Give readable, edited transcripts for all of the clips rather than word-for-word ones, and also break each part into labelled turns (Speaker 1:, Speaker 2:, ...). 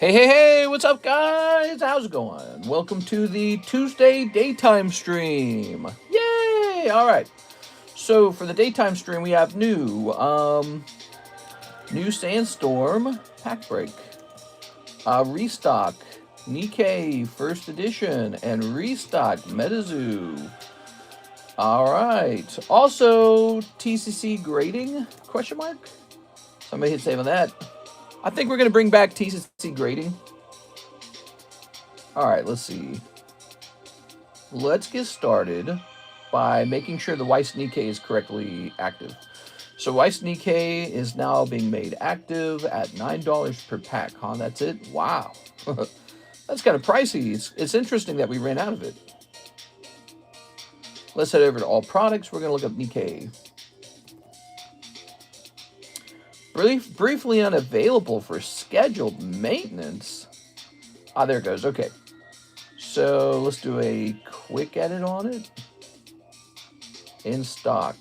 Speaker 1: Hey, what's up, guys? How's it going? Welcome to the Tuesday daytime stream. Yay! All right. So for the daytime stream, we have new Sandstorm pack break, Restock, Nikke first edition, and Restock Metazoo. All right. Also, TCC grading? Question mark. Somebody hit save on that. I think we're going to bring back TCC grading. All right, let's see. Let's get started by making sure the Waifu Nikke is correctly active. So Waifu Nikke is now being made active at $9 per pack, huh? That's it? Wow. That's kind of pricey. It's interesting that we ran out of it. Let's head over to all products. We're going to look up Nikke. Briefly unavailable for scheduled maintenance. Ah, there it goes. Okay. So let's do a quick edit on it. In stock.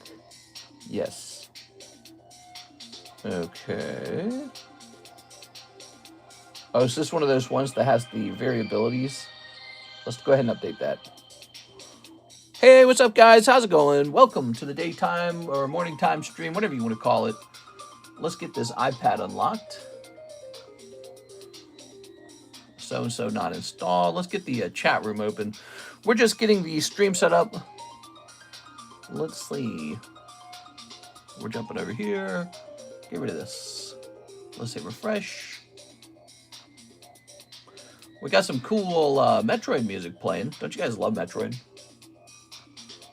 Speaker 1: Yes. Okay. Oh, is this one of those ones that has the variabilities? Let's go ahead and update that. Hey, what's up, guys? How's it going? Welcome to the daytime or morning time stream, whatever you want to call it. Let's get this iPad unlocked. So-and-so not installed. Let's get the chat room open. We're just getting the stream set up. Let's see. We're jumping over here. Get rid of this. Let's hit refresh. We got some cool Metroid music playing. Don't you guys love Metroid?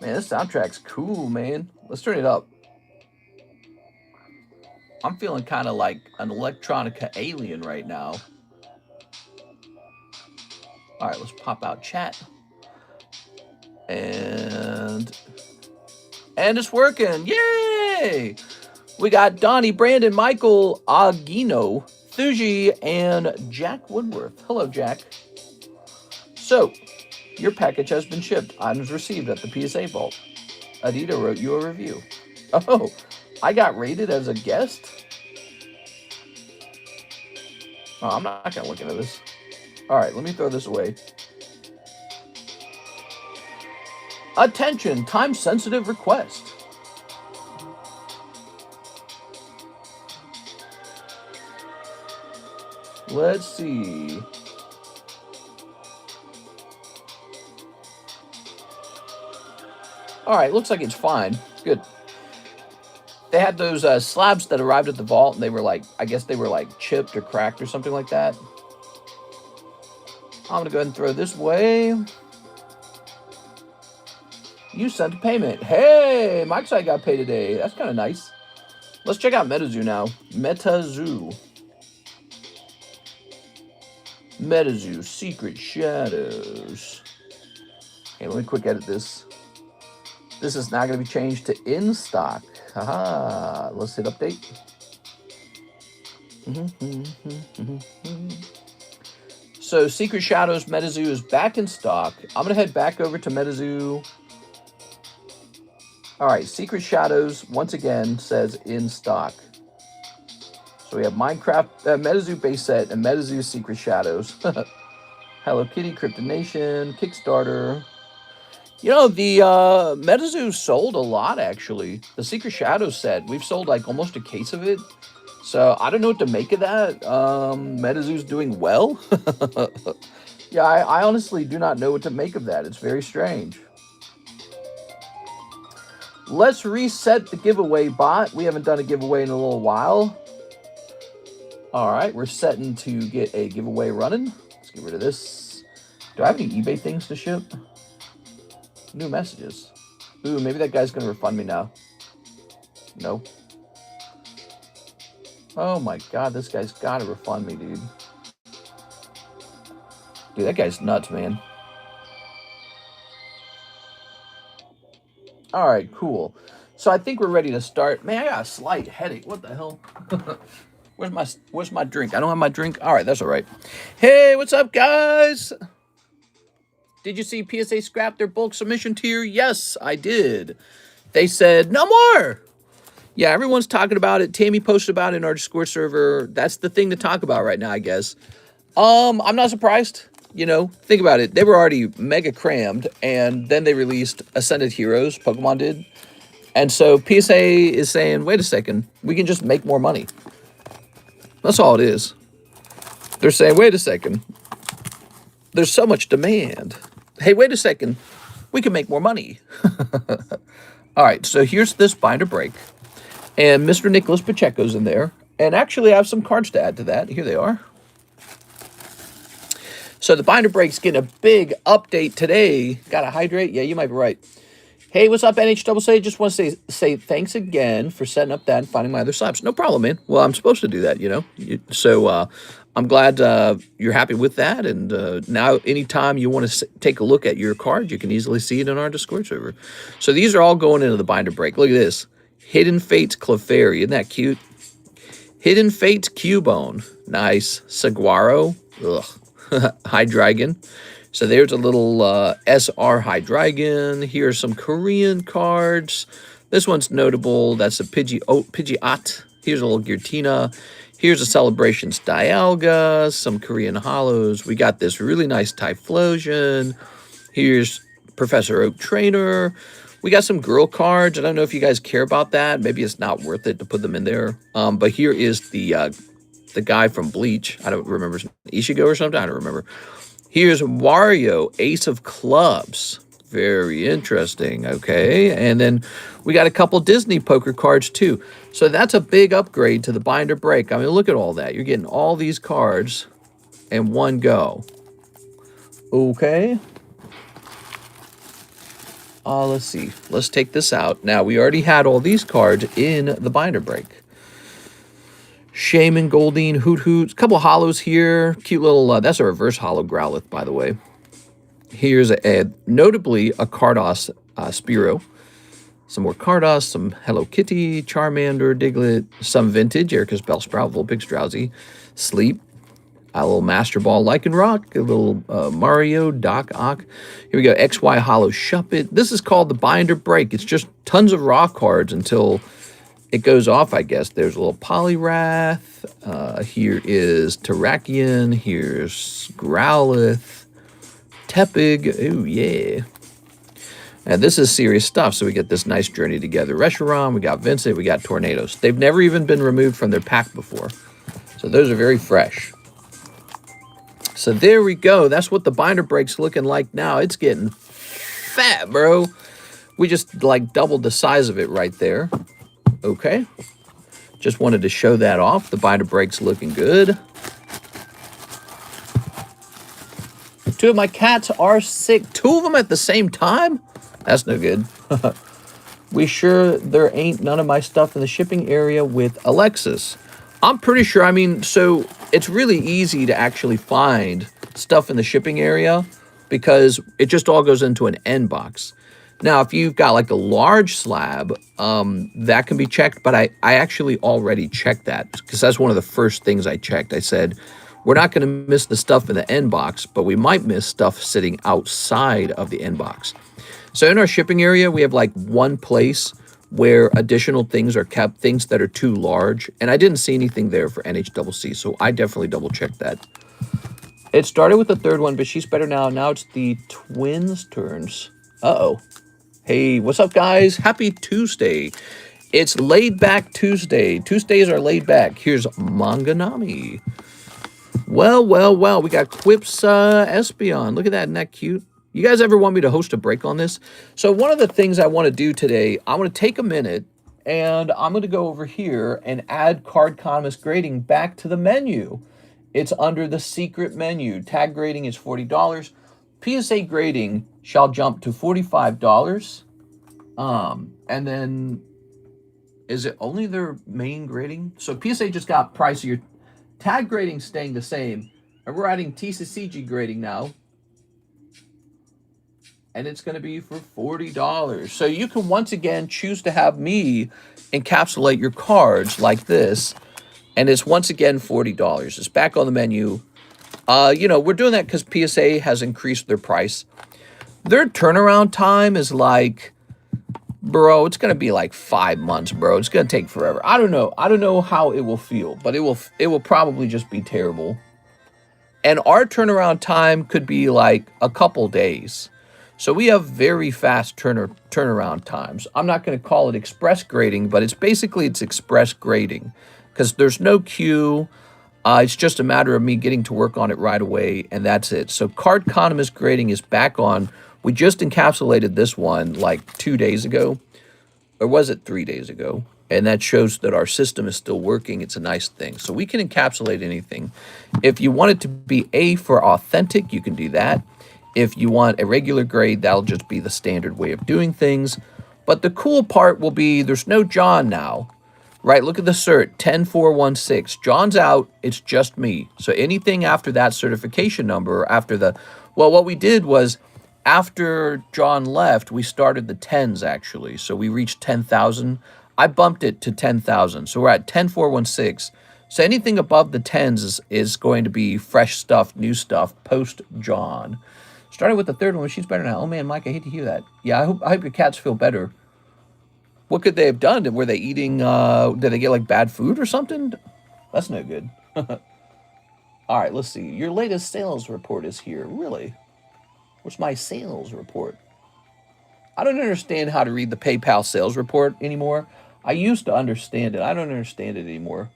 Speaker 1: Man, this soundtrack's cool, man. Let's turn it up. I'm feeling kind of like an electronica alien right now. All right, let's pop out chat. And it's working. Yay! We got Donnie, Brandon, Michael, Agino, Thuji, and Jack Woodworth. Hello, Jack. So, your package has been shipped. Items received at the PSA vault. Adita wrote you a review. Oh, I got rated as a guest? Oh, I'm not going to look into this. All right, let me throw this away. Attention, time-sensitive request. Let's see. All right, looks like it's fine. Good. They had those slabs that arrived at the vault, and they were like, I guess they were like chipped or cracked or something like that. I'm going to go ahead and throw this away. You sent a payment. Hey, Mike's side got paid today. That's kind of nice. Let's check out Metazoo now. Metazoo. Metazoo, Secret Shadows. Okay, let me quick edit this. This is now going to be changed to in stock. Haha. Let's hit update. So, Secret Shadows Metazoo is back in stock. I'm going to head back over to Metazoo. All right, Secret Shadows, once again, says in stock. So we have Minecraft, Metazoo base set, and Metazoo Secret Shadows. Hello Kitty, Crypto Nation, Kickstarter. You know, the Metazoo sold a lot, actually. The Secret Shadows set, we've sold like almost a case of it. So I don't know what to make of that. Metazoo's doing well. Yeah, I honestly do not know what to make of that. It's very strange. Let's reset the giveaway bot. We haven't done a giveaway in a little while. All right, we're setting to get a giveaway running. Let's get rid of this. Do I have any eBay things to ship? New messages. Ooh, maybe that guy's going to refund me now. No. Oh my God, this guy's got to refund me, dude. Dude, that guy's nuts, man. All right, cool. So I think we're ready to start. Man, I got a slight headache. What the hell? Where's my drink? I don't have my drink. All right, that's all right. Hey, what's up, guys? Did you see PSA scrapped their bulk submission tier? Yes, I did. They said no more. Yeah, everyone's talking about it. Tammy posted about it in our Discord server. That's the thing to talk about right now, I guess. I'm not surprised. You know, think about it. They were already mega crammed, and then they released Ascended Heroes, Pokemon did. And so PSA is saying, wait a second, we can just make more money. That's all it is. They're saying, wait a second, there's so much demand. Hey, wait a second, we can make more money. All right, so here's this binder break. And Mr. Nicholas Pacheco's in there. And actually, I have some cards to add to that. Here they are. So the binder break's getting a big update today. Gotta hydrate? Yeah, you might be right. Hey, what's up, NHCC? Just want to say thanks again for setting up that and finding my other slabs. No problem, man. Well, I'm supposed to do that, you know. So I'm glad you're happy with that. And now anytime you want to take a look at your card, you can easily see it in our Discord server. So these are all going into the binder break. Look at this. Hidden Fates Clefairy. Isn't that cute? Hidden Fates Cubone. Nice. Saguaro. Ugh. Hydreigon. So there's a little SR Hydreigon. Here are some Korean cards. This one's notable. That's a Pidgeot. Here's a little Giratina. Here's a Celebrations Dialga. Some Korean Hollows. We got this really nice Typhlosion. Here's Professor Oak Trainer. We got some girl cards. I don't know if you guys care about that. Maybe it's not worth it to put them in there. But here is the guy from Bleach. I don't remember. Ishigo or something? I don't remember. Here's Wario, Ace of Clubs. Very interesting, okay? And then we got a couple Disney poker cards, too. So that's a big upgrade to the binder break. I mean, look at all that. You're getting all these cards in one go. Okay. Let's see. Let's take this out. Now, we already had all these cards in the binder break. Shaman, Goldeen, Hoot Hoots, a couple hollows here. Cute little, that's a reverse hollow Growlithe, by the way. Here's notably a Cardos Spearow. Some more Cardos, some Hello Kitty, Charmander, Diglett, some vintage, Erica's Bellsprout, Vulpix, Drowsy, Sleep, a little Master Ball, Lycanroc, a little Mario, Doc Ock. Here we go, XY Hollow Shuppet. This is called the binder break. It's just tons of raw cards until it goes off, I guess. There's a little Poliwrath. Here is Terrakion. Here's Growlithe. Tepig. Ooh, yeah. And this is serious stuff, so we get this nice journey together. Reshiram, we got Vincent, we got Tornadoes. They've never even been removed from their pack before. So those are very fresh. So there we go. That's what the binder break's looking like now. It's getting fat, bro. We just, like, doubled the size of it right there. Okay, just wanted to show that off. The binder break's looking good. Two of my cats are sick. Two of them at the same time? That's no good. We sure there ain't none of my stuff in the shipping area with Alexis. I'm pretty sure, I mean, so it's really easy to actually find stuff in the shipping area because it just all goes into an N box. Now, if you've got like a large slab, that can be checked, but I actually already checked that because that's one of the first things I checked. I said, we're not going to miss the stuff in the N box, but we might miss stuff sitting outside of the N box. So in our shipping area, we have like one place where additional things are kept, things that are too large, and I didn't see anything there for NHCC, so I definitely double-checked that. It started with the third one, but she's better now. Now it's the twins' turns. Uh-oh. Hey, what's up, guys? Happy Tuesday. It's Laid Back Tuesday. Tuesdays are laid back. Here's Manganami. Well. We got Quips Espeon. Look at that. Isn't that cute? You guys ever want me to host a break on this? So one of the things I want to do today, I'm going to take a minute, and I'm going to go over here and add Cardconomist grading back to the menu. It's under the secret menu. Tag grading is $40. PSA grading shall jump to $45. And then, is it only their main grading? So PSA just got pricier. Tag grading staying the same. And we're adding TCCG grading now. And it's going to be for $40. So you can once again choose to have me encapsulate your cards like this. And it's once again $40. It's back on the menu. You know, we're doing that because PSA has increased their price. Their turnaround time is like, bro, it's going to be like 5 months, bro. It's going to take forever. I don't know. I don't know how it will feel, but it will probably just be terrible. And our turnaround time could be like a couple days. So we have very fast turnaround times. I'm not going to call it express grading, but it's express grading because there's no queue. It's just a matter of me getting to work on it right away, and that's it. So Cardconomist grading is back on. We just encapsulated this one like 2 days ago. Or was it 3 days ago? And that shows that our system is still working. It's a nice thing. So we can encapsulate anything. If you want it to be A for authentic, you can do that. If you want a regular grade, that'll just be the standard way of doing things. But the cool part will be there's no John now. Right, look at the cert, 10416. John's out, it's just me. So anything after that certification number, after the... Well, what we did was, after John left, we started the 10s, actually. So we reached 10,000. I bumped it to 10,000. So we're at 10416. So anything above the 10s is going to be fresh stuff, new stuff, post-John. Started with the third one, she's better now. Oh, man, Mike, I hate to hear that. Yeah, I hope your cats feel better. What could they have done? Were they eating, did they get like bad food or something? That's no good. All right, let's see. Your latest sales report is here. Really? What's my sales report? I don't understand how to read the PayPal sales report anymore. I used to understand it. I don't understand it anymore.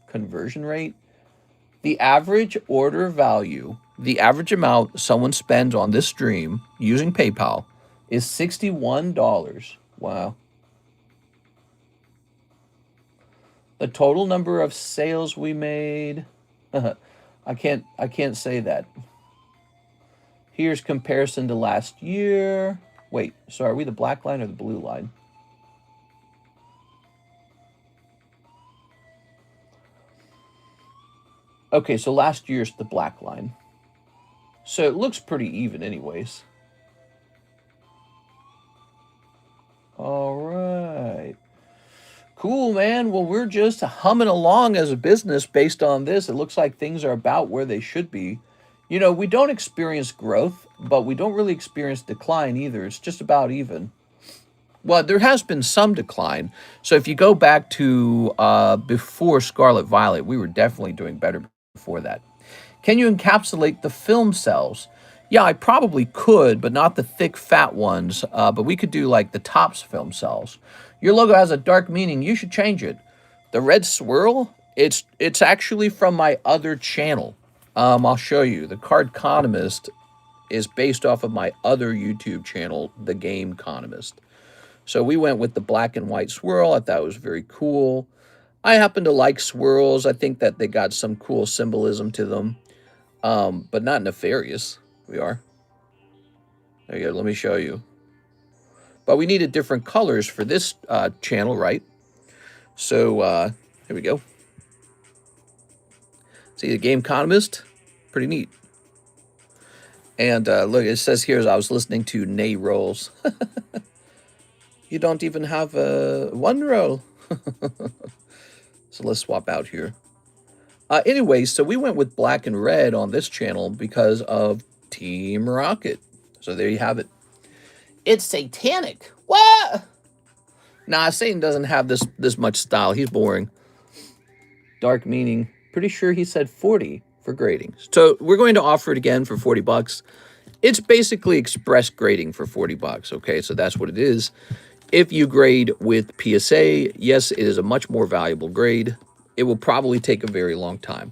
Speaker 1: Conversion rate. The average order value, the average amount someone spends on this stream using PayPal is $61. Wow. The total number of sales we made. I can't say that. Here's comparison to last year. Wait, so are we the black line or the blue line? Okay, so last year's the black line. So it looks pretty even anyways. All right. Cool, man. Well, we're just humming along as a business based on this. It looks like things are about where they should be. You know, we don't experience growth, but we don't really experience decline either. It's just about even. Well, there has been some decline. So if you go back to before Scarlet Violet, we were definitely doing better before that. Can you encapsulate the film cells? Yeah, I probably could, but not the thick, fat ones. But we could do like the tops film cells. Your logo has a dark meaning. You should change it. The red swirl, it's actually from my other channel. I'll show you. The Cardconomist is based off of my other YouTube channel, The Gameconomist. So we went with the black and white swirl. I thought it was very cool. I happen to like swirls. I think that they got some cool symbolism to them, but not nefarious. We are. There you go. Let me show you. But we needed different colors for this channel, right? So here we go. See the Gameconomist? Pretty neat. And look, it says here as I was listening to Nay Rolls. You don't even have one roll. So let's swap out here. Anyway, so we went with black and red on this channel because of Team Rocket. So there you have it. It's satanic. What? Nah, Satan doesn't have this much style. He's boring. Dark meaning. Pretty sure he said 40 for grading. So we're going to offer it again for 40 bucks. It's basically express grading for 40 bucks. Okay, so that's what it is. If you grade with PSA, yes, it is a much more valuable grade. It will probably take a very long time.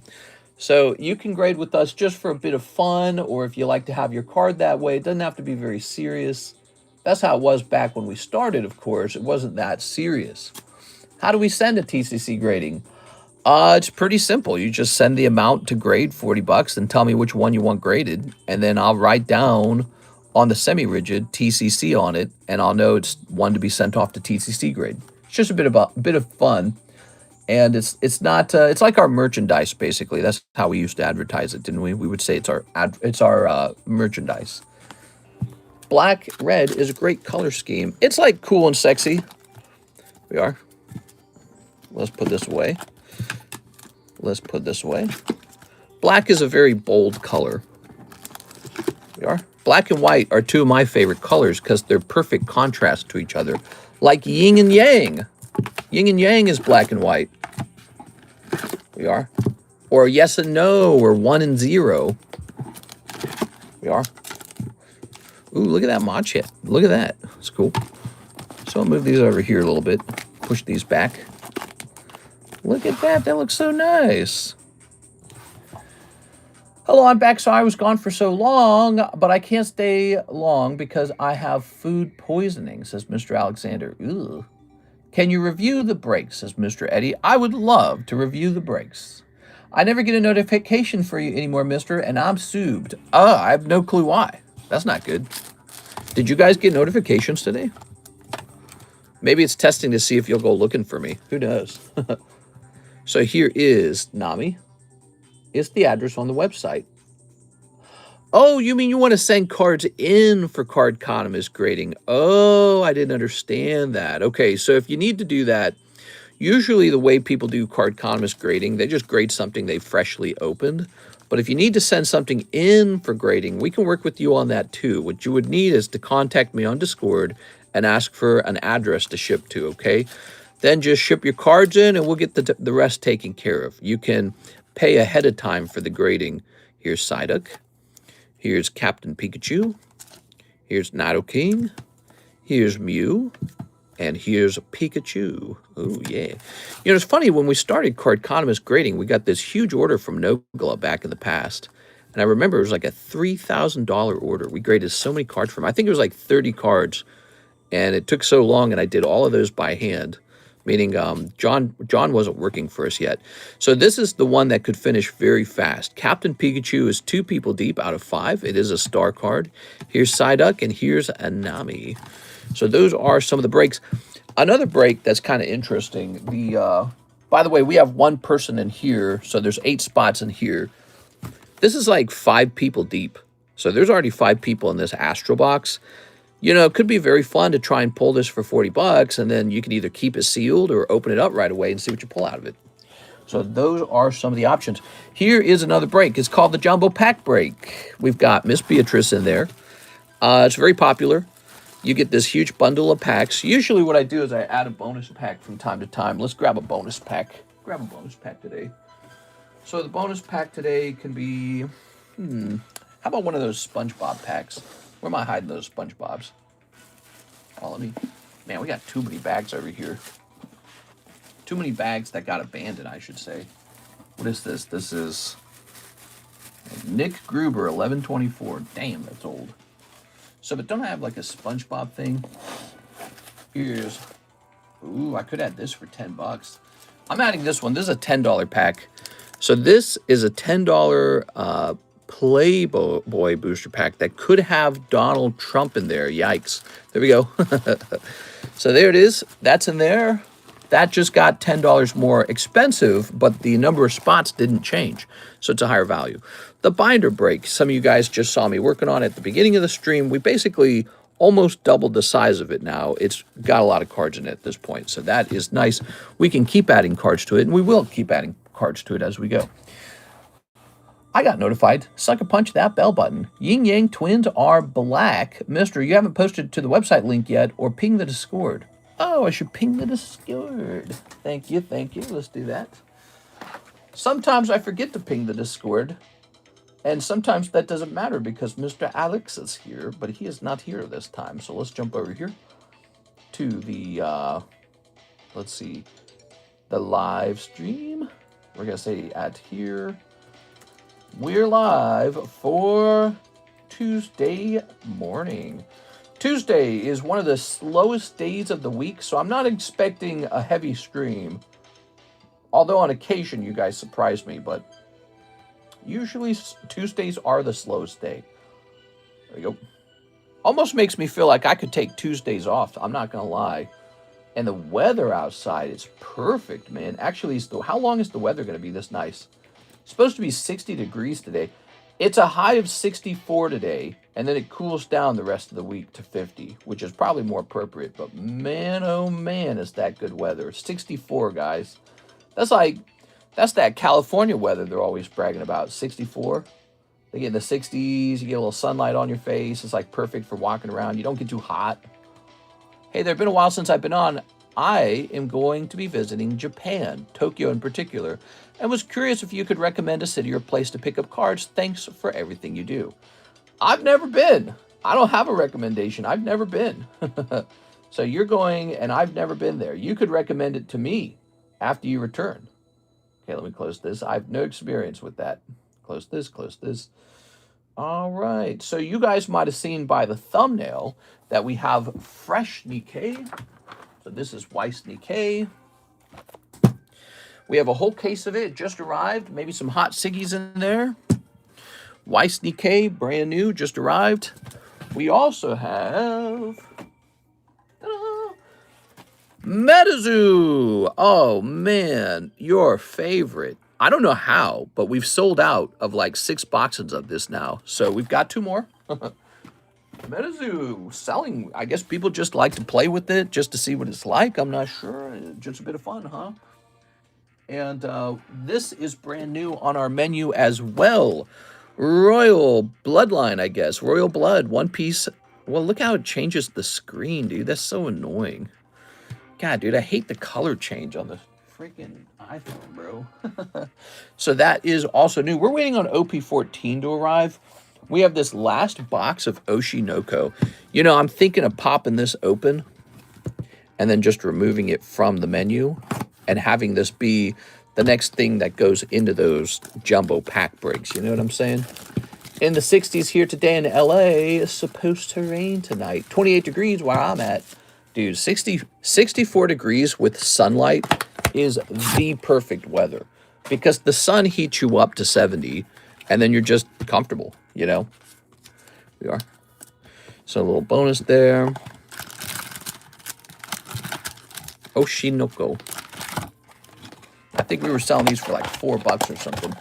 Speaker 1: So you can grade with us just for a bit of fun, or if you like to have your card that way. It doesn't have to be very serious. That's how it was back when we started, of course. It wasn't that serious. How do we send a TCC grading? It's pretty simple. You just send the amount to grade, 40 bucks, and tell me which one you want graded. And then I'll write down on the semi-rigid TCC on it, and I'll know it's one to be sent off to TCC grade. It's just a bit of fun. And it's not it's like our merchandise, basically. That's how we used to advertise it, didn't we? We would say it's our merchandise. Black red is a great color scheme. It's like cool and sexy. We are. Let's put this away. Let's put this away. Black is a very bold color. We are. Black and white are two of my favorite colors because they're perfect contrast to each other. Like yin and yang. Yin and yang is black and white. We are. or yes and no, or 1 and 0. We are. Ooh, look at that mod chip. Look at that. It's cool. So I'll move these over here a little bit. Push these back. Look at that. That looks so nice. Hello, I'm back. Sorry I was gone for so long, but I can't stay long because I have food poisoning, says Mr. Alexander. Ugh. Can you review the breaks, says Mr. Eddie. I would love to review the breaks. I never get a notification for you anymore, mister, and I'm subed. I have no clue why. That's not good. Did you guys get notifications today? Maybe it's testing to see if you'll go looking for me. Who knows? So here is Nami. It's the address on the website. Oh, you mean you want to send cards in for Cardconomist grading? Oh, I didn't understand that. Okay, so if you need to do that, usually the way people do Cardconomist grading, they just grade something they freshly opened. But if you need to send something in for grading, we can work with you on that too. What you would need is to contact me on Discord and ask for an address to ship to, okay? Then just ship your cards in and we'll get the rest taken care of. You can pay ahead of time for the grading. Here's Psyduck. Here's Captain Pikachu. Here's Nidoking. Here's Mew. And here's Pikachu. Oh, yeah. You know, it's funny, when we started Cardconomist grading, we got this huge order from Nogla back in the past. And I remember it was like a $3,000 order. We graded so many cards from. I think it was like 30 cards. And it took so long, and I did all of those by hand. Meaning John wasn't working for us yet. So this is the one that could finish very fast. Captain Pikachu is 2 people deep out of 5. It is a star card. Here's Psyduck, and here's Anami. So those are some of the breaks. Another break that's kind of interesting. By the way, we have 1 person in here, so there's 8 spots in here. This is like 5 people deep. So there's already 5 people in this Astro Box. You know, it could be very fun to try and pull this for 40 bucks, and then you can either keep it sealed or open it up right away and see what you pull out of it. So those are some of the options. Here is another break. It's called the Jumbo Pack Break. We've got Miss Beatrice in there. It's very popular. You get this huge bundle of packs. Usually what I do is I add a bonus pack from time to time. Let's grab a bonus pack. Grab a bonus pack today. So the bonus pack today can be, how about one of those SpongeBob packs? Where am I hiding those SpongeBobs? Oh, man, we got too many bags over here. Too many bags that got abandoned, I should say. What is this? This is Nick Gruber, 1124. Damn, that's old. So, but don't I have like a SpongeBob thing? Here's, ooh, I could add this for 10 bucks. I'm adding this one. This is a $10 pack. So this is a $10 Playboy booster pack that could have Donald Trump in there. Yikes. There we go. So there it is. That's in there. That just got $10 more expensive, but the number of spots didn't change. So it's a higher value. The binder break, some of you guys just saw me working on it at the beginning of the stream. We basically almost doubled the size of it now. It's got a lot of cards in it at this point. So that is nice. We can keep adding cards to it, and we will keep adding cards to it as we go. I got notified. Sucker punch that bell button. Yin Yang twins are black. Mister, you haven't posted to the website link yet, or ping the Discord. Oh, I should ping the Discord. Thank you, thank you. Let's do that. Sometimes I forget to ping the Discord, and sometimes that doesn't matter because Mr. Alex is here, but he is not here this time. So let's jump over here to the, let's see, the live stream. We're going to say add here. We're live for Tuesday morning. Tuesday is one of the slowest days of the week, so I'm not expecting a heavy stream. Although on occasion you guys surprise me, but usually Tuesdays are the slowest day. There you go. Almost makes me feel like I could take Tuesdays off. I'm not going to lie. And the weather outside is perfect, man. Actually, how long is the weather going to be this nice? It's supposed to be 60 degrees today. It's a high of 64 today, and then it cools down the rest of the week to 50, which is probably more appropriate. But man, oh man, is that good weather. 64, guys. That's that California weather they're always bragging about. 64. They get in the 60s. You get a little sunlight on your face. It's like perfect for walking around. You don't get too hot. Hey, there's been a while since I've been on. I am going to be visiting Japan, Tokyo in particular, and was curious if you could recommend a city or place to pick up cards. Thanks for everything you do. I've never been. I don't have a recommendation. I've never been. So you're going, and I've never been there. You could recommend it to me after you return. Okay, let me close this. I have no experience with that. Close this, close this. All right. So you guys might have seen by the thumbnail that we have fresh Nikke. So this is Weiss Nikke. We have a whole case of it, just arrived. Maybe some hot ciggies in there. Weiss Nikke, brand new, just arrived. We also have Metazoo. Oh man, your favorite. I don't know how, but we've sold out of like 6 boxes of this now. So we've got 2 more. Metazoo selling. I guess people just like to play with it just to see what it's like. I'm not sure. Just a bit of fun, huh? And this is brand new on our menu as well. Royal Bloodline, I guess. Royal Blood, 1 piece. Well, look how it changes the screen, dude. That's so annoying. God, dude, I hate the color change on the freaking iPhone, bro. So that is also new. We're waiting on OP14 to arrive. We have this last box of Oshinoko. You know, I'm thinking of popping this open and then just removing it from the menu and having this be the next thing that goes into those jumbo pack breaks. You know what I'm saying? In the 60s here today in LA, it's supposed to rain tonight. 28 degrees where I'm at. Dude, 64 degrees with sunlight is the perfect weather because the sun heats you up to 70 and then you're just comfortable, you know? We are. So a little bonus there. Oshinoko. I think we were selling these for like $4 or something.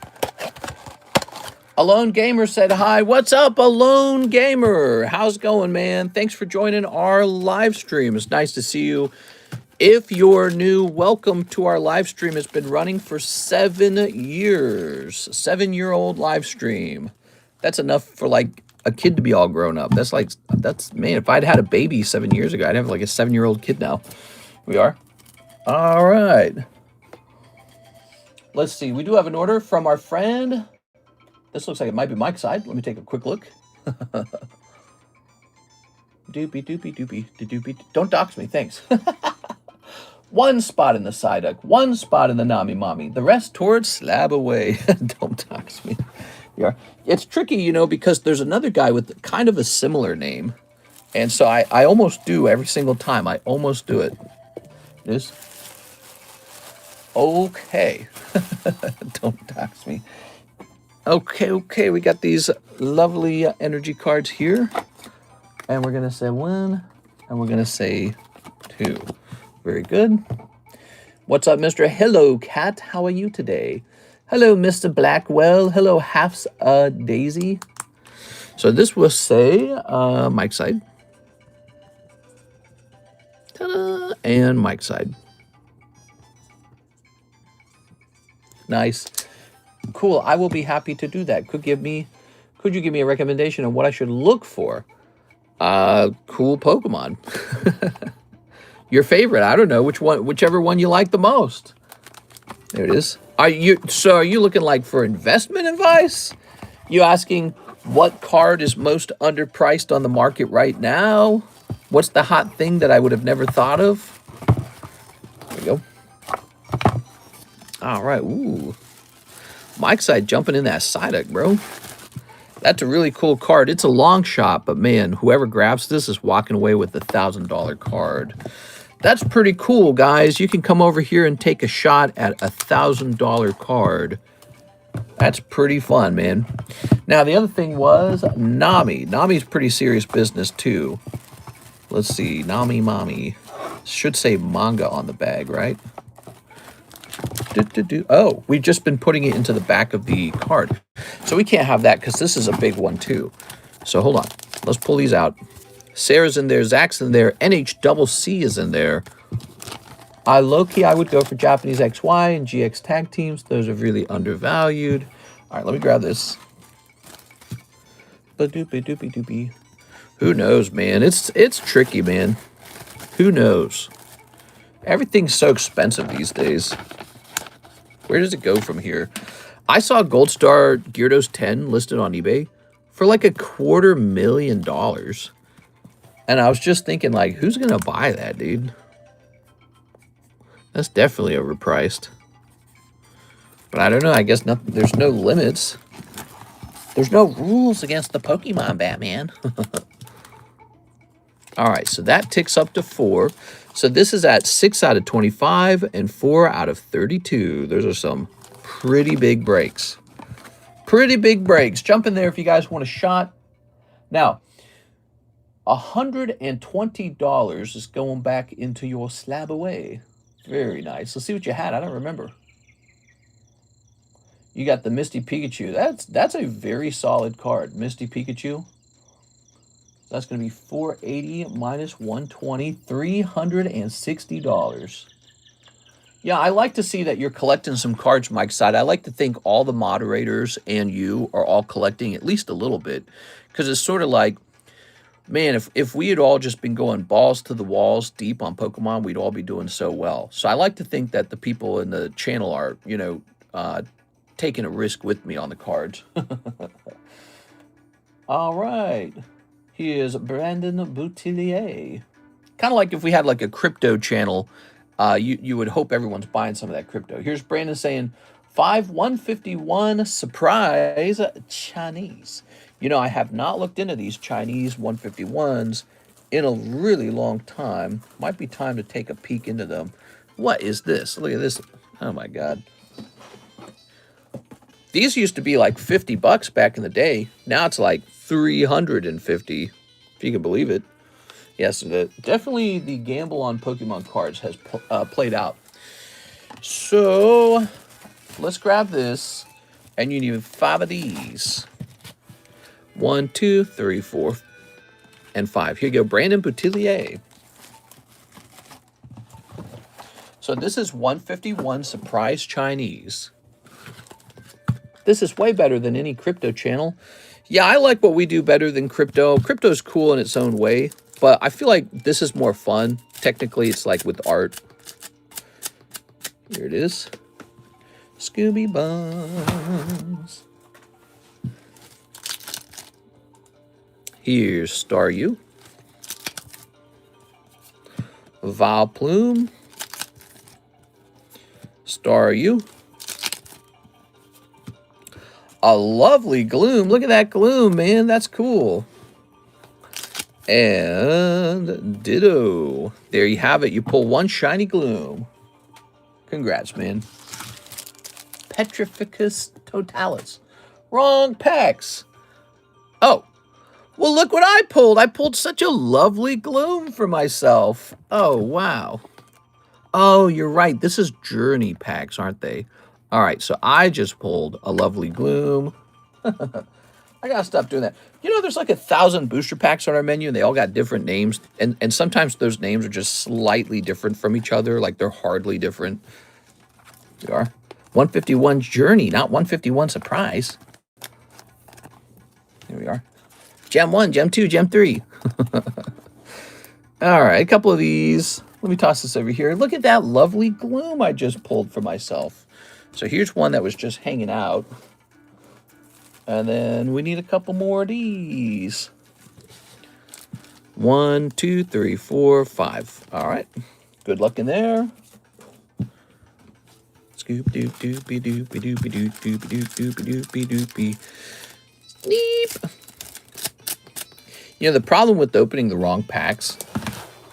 Speaker 1: Alone Gamer said hi. What's up, Alone Gamer? How's it going, man? Thanks for joining our live stream. It's nice to see you. If you're new, welcome to our live stream. It's been running for 7 years. 7-year-old live stream. That's enough for like a kid to be all grown up. That's man, if I'd had a baby 7 years ago, I'd have like a 7-year-old kid now. We are. All right. Let's see. We do have an order from our friend. This looks like it might be Mike's side. Let me take a quick look. Doopy, doopy, doopy, doopy. Don't dox me, thanks. 1 spot in the Psyduck, 1 spot in the Nami Mommy, the rest towards Slab away. Don't dox me. Yeah. It's tricky, you know, because there's another guy with kind of a similar name. And so I almost do every single time. I almost do it. This. Okay. Don't dox me. Okay, we got these lovely energy cards here. And we're going to say 1, and we're going to say 2. Very good. What's up, Mr. Hello Cat? How are you today? Hello, Mr. Blackwell. Hello, Half's Daisy. So this will say Mike's side. Ta-da! And Mike's side. Nice. Cool. I will be happy to do that. Could you give me a recommendation on what I should look for? Cool Pokemon. Your favorite. I don't know whichever one you like the most. There it is. Are you looking like for investment advice? You asking what card is most underpriced on the market right now? What's the hot thing that I would have never thought of? There we go. All right. Ooh. Mike's side jumping in that Psyduck, bro. That's a really cool card. It's a long shot, but man, whoever grabs this is walking away with a $1,000 card. That's pretty cool, guys. You can come over here and take a shot at a $1,000 card. That's pretty fun, man. Now, the other thing was Nami. Nami's pretty serious business, too. Let's see. Nami Mommy. Should say manga on the bag, right? Oh, we've just been putting it into the back of the card. So we can't have that because this is a big one too. So hold on. Let's pull these out. Sarah's in there. Zach's in there. NHCC is in there. Low-key, I would go for Japanese XY and GX tag teams. Those are really undervalued. All right, let me grab this. Everything's so expensive these days. Where does it go from here? I saw Gold Star Gyarados 10 listed on eBay for like $250,000. And I was just thinking, like, who's going to buy that, dude? That's definitely overpriced. But I don't know. I guess there's no limits. There's no rules against the Pokemon, Batman. All right, so that ticks up to 4. So this is at 6 out of 25 and 4 out of 32. Those are some pretty big breaks. Pretty big breaks. Jump in there if you guys want a shot. Now, $120 is going back into your slab away. Very nice. Let's see what you had. I don't remember. You got the Misty Pikachu. That's a very solid card. Misty Pikachu. That's going to be $480 minus $120, $360. Yeah, I like to see that you're collecting some cards, Mike side. I like to think all the moderators and you are all collecting at least a little bit. Because it's sort of like, man, if we had all just been going balls to the walls deep on Pokemon, we'd all be doing so well. So I like to think that the people in the channel are, you know, taking a risk with me on the cards. All right. Here's Brandon Boutillier. Kind of like if we had like a crypto channel, you would hope everyone's buying some of that crypto. Here's Brandon saying, 151 surprise Chinese. You know, I have not looked into these Chinese 151s in a really long time. Might be time to take a peek into them. What is this? Look at this. Oh my God. These used to be like 50 bucks back in the day. Now it's like 350, if you can believe it. Yes, definitely the gamble on Pokemon cards has played out. So let's grab this, and you need 5 of these. 1, 2, 3, 4, and 5. Here you go, Brandon Boutillier. So this is 151 surprise Chinese. This is way better than any crypto channel. Yeah, I like what we do better than crypto. Crypto's cool in its own way, but I feel like this is more fun. Technically, it's like with art. Here it is. Scooby Buns. Here's Staryu. Vileplume. Staryu. A lovely Gloom. Look at that Gloom, man. That's cool. And ditto. There you have it. You pull one shiny Gloom. Congrats, man. Petrificus Totalis. Wrong packs. Oh. Well, look what I pulled. I pulled such a lovely Gloom for myself. Oh, wow. Oh, you're right. This is Journey packs, aren't they? All right, so I just pulled a lovely Gloom. I gotta stop doing that. You know, there's like 1,000 booster packs on our menu, and they all got different names. And sometimes those names are just slightly different from each other. Like, they're hardly different. They are. 151 Journey, not 151 Surprise. Here we are. Gem 1, Gem 2, Gem 3. All right, a couple of these. Let me toss this over here. Look at that lovely Gloom I just pulled for myself. So here's one that was just hanging out. And then we need a couple more of these. 1, 2, 3, 4, 5. All right. Good luck in there. Scoop doop doopy doopy doopy doop doopy doop doopy doopy doopy. Sneep. You know, the problem with opening the wrong packs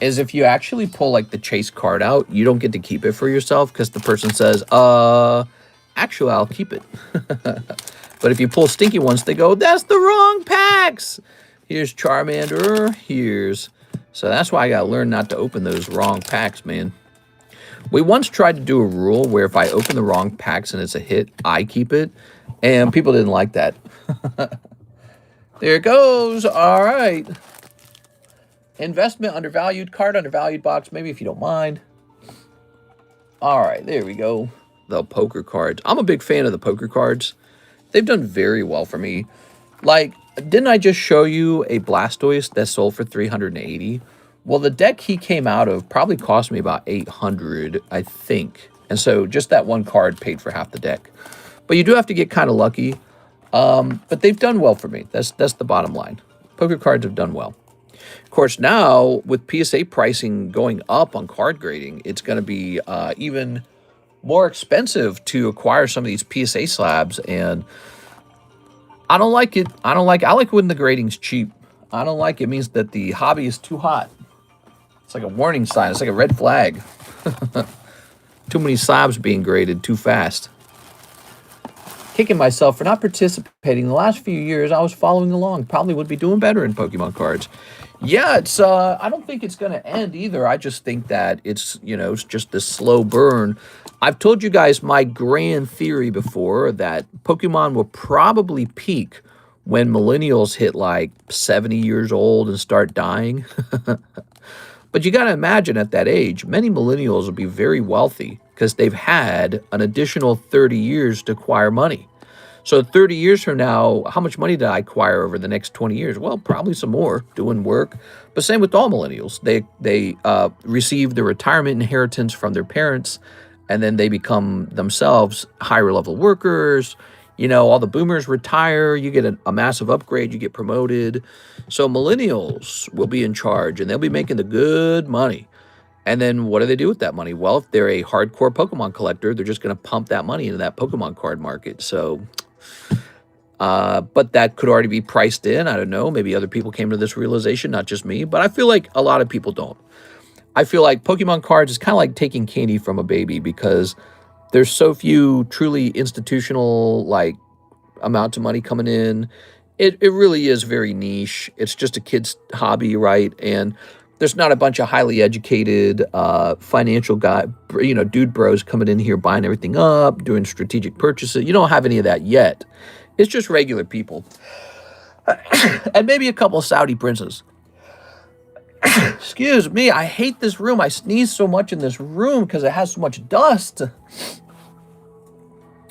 Speaker 1: is if you actually pull like the chase card out, you don't get to keep it for yourself because the person says, actually, I'll keep it. But if you pull stinky ones, they go, that's the wrong packs. Here's Charmander. So that's why I got to learn not to open those wrong packs, man. We once tried to do a rule where if I open the wrong packs and it's a hit, I keep it. And people didn't like that. There it goes. All right. Investment undervalued, card undervalued box, maybe if you don't mind. All right, there we go. The poker cards. I'm a big fan of the poker cards. They've done very well for me. Like, didn't I just show you a Blastoise that sold for $380? Well, the deck he came out of probably cost me about 800, I think. And so just that one card paid for half the deck. But you do have to get kind of lucky. But they've done well for me. That's the bottom line. Poker cards have done well. Of course, now with PSA pricing going up on card grading, it's going to be even more expensive to acquire some of these PSA slabs. And I don't like it. I like when the grading's cheap. I don't like it. It means that the hobby is too hot. It's like a warning sign. It's like a red flag. Too many slabs being graded too fast. Kicking myself for not participating. The last few years, I was following along. Probably would be doing better in Pokemon cards. Yeah, it's. I don't think it's going to end either. I just think that it's, it's just a slow burn. I've told you guys my grand theory before that Pokemon will probably peak when millennials hit like 70 years old and start dying. But you got to imagine at that age, many millennials will be very wealthy because they've had an additional 30 years to acquire money. So 30 years from now, how much money did I acquire over the next 20 years? Well, probably some more doing work. But same with all millennials. They receive the retirement inheritance from their parents, and then they become themselves higher level workers. All the boomers retire, you get a massive upgrade, you get promoted. So millennials will be in charge, and they'll be making the good money. And then what do they do with that money? Well, if they're a hardcore Pokemon collector, they're just going to pump that money into that Pokemon card market. So, but that could already be priced in. I don't know. Maybe other people came to this realization, not just me. But I feel like a lot of people don't. I feel like Pokemon cards is kind of like taking candy from a baby because there's so few truly institutional, amounts of money coming in. It really is very niche. It's just a kid's hobby, right? And there's not a bunch of highly educated financial dude bros coming in here buying everything up, doing strategic purchases. You don't have any of that yet. It's just regular people. And maybe a couple of Saudi princes. Excuse me, I hate this room. I sneeze so much in this room because it has so much dust.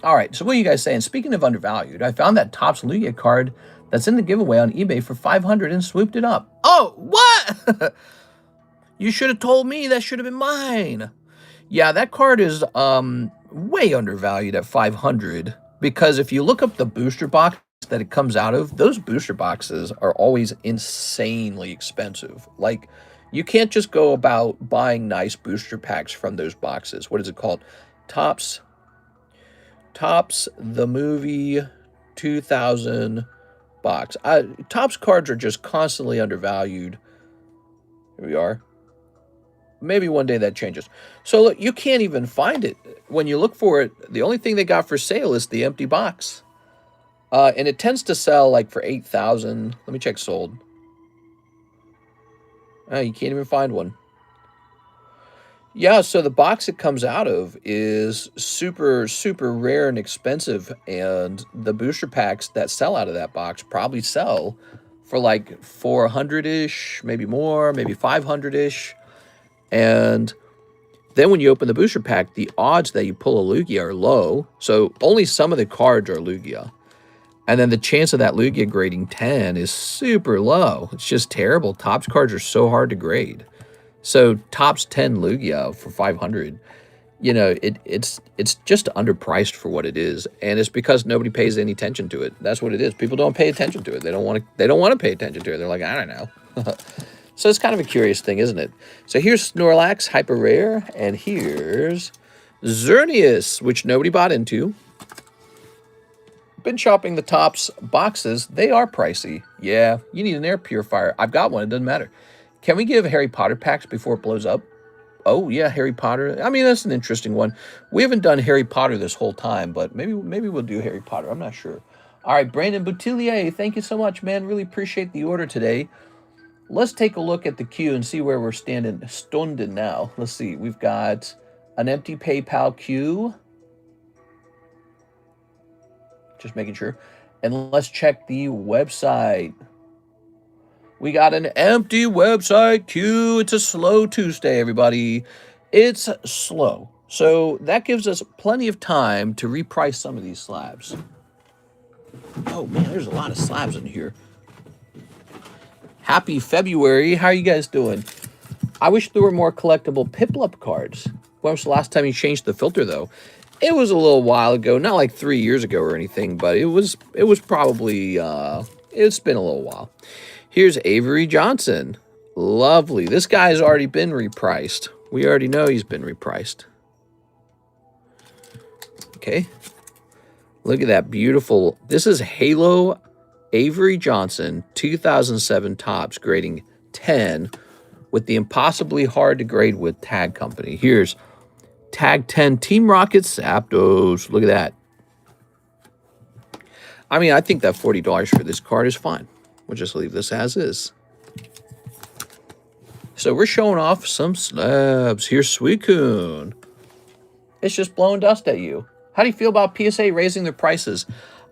Speaker 1: All right, so what are you guys saying? Speaking of undervalued, I found that Topps Lugia card that's in the giveaway on eBay for $500 and swooped it up. Oh, what? You should have told me. That should have been mine. Yeah, that card is way undervalued at $500 because if you look up the booster box that it comes out of, those booster boxes are always insanely expensive. Like, you can't just go about buying nice booster packs from those boxes. What is it called? Topps the Movie 2000 box. Topps cards are just constantly undervalued. Here we are. Maybe one day that changes. So look, you can't even find it. When you look for it, the only thing they got for sale is the empty box. And it tends to sell like for 8,000. Let me check sold. You can't even find one. Yeah, so the box it comes out of is super, super rare and expensive. And the booster packs that sell out of that box probably sell for like 400-ish, maybe more, maybe 500-ish. And then when you open the booster pack, the odds that you pull a Lugia are low. So only some of the cards are Lugia. And then the chance of that Lugia grading 10 is super low. It's just terrible. Topps cards are so hard to grade. So Topps 10 Lugia for 500, it's just underpriced for what it is, and it's because nobody pays any attention to it. That's what it is. People don't pay attention to it. They don't want to pay attention to it. They're like, I don't know. So it's kind of a curious thing, isn't it? So here's Snorlax, hyper rare, and here's Xerneas, which nobody bought into. Been shopping the Topps boxes. They are pricey. Yeah, you need an air purifier. I've got one. It doesn't matter. Can we give Harry Potter packs before it blows up? Oh, yeah, Harry Potter. I mean, that's an interesting one. We haven't done Harry Potter this whole time, but maybe we'll do Harry Potter. I'm not sure. All right, Brandon Boutillier, thank you so much, man. Really appreciate the order today. Let's take a look at the queue and see where we're standing now. Let's see. We've got an empty PayPal queue. Just making sure. And let's check the website. We got an empty website queue. It's a slow Tuesday, everybody. It's slow. So that gives us plenty of time to reprice some of these slabs. Oh, man, there's a lot of slabs in here. Happy February. How are you guys doing? I wish there were more collectible Piplup cards. When was the last time you changed the filter, though? It was a little while ago, not like 3 years ago or anything, but it was probably, it's been a little while. Here's Avery Johnson. Lovely. This guy's already been repriced. We already know he's been repriced. Okay. Look at that beautiful. This is Halo Avery Johnson, 2007 Topps, grading 10 with the impossibly hard to grade with tag company. Here's tag 10 Team Rockets Aptos. Look at that. I mean, I think that $40 for this card is fine. We'll just leave this as is. So we're showing off some slabs. Here's Suicune. It's just blowing dust at you. How do you feel about PSA raising their prices?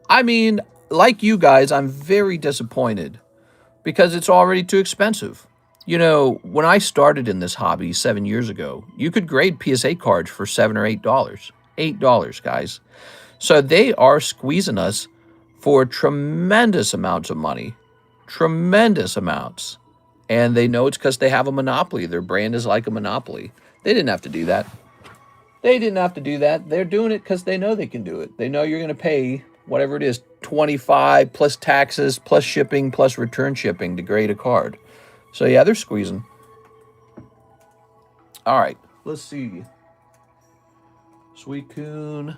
Speaker 1: I mean, like you guys, I'm very disappointed because it's already too expensive. You know, when I started in this hobby 7 years ago, you could grade PSA cards for $7 or $8. $8, guys. So they are squeezing us for tremendous amounts of money. Tremendous amounts. And they know it's because they have a monopoly. Their brand is like a monopoly. They didn't have to do that. They didn't have to do that. They're doing it because they know they can do it. They know you're going to pay whatever it is, $25 plus taxes, plus shipping, plus return shipping to grade a card. So yeah, they're squeezing. All right, let's see. Suicune.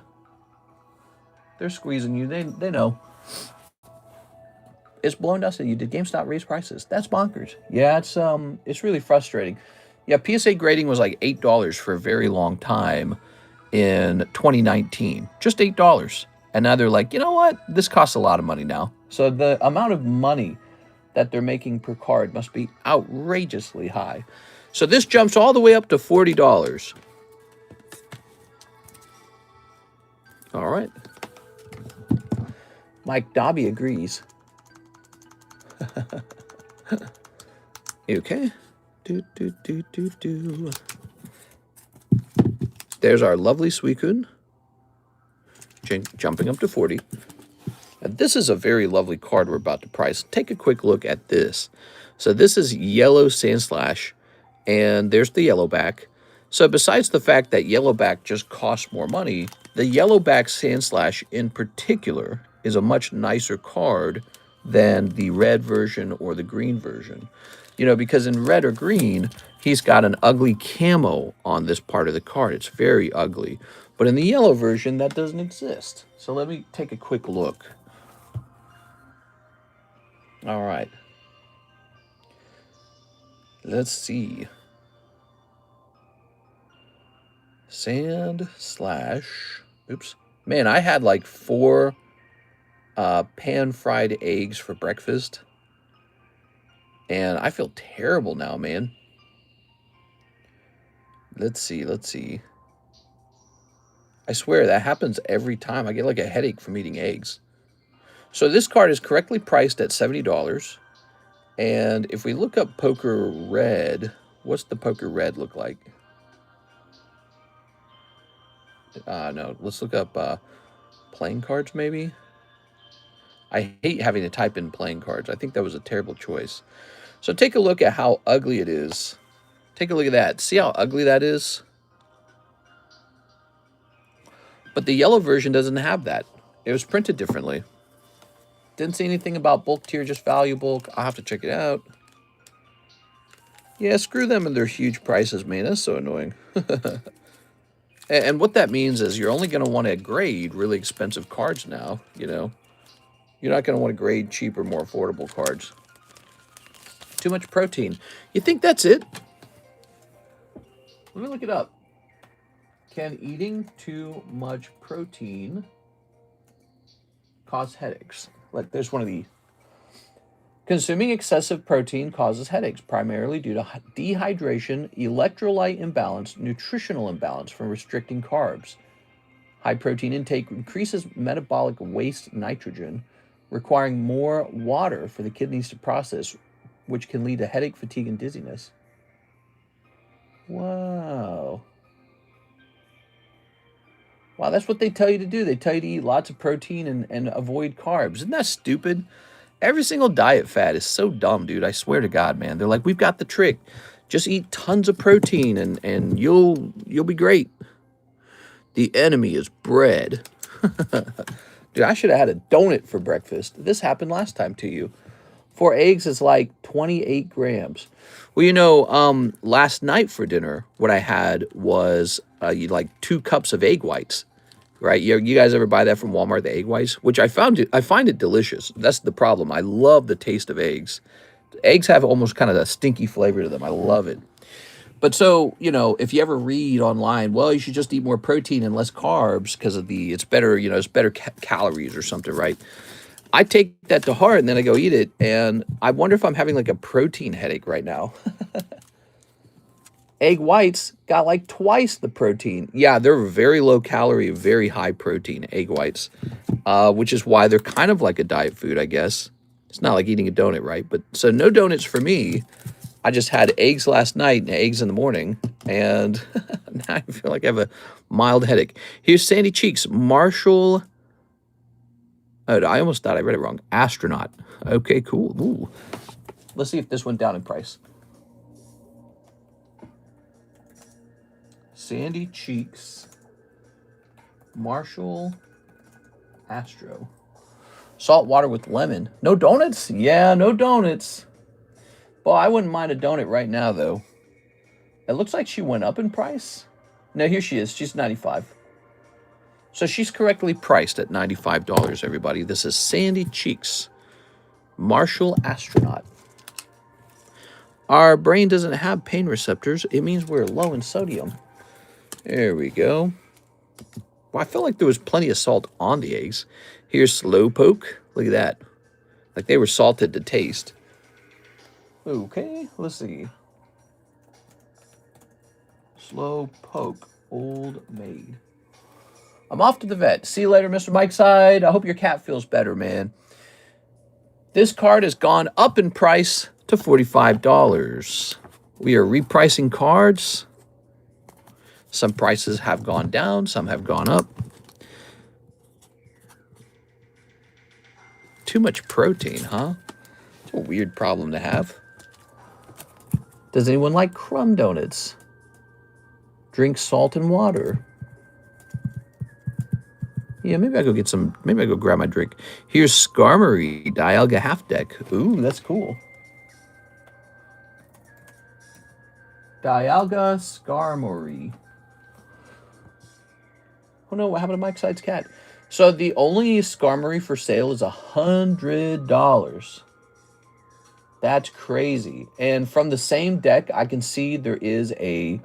Speaker 1: They're squeezing you. They know. It's blowing dust at you. Did GameStop raise prices? That's bonkers. Yeah, it's really frustrating. Yeah, PSA grading was like $8 for a very long time in 2019. Just $8. And now they're like, you know what? This costs a lot of money now. So the amount of money that they're making per card must be outrageously high. So this jumps all the way up to $40. All right. Mike Dobby agrees. Okay. There's our lovely Suicune. Jumping up to 40. Now, this is a very lovely card we're about to price. Take a quick look at this. So this is yellow Sandslash, and there's the yellowback. So besides the fact that yellowback just costs more money, the yellowback Sandslash in particular is a much nicer card than the red version or the green version. You know, because in red or green, he's got an ugly camo on this part of the card. It's very ugly. But in the yellow version, that doesn't exist. So let me take a quick look. All right. Let's see. Sandslash. Oops. Man, I had like 4 pan-fried eggs for breakfast. And I feel terrible now, man. Let's see. I swear, that happens every time. I get like a headache from eating eggs. So this card is correctly priced at $70. And if we look up Poker Red, what's the Poker Red look like? No, let's look up playing cards, maybe. I hate having to type in playing cards. I think that was a terrible choice. So take a look at how ugly it is. Take a look at that. See how ugly that is? But the yellow version doesn't have that. It was printed differently. Didn't see anything about bulk tier, just value bulk. I'll have to check it out. Yeah, screw them and their huge prices, man. That's so annoying. And what that means is you're only going to want to grade really expensive cards now, you know. You're not going to want to grade cheaper, more affordable cards. Too much protein. You think that's it? Let me look it up. Can eating too much protein cause headaches? Like, there's one of these. Consuming excessive protein causes headaches, primarily due to dehydration, electrolyte imbalance, nutritional imbalance from restricting carbs. High protein intake increases metabolic waste nitrogen, requiring more water for the kidneys to process, which can lead to headache, fatigue, and dizziness. Wow. Wow, that's what they tell you to do. They tell you to eat lots of protein and avoid carbs. Isn't that stupid? Every single diet fad is so dumb, dude. I swear to God, man. They're like, we've got the trick. Just eat tons of protein and you'll be great. The enemy is bread. Dude, I should have had a donut for breakfast. This happened last time to you. 4 eggs is like 28 grams. Well, you know, last night for dinner, what I had was like 2 cups of egg whites. Right? You guys ever buy that from Walmart, the egg whites? Which I find it delicious. That's the problem. I love the taste of eggs. Eggs have almost kind of a stinky flavor to them. I love it. But so, you know, if you ever read online, well, you should just eat more protein and less carbs because of it's better, you know, it's better calories or something, right? I take that to heart and then I go eat it. And I wonder if I'm having like a protein headache right now. Egg whites got like twice the protein. Yeah, they're very low calorie, very high protein, egg whites, which is why they're kind of like a diet food, I guess. It's not like eating a donut, right? But so no donuts for me. I just had eggs last night and eggs in the morning, and now I feel like I have a mild headache. Here's Sandy Cheeks, Marshall. Oh, I almost thought I read it wrong. Astronaut. Okay, cool. Ooh. Let's see if this went down in price. Sandy Cheeks, Marshall, Astro. Salt water with lemon. No donuts? Yeah, no donuts. Well, I wouldn't mind a donut right now, though. It looks like she went up in price. No, here she is. She's 95. So she's correctly priced at $95, everybody. This is Sandy Cheeks, Marshall Astronaut. Our brain doesn't have pain receptors. It means we're low in sodium. There we go. Well, I felt like there was plenty of salt on the eggs. Here's Slowpoke. Look at that. Like they were salted to taste. Okay, let's see. Slowpoke, Old Maid. I'm off to the vet. See you later, Mr. Mike Side. I hope your cat feels better, man. This card has gone up in price to $45. We are repricing cards. Some prices have gone down, some have gone up. Too much protein, huh? It's a weird problem to have. Does anyone like crumb donuts? Drink salt and water. Yeah, maybe I go get some, maybe I go grab my drink. Here's Skarmory, Dialga half deck. Ooh, that's cool. Dialga Skarmory. Oh no, what happened to Mike Side's cat? So the only Skarmory for sale is $100. That's crazy. And from the same deck, I can see there is a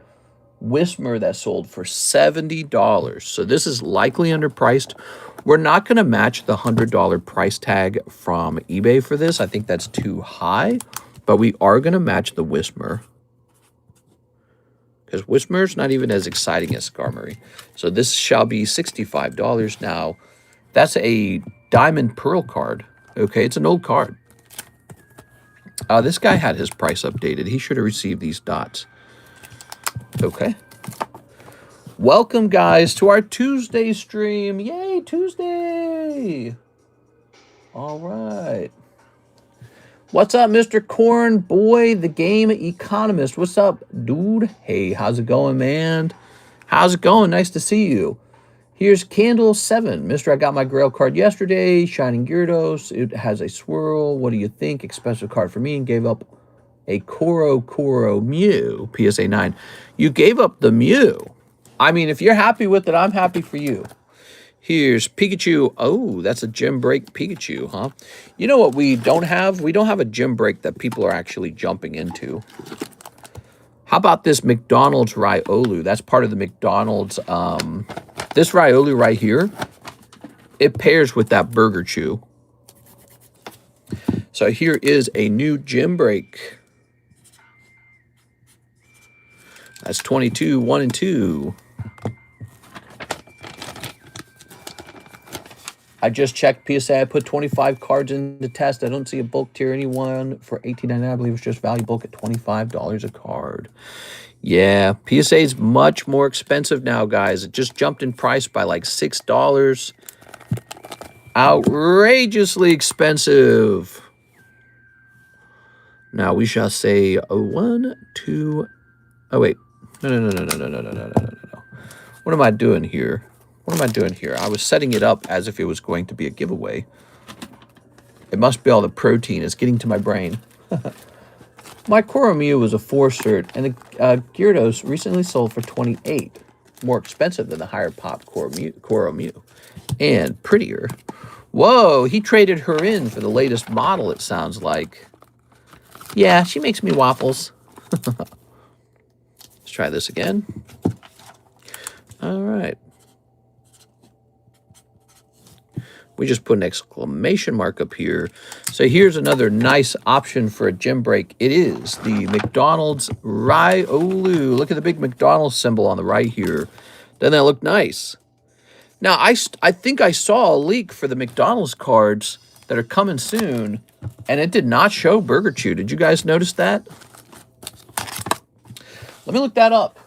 Speaker 1: Whismer that sold for $70. So this is likely underpriced. We're not going to match the $100 price tag from eBay for this. I think that's too high. But we are going to match the Whismer. Because Whismer's not even as exciting as Skarmory. So this shall be $65 now. That's a Diamond Pearl card. Okay, it's an old card. This guy had his price updated. He should have received these dots. Okay. Welcome, guys, to our Tuesday stream. Yay, Tuesday. All right. What's up, Mr. Corn Boy, the game economist? What's up, dude? Hey, how's it going, man? How's it going? Nice to see you. Here's Candle 7. Mister, I got my Grail card yesterday. Shining Gyarados. It has a swirl. What do you think? Expensive card for me, and gave up a Koro Mew. PSA 9. You gave up the Mew. I mean, if you're happy with it, I'm happy for you. Here's Pikachu. Oh, that's a gym break Pikachu, huh? You know what we don't have? We don't have a gym break that people are actually jumping into. How about this McDonald's Riolu? That's part of the McDonald's. This Riolu right here, it pairs with that Burger Chew. So here is a new gym break. That's 22, 1 and 2. I just checked PSA. I put 25 cards in the test. I don't see a bulk tier anyone for $18.99. I believe it's just value bulk at $25 a card. Yeah, PSA is much more expensive now, guys. It just jumped in price by like $6. Outrageously expensive. Now we shall say 1, 2. Oh wait, no. What am I doing here? What am I doing here? I was setting it up as if it was going to be a giveaway. It must be all the protein. It's getting to my brain. My Koromu was a 4 cert, and the Gyarados recently sold for 28. More expensive than the higher pop Koromu. And prettier. Whoa, he traded her in for the latest model, it sounds like. Yeah, she makes me waffles. Let's try this again. All right. We just put an exclamation mark up here. So here's another nice option for a gym break. It is the McDonald's Ryolu. Look at the big McDonald's symbol on the right here. Doesn't that look nice? Now, I think I saw a leak for the McDonald's cards that are coming soon, and it did not show Burger Chew. Did you guys notice that? Let me look that up.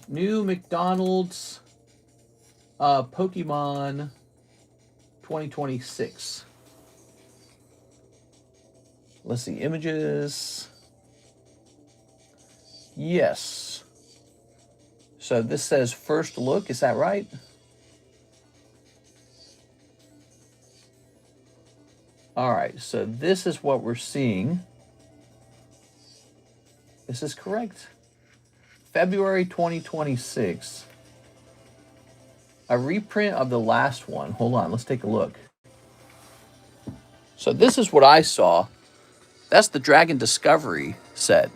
Speaker 1: New McDonald's Pokemon 2026. Let's see, images. Yes. So this says first look, is that right? All right, so this is what we're seeing. This is correct. February 2026. A reprint of the last one. Hold on, let's take a look. So this is what I saw. That's the Dragon Discovery set.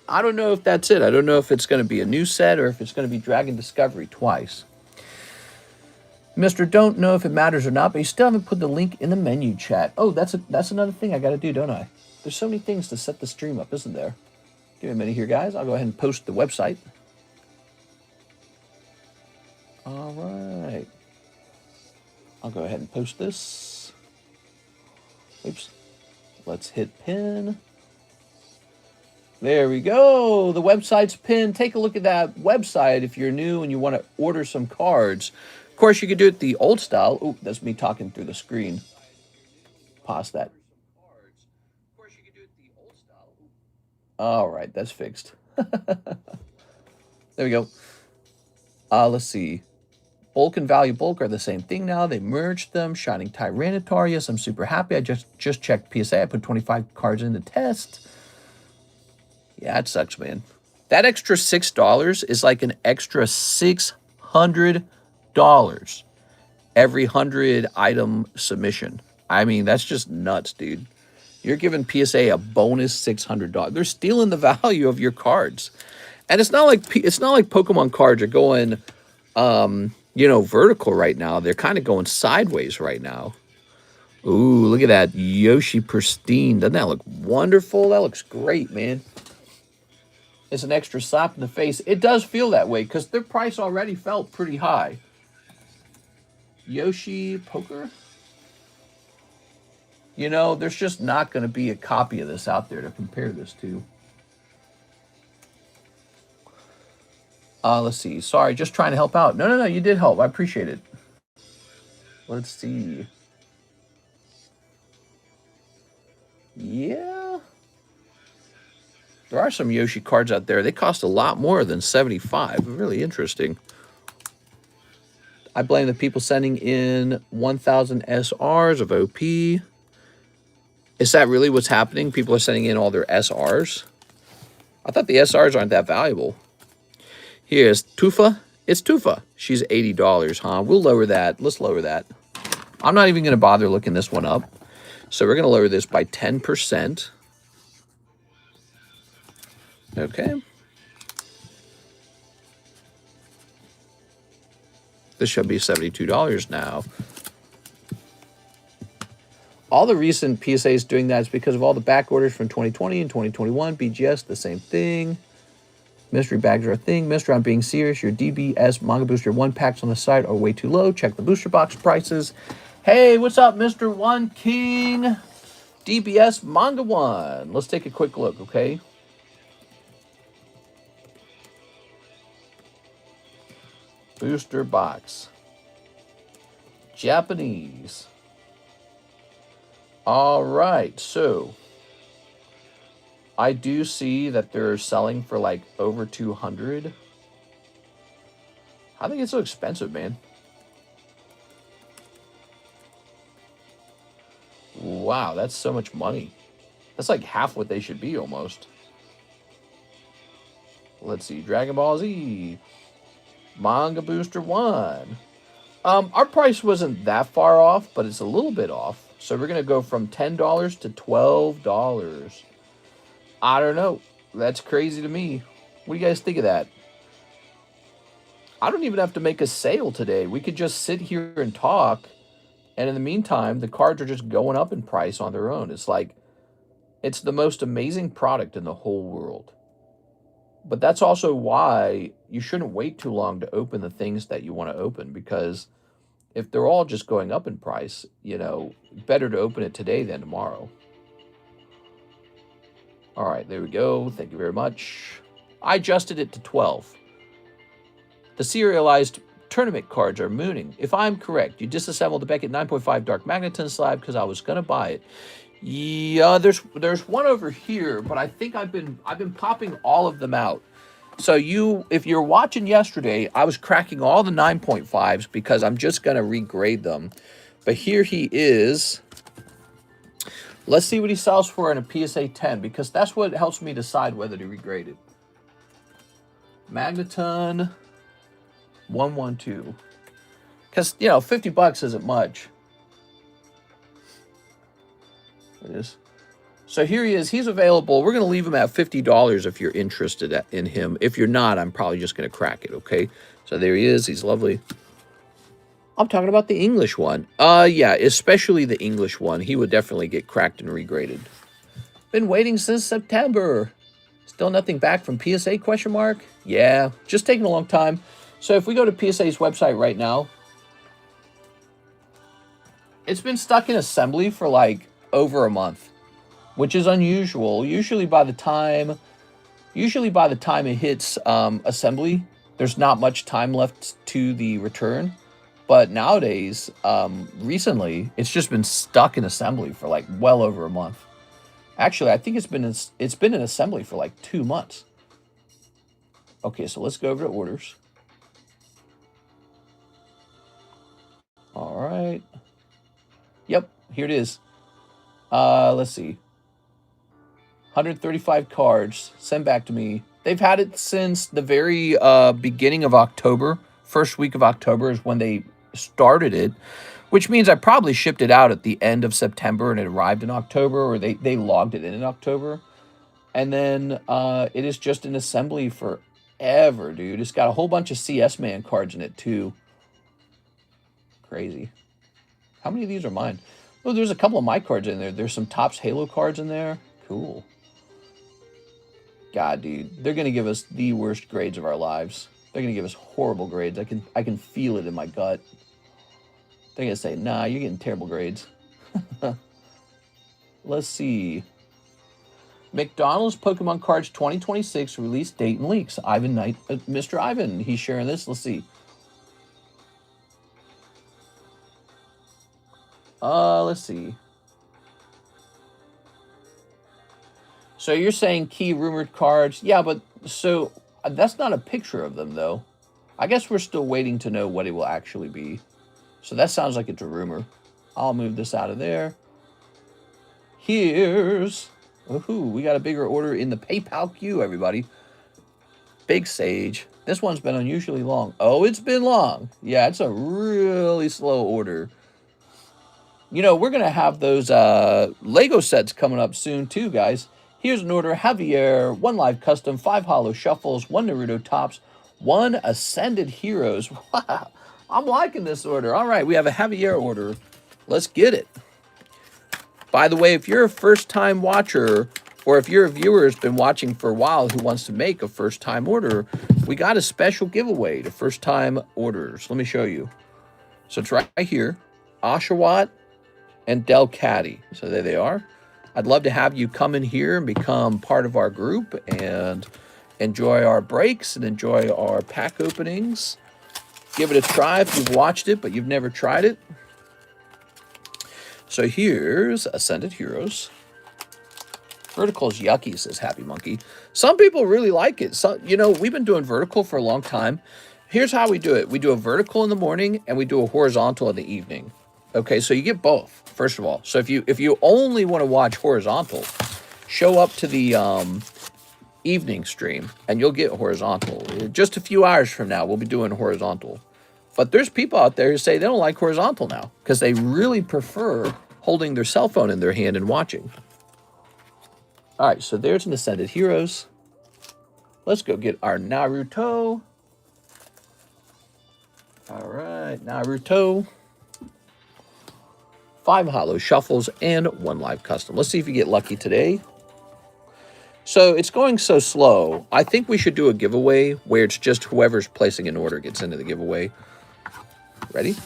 Speaker 1: I don't know if that's it. I don't know if it's going to be a new set or if it's going to be Dragon Discovery twice. Mr. Don't know if it matters or not, but you still haven't put the link in the menu chat. Oh, that's another thing I got to do, don't I? There's so many things to set the stream up, isn't there? Give me a minute here, guys. I'll go ahead and post the website. All right. I'll go ahead and post this. Oops. Let's hit pin. There we go. The website's pinned. Take a look at that website if you're new and you want to order some cards. Of course, you could do it the old style. Oh, that's me talking through the screen. Pause that. All right, that's fixed. There we go. Let's see. Bulk and Value Bulk are the same thing now. They merged them. Shining Tyranitar. Yes, I'm super happy. I just checked PSA. I put 25 cards in the test. Yeah, it sucks, man. That extra $6 is like an extra $600 every 100 item submission. I mean, that's just nuts, dude. You're giving PSA a bonus $600. They're stealing the value of your cards. And it's not like Pokemon cards are going vertical right now. They're kind of going sideways right now. Ooh, look at that Yoshi Pristine. Doesn't that look wonderful? That looks great, man. It's an extra slap in the face. It does feel that way because their price already felt pretty high. Yoshi Poker? You know, there's just not going to be a copy of this out there to compare this to. Let's see. Sorry, just trying to help out. No, you did help. I appreciate it. Let's see. Yeah. There are some Yoshi cards out there. They cost a lot more than $75. Really interesting. I blame the people sending in 1,000 SRs of OP. Is that really what's happening? People are sending in all their SRs? I thought the SRs aren't that valuable. Here's Tufa. It's Tufa. She's $80, huh? We'll lower that. Let's lower that. I'm not even going to bother looking this one up. So we're going to lower this by 10%. Okay. This should be $72 now. All the recent PSAs doing that is because of all the back orders from 2020 and 2021. BGS, the same thing. Mystery bags are a thing. Mr. I'm being serious. Your DBS Manga Booster 1 packs on the site are way too low. Check the booster box prices. Hey, what's up, Mr. One King? DBS Manga 1. Let's take a quick look, okay? Booster box. Japanese. All right, so I do see that they're selling for like over 200. How do they get so expensive, man? Wow, that's so much money. That's like half what they should be almost. Let's see, Dragon Ball Z, Manga Booster 1. Our price wasn't that far off, but it's a little bit off. So we're going to go from $10 to $12. I don't know. That's crazy to me. What do you guys think of that? I don't even have to make a sale today. We could just sit here and talk. And in the meantime, the cards are just going up in price on their own. It's like, it's the most amazing product in the whole world. But that's also why you shouldn't wait too long to open the things that you want to open, because if they're all just going up in price, you know, better to open it today than tomorrow. All right, there we go. Thank you very much. I adjusted it to 12. The serialized tournament cards are mooning. If I'm correct, you disassembled the Beckett 9.5 Dark Magneton slab because I was gonna buy it. Yeah, there's one over here, but I think I've been popping all of them out. So if you're watching yesterday, I was cracking all the 9.5s because I'm just gonna regrade them. But here he is. Let's see what he sells for in a PSA 10, because that's what helps me decide whether to regrade it. Magneton 112. Because, you know, 50 bucks isn't much. It is. So here he is. He's available. We're going to leave him at $50 if you're interested in him. If you're not, I'm probably just going to crack it, okay? So there he is. He's lovely. I'm talking about the English one. Yeah, especially the English one. He would definitely get cracked and regraded. Been waiting since September. Still nothing back from PSA, question mark? Yeah, just taking a long time. So if we go to PSA's website right now, it's been stuck in assembly for like over a month, which is unusual. Usually by the time it hits assembly, there's not much time left to the return. But nowadays, recently, it's just been stuck in assembly for like well over a month. Actually, I think it's been in assembly for like 2 months. Okay, so let's go over to orders. All right. Yep, here it is. Let's see. 135 cards. Send back to me. They've had it since the very beginning of October. First week of October is when they started it, which means I probably shipped it out at the end of September and it arrived in October, or they logged it in October. And then it is just in assembly forever, dude. It's got a whole bunch of CS Man cards in it, too. Crazy. How many of these are mine? Oh, there's a couple of my cards in there. There's some Topps Halo cards in there. Cool. God, dude. They're going to give us the worst grades of our lives. They're going to give us horrible grades. I can feel it in my gut. They're going to say, nah, you're getting terrible grades. Let's see. McDonald's Pokemon Cards 2026 release date and leaks. Ivan Knight, Mr. Ivan, he's sharing this. Let's see. Let's see. So you're saying key rumored cards. Yeah, but so that's not a picture of them, though. I guess we're still waiting to know what it will actually be. So that sounds like it's a rumor. I'll move this out of there. Here's... Woohoo, we got a bigger order in the PayPal queue, everybody. Big Sage. This one's been unusually long. Oh, it's been long. Yeah, it's a really slow order. You know, we're going to have those Lego sets coming up soon, too, guys. Here's an order. Javier, 1 live custom, 5 hollow shuffles, 1 Naruto tops, 1 Ascended Heroes. Wow, I'm liking this order. All right, we have a Javier order. Let's get it. By the way, if you're a first-time watcher, or if you're a viewer who's been watching for a while who wants to make a first-time order, we got a special giveaway to first-time orders. Let me show you. So it's right here. Oshawott and Del Caddy. So there they are. I'd love to have you come in here and become part of our group and enjoy our breaks and enjoy our pack openings. Give it a try if you've watched it, but you've never tried it. So here's Ascended Heroes. Vertical's yucky, says Happy Monkey. Some people really like it. So, you know, we've been doing vertical for a long time. Here's how we do it. We do a vertical in the morning and we do a horizontal in the evening. Okay, so you get both, first of all. So if you only want to watch horizontal, show up to the evening stream and you'll get horizontal. Just a few hours from now, we'll be doing horizontal. But there's people out there who say they don't like horizontal now because they really prefer holding their cell phone in their hand and watching. All right, so there's an Ascended Heroes. Let's go get our Naruto. All right, Naruto. 5 hollow shuffles and 1 live custom. Let's see if you get lucky today. So it's going so slow. I think we should do a giveaway where it's just whoever's placing an order gets into the giveaway. Ready?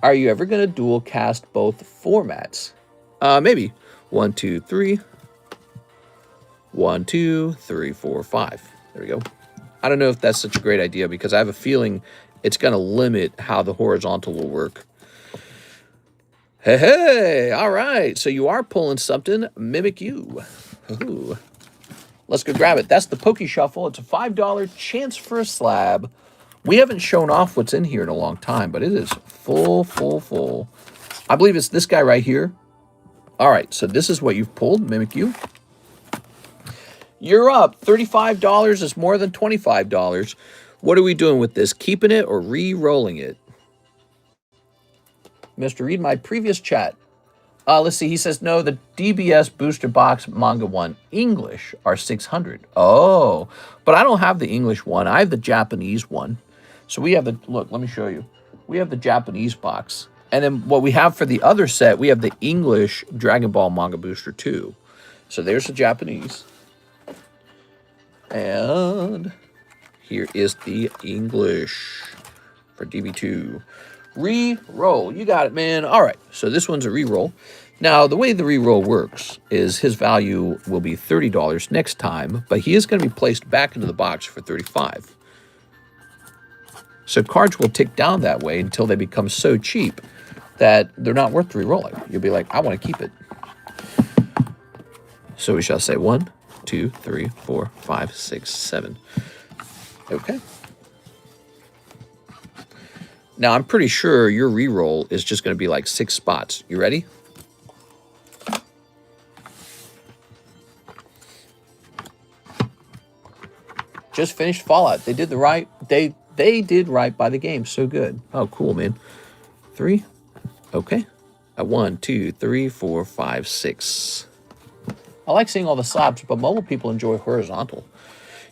Speaker 1: Are you ever going to dual cast both formats? Maybe. 1, 2, 3. 1, 2, 3, 4, 5. There we go. I don't know if that's such a great idea because I have a feeling it's going to limit how the horizontal will work. Hey, all right. So you are pulling something. Mimic you. Ooh. Let's go grab it. That's the Poke Shuffle. It's a $5 chance for a slab. We haven't shown off what's in here in a long time, but it is full, full, full. I believe it's this guy right here. All right, so this is what you've pulled, Mimic you. You're up. $35 is more than $25. What are we doing with this? Keeping it or re-rolling it? Mr. Read my previous chat. Let's see. He says, no, the DBS Booster Box Manga 1 English are 600. Oh, but I don't have the English one. I have the Japanese one. So we have the, look, let me show you. We have the Japanese box. And then what we have for the other set, we have the English Dragon Ball Manga Booster 2. So there's the Japanese. And here is the English for DB2. Re-roll. You got it, man. All right. So this one's a re-roll. Now, the way the re-roll works is his value will be $30 next time, but he is going to be placed back into the box for $35. So cards will tick down that way until they become so cheap that they're not worth re-rolling. You'll be like, I want to keep it. So we shall say 1, 2, 3, 4, 5, 6, 7. Okay. Now, I'm pretty sure your re-roll is just going to be like 6 spots. You ready? Just finished Fallout. They did the right. They did right by the game. So good. Oh, cool, man. 3. Okay. 1, 2, 3, 4, 5, 6. I like seeing all the slabs, but mobile people enjoy horizontal.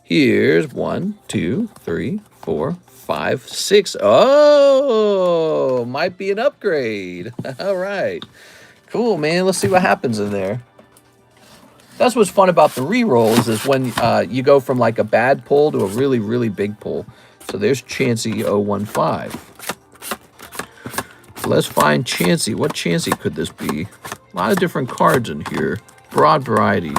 Speaker 1: Here's 1, 2, 3, 4, 5, 6. Oh, might be an upgrade. All right. Cool, man. Let's see what happens in there. That's what's fun about the re-rolls is when you go from like a bad pull to a really, really big pull. So there's Chansey 015. Let's find Chansey. What Chansey could this be? A lot of different cards in here. Broad variety.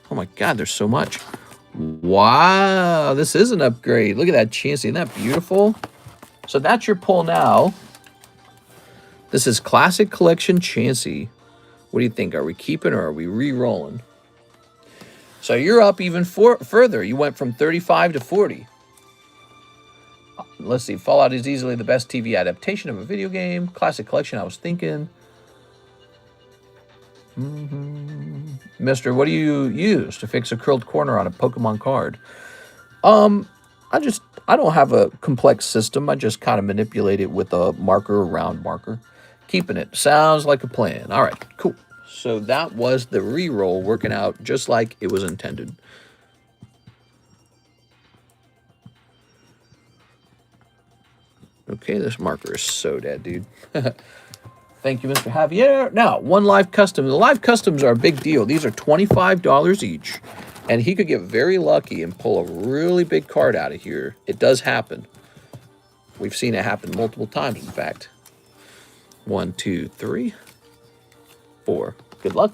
Speaker 1: Oh my God, there's so much. Wow, this is an upgrade. Look at that Chansey. Isn't that beautiful? So that's your pull now. This is Classic Collection Chansey. What do you think? Are we keeping or are we re-rolling? So you're up even further. You went from 35 to 40. Let's see. Fallout is easily the best TV adaptation of a video game. Classic Collection, I was thinking. Mister, what do you use to fix a curled corner on a Pokemon card? I don't have a complex system. I just kind of manipulate it with a marker, a round marker. Keeping it. Sounds like a plan. All right, cool. So that was the re-roll working out just like it was intended. Okay, this marker is so dead, dude. Thank you, Mr. Javier. Now, 1 live custom. The live customs are a big deal. These are $25 each. And he could get very lucky and pull a really big card out of here. It does happen. We've seen it happen multiple times, in fact. 1, 2, 3, 4. Good luck.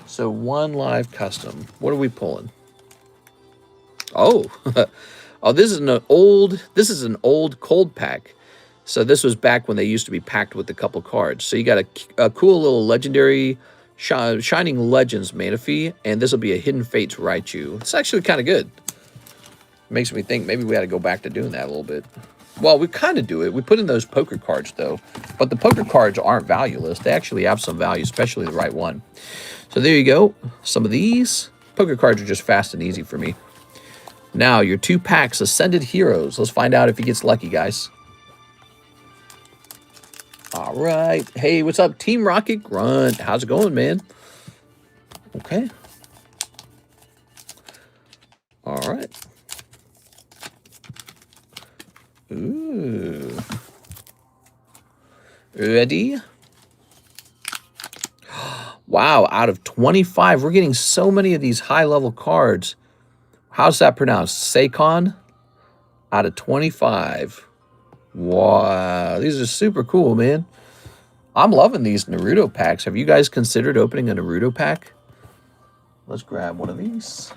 Speaker 1: So 1 live custom. What are we pulling? Oh, Oh, this is an old cold pack. So this was back when they used to be packed with a couple cards. So you got a cool little legendary Shining Legends Manaphy, and this will be a Hidden Fates Raichu. It's actually kind of good. Makes me think maybe we had to go back to doing that a little bit. Well, we kind of do it. We put in those poker cards, though. But the poker cards aren't valueless. They actually have some value, especially the right one. So there you go. Some of these. Poker cards are just fast and easy for me. Now, your 2 packs, Ascended Heroes. Let's find out if he gets lucky, guys. All right. Hey, what's up, Team Rocket Grunt? How's it going, man? Okay. All right. Ooh. Ready? Wow, out of 25, we're getting so many of these high-level cards. How's that pronounced? Seikon? Out of 25. Wow, these are super cool, man. I'm loving these Naruto packs. Have you guys considered opening a Naruto pack? Let's grab one of these.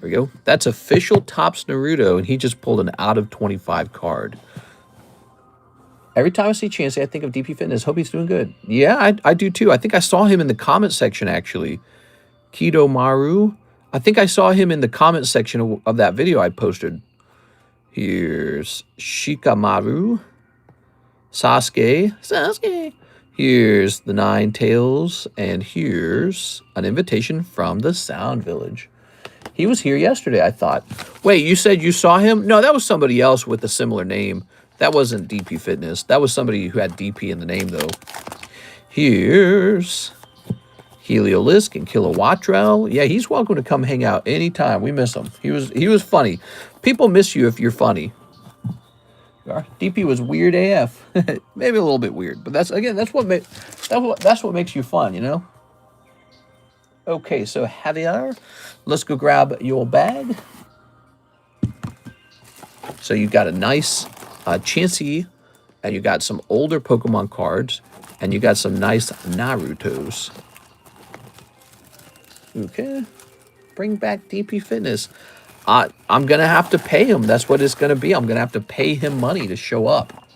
Speaker 1: There we go. That's official Topps Naruto, and he just pulled an out of 25 card. Every time I see Chansey, I think of DP Fitness. Hope he's doing good. Yeah, I do too. I think I saw him in the comment section, actually. Kido Maru. I think I saw him in the comment section of that video I posted. Here's Shikamaru. Sasuke. Here's the Nine Tails. And here's an invitation from the Sound Village. He was here yesterday, I thought. Wait, you said you saw him? No, that was somebody else with a similar name. That wasn't DP Fitness. That was somebody who had DP in the name, though. Here's Heliolisk and Kilowattrel. Yeah, he's welcome to come hang out anytime. We miss him. He was funny. People miss you if you're funny. DP was weird AF. Maybe a little bit weird, but that's what makes you fun, you know? Okay, so Javier, let's go grab your bag. So you got a nice Chansey, and you got some older Pokemon cards, and you got some nice Narutos. Okay, bring back DP Fitness. I'm going to have to pay him. That's what it's going to be. I'm going to have to pay him money to show up.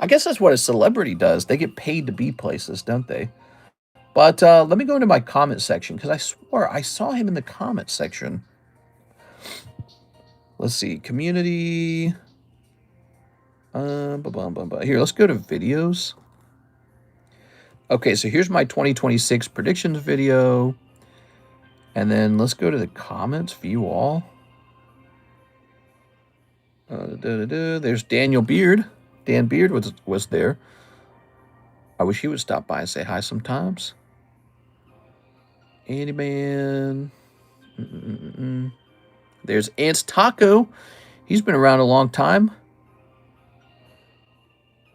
Speaker 1: I guess that's what a celebrity does. They get paid to be places, don't they? But let me go into my comment section, because I swore I saw him in the comment section. Let's see. Community. Here, let's go to videos. Okay, so here's my 2026 predictions video. And then let's go to the comments. View all. There's Daniel Beard. Dan Beard was there. I wish he would stop by and say hi sometimes. Andy Man. There's Ants Taco. He's been around a long time.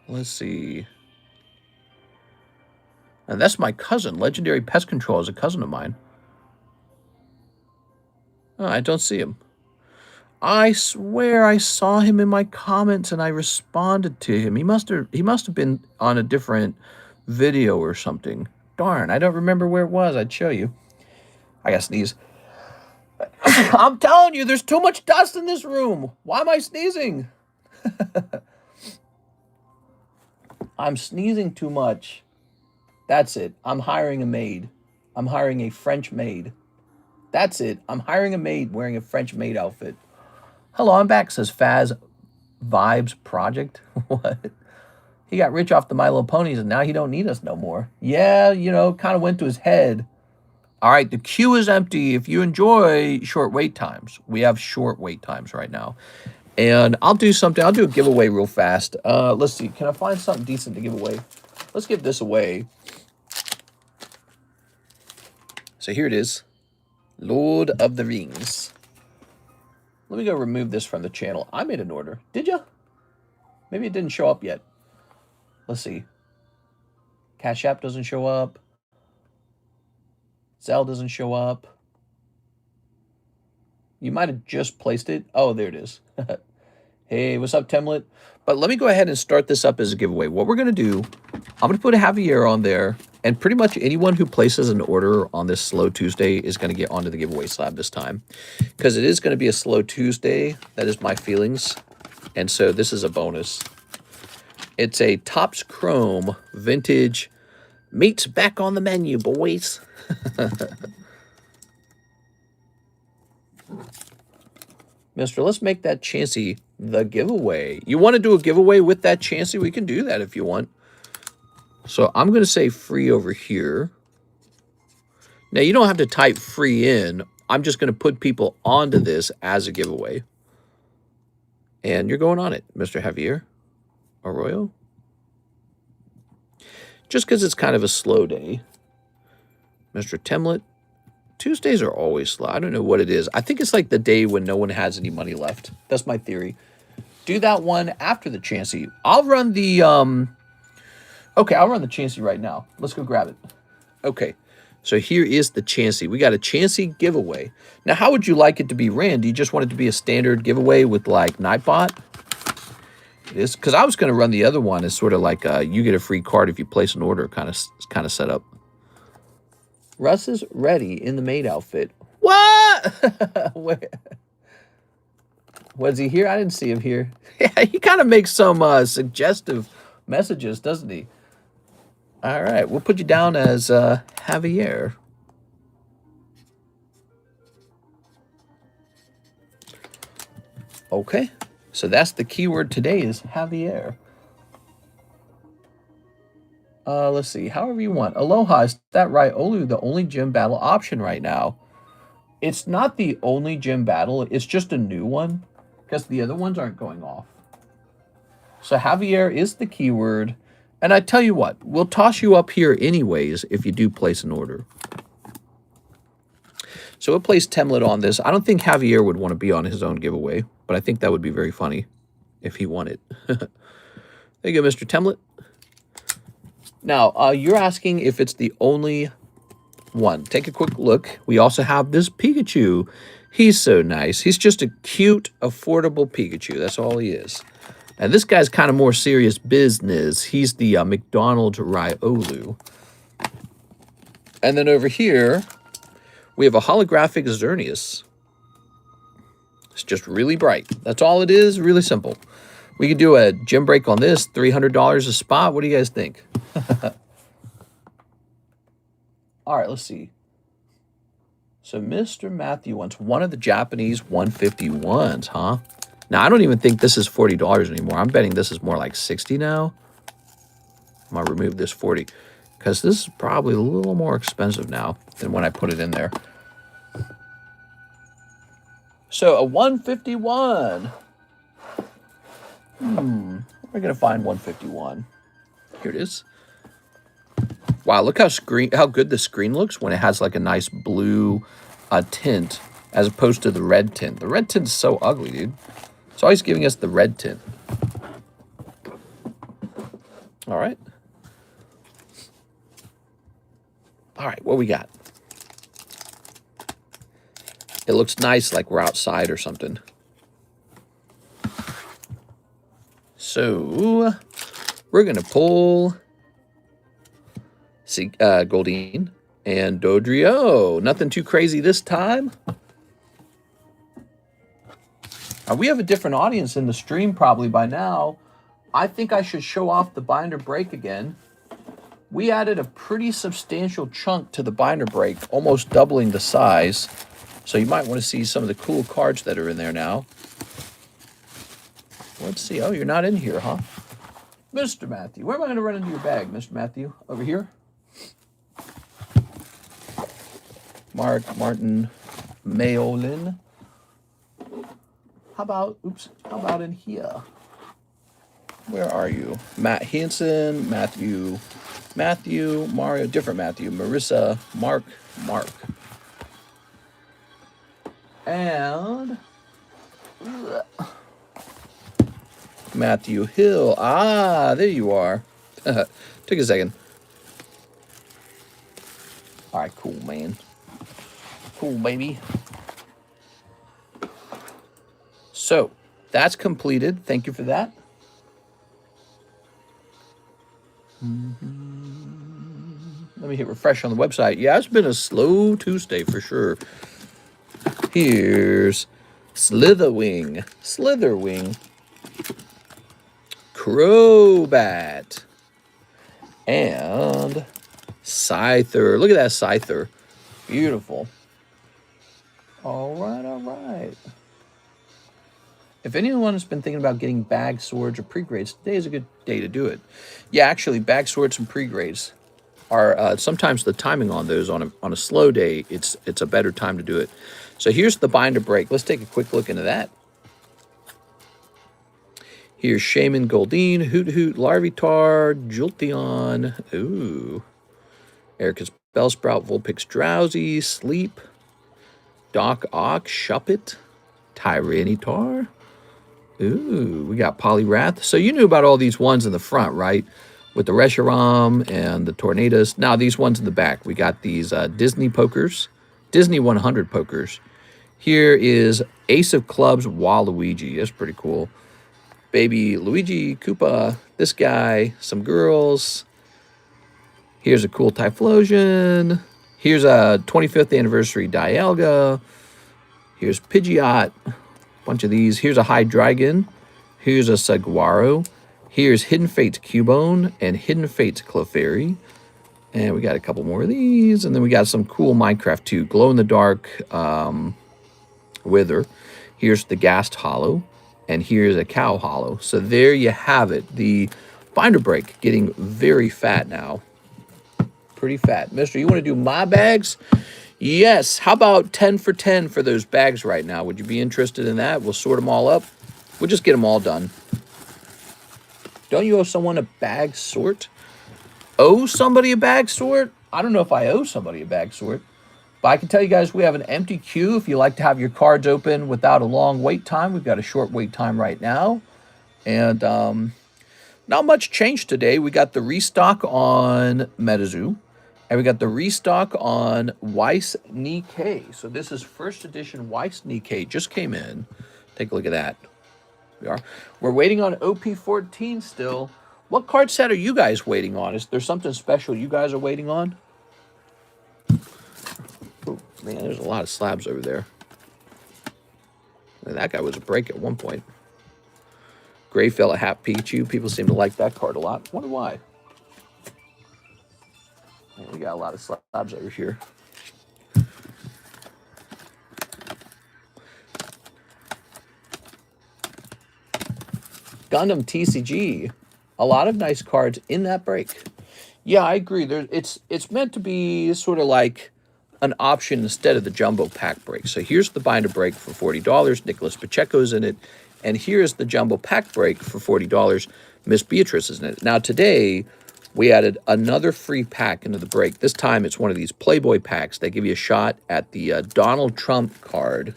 Speaker 1: Let's see. And that's my cousin. Legendary Pest Control is a cousin of mine. Oh, I don't see him. I swear I saw him in my comments and I responded to him. He must have been on a different video or something. Darn, I don't remember where it was. I'd show you. I gotta sneeze. I'm telling you, there's too much dust in this room. Why am I sneezing? I'm sneezing too much. That's it. I'm hiring a maid. I'm hiring a French maid. That's it. I'm hiring a maid wearing a French maid outfit. Hello, I'm back, says Faz Vibes Project. What? He got rich off the My Little Ponies and now he don't need us no more. Yeah, you know, kind of went to his head. All right, the queue is empty. If you enjoy short wait times, we have short wait times right now. And I'll do something. I'll do a giveaway real fast. Let's see. Can I find something decent to give away? Let's give this away. So here it is. Lord of the Rings. Let me go remove this from the channel. I made an order. Did ya? Maybe it didn't show up yet. Let's see. CASHAPP doesn't show up. ZELLE doesn't show up. You might have just placed it. Oh, there it is. Hey, what's up, Temlet? But let me go ahead and start this up as a giveaway. What we're going to do, I'm going to put a Javier on there. And pretty much anyone who places an order on this Slow Tuesday is going to get onto the giveaway slab this time. Because it is going to be a Slow Tuesday. That is my feelings. And so this is a bonus. It's a Topps Chrome Vintage. Meat's back on the menu, boys. Mister, let's make that Chansey the giveaway. You want to do a giveaway with that Chansey? We can do that if you want. So I'm going to say free over here. Now, you don't have to type free in. I'm just going to put people onto this as a giveaway. And you're going on it, Mr. Javier Arroyo. Just because it's kind of a slow day. Mr. Temlet. Tuesdays are always slow. I don't know what it is. I think it's like the day when no one has any money left. That's my theory. Do that one after the Chansey. I'll run the... Okay, I'll run the Chansey right now. Let's go grab it. Okay, so here is the Chansey. We got a Chansey giveaway. Now, how would you like it to be ran? Do you just want it to be a standard giveaway with, like, Nightbot? It is, because I was going to run the other one as sort of like you get a free card if you place an order kind of setup. Russ is ready in the maid outfit. What? Wait. Was he here? I didn't see him here. Yeah, he kind of makes some suggestive messages, doesn't he? All right, we'll put you down as Javier. Okay, so that's the keyword today is Javier. Let's see, however you want. Aloha, is that right? Olu, the only gym battle option right now. It's not the only gym battle. It's just a new one because the other ones aren't going off. So Javier is the keyword. And I tell you what, we'll toss you up here anyways if you do place an order. So we'll place Temlet on this. I don't think Javier would want to be on his own giveaway, but I think that would be very funny if he won it. There you go, Mr. Temlet. Now, you're asking if it's the only one. Take a quick look. We also have this Pikachu. He's so nice. He's just a cute, affordable Pikachu. That's all he is. And this guy's kind of more serious business. He's the McDonald's Riolu. And then over here, we have a holographic Xerneas. It's just really bright. That's all it is. Really simple. We could do a gym break on this. $300 a spot. What do you guys think? All right, let's see. So Mr. Matthew wants one of the Japanese 151s, huh? Now, I don't even think this is $40 anymore. I'm betting this is more like $60 now. I'm going to remove this 40 because this is probably a little more expensive now than when I put it in there. So a 151. We're going to find 151. Here it is. Wow, look how good the screen looks when it has like a nice blue tint as opposed to the red tint. The red tint's so ugly, dude. It's always giving us the red tint. All right. All right, what we got? It looks nice like we're outside or something. So we're going to pull Goldeen and Dodrio. Nothing too crazy this time. We have a different audience in the stream probably by now. I think I should show off the binder break again. We added a pretty substantial chunk to the binder break, almost doubling the size. So you might want to see some of the cool cards that are in there now. Let's see. Oh, you're not in here, huh? Mr. Matthew. Where am I going to run into your bag, Mr. Matthew? Over here? Martin Mayolin. How about in here? Where are you? Matt Hansen, Matthew, Mario, different Matthew, Marissa, Mark. And Matthew Hill. Ah, there you are. Took a second. All right, cool, man. Cool, baby. So, that's completed. Thank you for that. Let me hit refresh on the website. Yeah, it's been a slow Tuesday for sure. Here's Slitherwing, Crobat, and Scyther. Look at that Scyther. Beautiful. All right, all right. If anyone has been thinking about getting bag swords or pre-grades, today is a good day to do it. Yeah, actually, bag swords and pre-grades are sometimes the timing on those on a slow day, it's a better time to do it. So here's the binder break. Let's take a quick look into that. Here's Shaman Goldeen, Hoot Hoot, Larvitar, Jolteon, ooh, Erica's Bellsprout, Vulpix Drowsy, Sleep, Doc Ock, Shuppet, Tyranitar. Ooh, we got Poliwrath. So you knew about all these ones in the front, right? With the Reshiram and the Tornadoes. Now these ones in the back. We got these Disney pokers, Disney 100 pokers. Here is Ace of Clubs Waluigi. That's pretty cool. Baby Luigi, Koopa, this guy, some girls. Here's a cool Typhlosion. Here's a 25th anniversary Dialga. Here's Pidgeot. Bunch of these. Here's a Hydreigon. Here's a Saguaro. Here's Hidden Fates Cubone and Hidden Fates Clefairy. And we got a couple more of these. And then we got some cool Minecraft too. Glow-in-the-dark Wither. Here's the Ghast Hollow. And here's a Cow Hollow. So there you have it. The binder break getting very fat now. Pretty fat. Mister, you want to do my bags? Yes. How about 10 for 10 for those bags right now? Would you be interested in that? We'll sort them all up. We'll just get them all done. Don't you owe someone a bag sort? Owe somebody a bag sort? I don't know if I owe somebody a bag sort. But I can tell you guys we have an empty queue. If you like to have your cards open without a long wait time, we've got a short wait time right now. And not much changed today. We got the restock on Metazoo. And we got the restock on Weiss Nikke. So this is first edition Weiss Nikke. Just came in. Take a look at that. We're waiting on OP14 still. What card set are you guys waiting on? Is there something special you guys are waiting on? Oh, man, there's a lot of slabs over there. That guy was a break at one point. Gray Fella Hat Pichu. People seem to like that card a lot. Wonder why. Man, we got a lot of slabs over here. Gundam TCG. A lot of nice cards in that break. Yeah, I agree. It's meant to be sort of like an option instead of the jumbo pack break. So here's the binder break for $40. Nicholas Pacheco's in it. And here's the jumbo pack break for $40. Miss Beatrice is in it. Now today, we added another free pack into the break. This time it's one of these Playboy packs. They give you a shot at the Donald Trump card.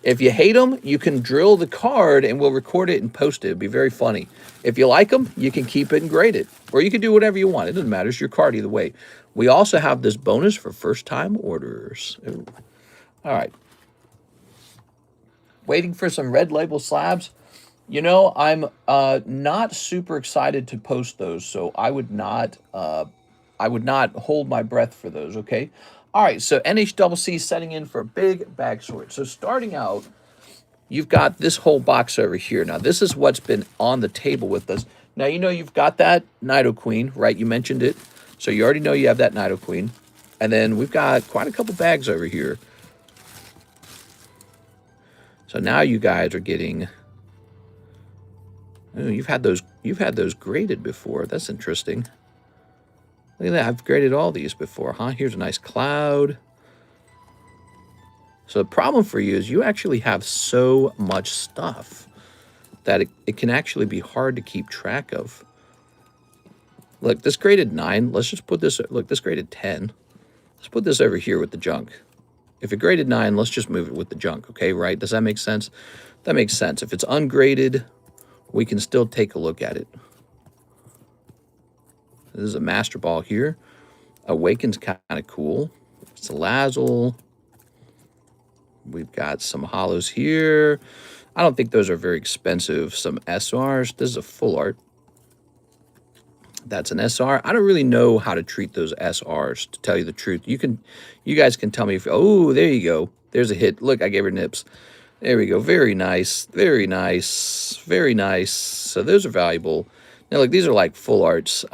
Speaker 1: If you hate them, you can drill the card and we'll record it and post it. It'd be very funny. If you like them, you can keep it and grade it. Or you can do whatever you want. It doesn't matter. It's your card either way. We also have this bonus for first-time orders. Ooh. All right. Waiting for some red label slabs. You know, I'm not super excited to post those, so I would not hold my breath for those, okay? All right, so NHCC setting in for a big bag sort. So starting out, you've got this whole box over here. Now, this is what's been on the table with us. Now, you know you've got that Nidoqueen, right? You mentioned it. So you already know you have that Nidoqueen. And then we've got quite a couple bags over here. So now you guys are getting... Oh, you've had those graded before. That's interesting. Look at that. I've graded all these before, huh? Here's a nice cloud. So the problem for you is you actually have so much stuff that it can actually be hard to keep track of. Look, this graded 9. Let's just put this... Look, this graded 10. Let's put this over here with the junk. If it graded 9, let's just move it with the junk, okay? Right? Does that make sense? That makes sense. If it's ungraded, we can still take a look at it. This is a Master Ball here. Awaken's kind of cool. It's a Lazzle. We've got some hollows here. I don't think those are very expensive. Some SRs. This is a full art. That's an SR. I don't really know how to treat those SRs, to tell you the truth. You guys can tell me if, oh, there you go. There's a hit. Look, I gave her nips. There we go. Very nice. Very nice. Very nice. So those are valuable. Now, look, these are like full arts.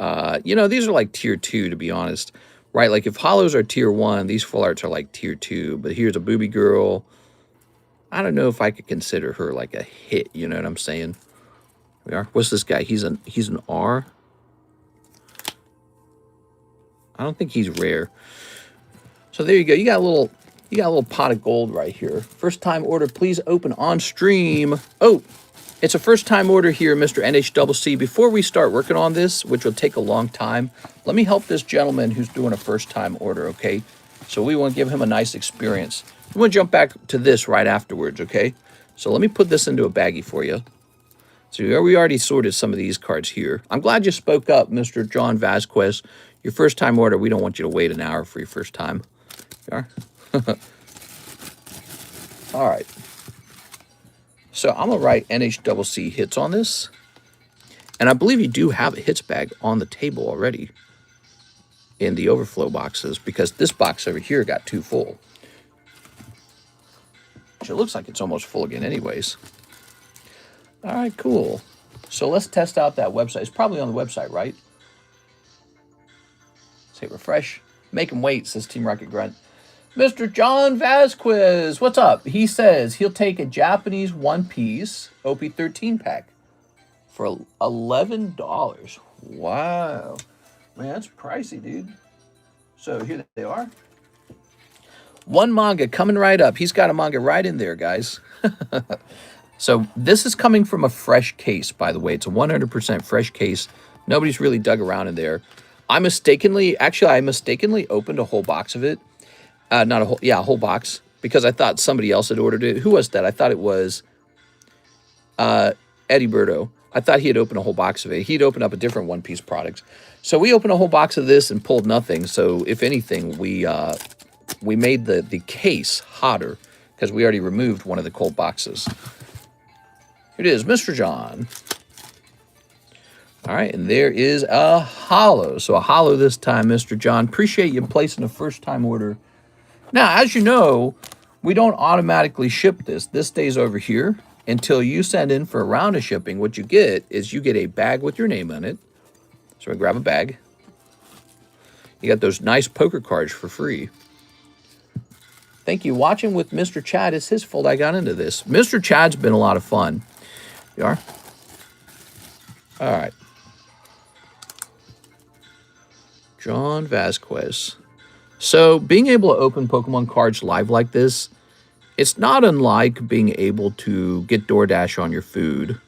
Speaker 1: You know, these are like tier 2, to be honest. Right? Like if hollows are tier 1, these full arts are like tier 2. But here's a booby girl. I don't know if I could consider her like a hit. You know what I'm saying? We are. What's this guy? He's an R. I don't think he's rare. So there you go. You got a little pot of gold right here. First time order, please open on stream. Oh, it's a first time order here, Mr. NHCC. Before we start working on this, which will take a long time, let me help this gentleman who's doing a first time order, okay? So we want to give him a nice experience. We want to jump back to this right afterwards, okay? So let me put this into a baggie for you. So we already sorted some of these cards here. I'm glad you spoke up, Mr. John Vasquez. Your first time order, we don't want you to wait an hour for your first time. You are? All right. So I'm going to write NHCC hits on this. And I believe you do have a hits bag on the table already in the overflow boxes, because this box over here got too full. Which it looks like it's almost full again anyways. All right, cool. So let's test out that website. It's probably on the website, right? Say refresh. Make him wait, says Team Rocket Grunt. Mr. John Vasquez, what's up? He says he'll take a Japanese one-piece OP13 pack for $11. Wow. Man, that's pricey, dude. So here they are. One manga coming right up. He's got a manga right in there, guys. So this is coming from a fresh case, by the way. It's a 100% fresh case. Nobody's really dug around in there. I mistakenly opened a whole box of it. A whole box, because I thought somebody else had ordered it. Who was that? I thought it was Eddie Berto. I thought he had opened a whole box of it. He'd opened up a different one-piece product. So we opened a whole box of this and pulled nothing. So if anything, we made the case hotter because we already removed one of the cold boxes. Here it is, Mr. John. All right, and there is a hollow. So a hollow this time, Mr. John. Appreciate you placing a first-time order. Now, as you know, we don't automatically ship this. This stays over here until you send in for a round of shipping. What you get is you get a bag with your name on it. So I grab a bag. You got those nice poker cards for free. Thank you. Watching with Mr. Chad. It's his fault I got into this. Mr. Chad's been a lot of fun. You are? All right. John Vasquez. So being able to open Pokemon cards live like this, it's not unlike being able to get DoorDash on your food.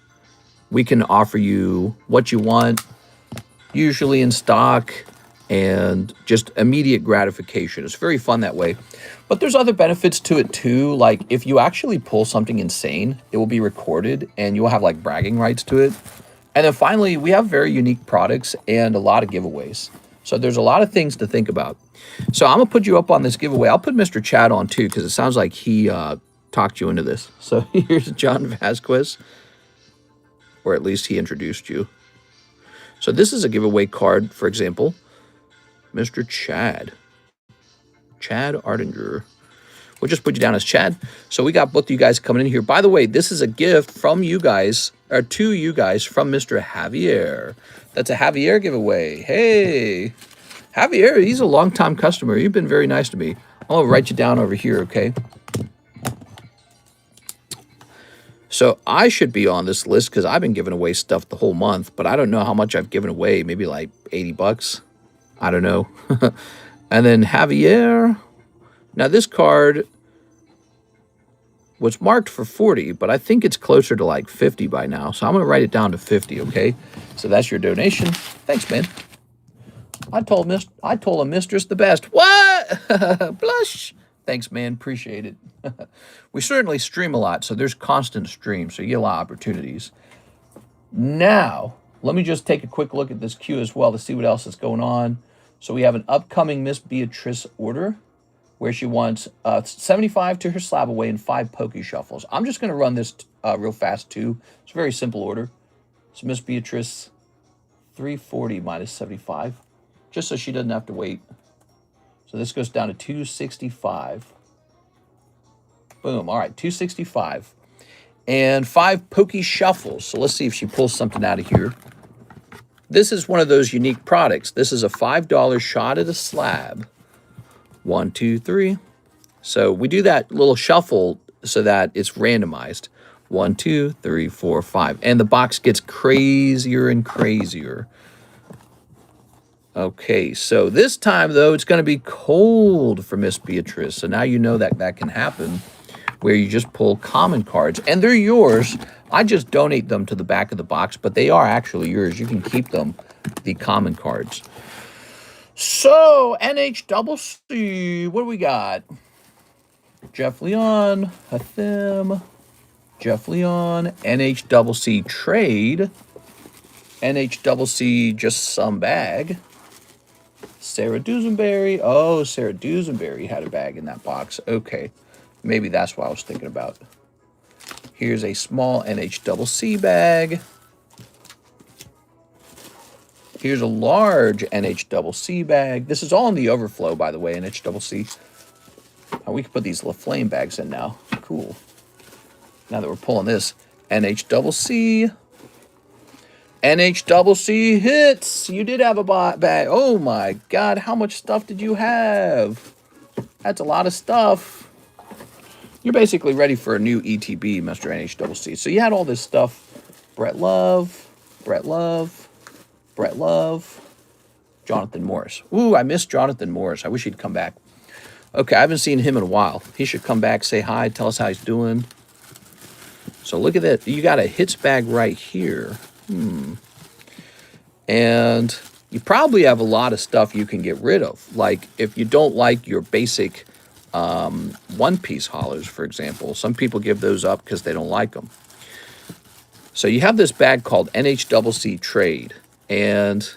Speaker 1: We can offer you what you want, usually in stock, and just immediate gratification. It's very fun that way. But there's other benefits to it too. Like if you actually pull something insane, it will be recorded and you'll have like bragging rights to it. And then finally, we have very unique products and a lot of giveaways. So there's a lot of things to think about. So I'm going to put you up on this giveaway. I'll put Mr. Chad on too, because it sounds like he talked you into this. So here's John Vasquez, or at least he introduced you. So this is a giveaway card, for example, Mr. Chad. Chad Ardinger. We'll just put you down as Chad. So we got both of you guys coming in here. By the way, this is a gift from you guys, or to you guys, from Mr. Javier. That's a Javier giveaway. Hey, Javier, he's a long-time customer. You've been very nice to me. I'll write you down over here, okay? So I should be on this list because I've been giving away stuff the whole month, but I don't know how much I've given away. Maybe like 80 bucks. I don't know. And then Javier. Now this card was marked for 40, but I think it's closer to like 50 by now. So I'm going to write it down to 50, okay? So that's your donation. Thanks, man. I told a mistress the best. What? Blush. Thanks, man. Appreciate it. We certainly stream a lot, so there's constant stream, so you get a lot of opportunities. Now, let me just take a quick look at this queue as well to see what else is going on. So we have an upcoming Miss Beatrice order where she wants 75 to her slab away and 5 Poke Shuffles. I'm just going to run this real fast, too. It's a very simple order. So Miss Beatrice, 340 minus 75, just so she doesn't have to wait. So this goes down to 265. Boom. All right, 265. And 5 Pokey Shuffles. So let's see if she pulls something out of here. This is one of those unique products. This is a $5 shot at a slab. 1, 2, 3. So we do that little shuffle so that it's randomized. 1, 2, 3, 4, 5. And the box gets crazier and crazier. Okay, so this time, though, it's going to be cold for Miss Beatrice. So now you know that that can happen, where you just pull common cards. And they're yours. I just donate them to the back of the box, but they are actually yours. You can keep them, the common cards. So, NHCC, what do we got? Jeff Leon, Hathim, Jeff Leon, NHCC Trade, NHCC Just Some Bag, Sarah Dusenberry. Oh, Sarah Dusenberry had a bag in that box. Okay, maybe that's what I was thinking about. Here's a small NHCC bag. Here's a large NHCC bag. This is all in the overflow, by the way, NHCC. Oh, we can put these LaFlame bags in now. Cool. Now that we're pulling this, NHCC. NHCC hits. You did have a bag. Oh my God, how much stuff did you have? That's a lot of stuff. You're basically ready for a new ETB, Mr. NHCC. So you had all this stuff. Brett Love, Brett Love, Brett Love, Jonathan Morris. Ooh, I missed Jonathan Morris. I wish he'd come back. Okay, I haven't seen him in a while. He should come back, say hi, tell us how he's doing. So look at that. You got a hits bag right here. And you probably have a lot of stuff you can get rid of. Like if you don't like your basic one-piece hollows, for example. Some people give those up because they don't like them. So you have this bag called NHCC Trade. And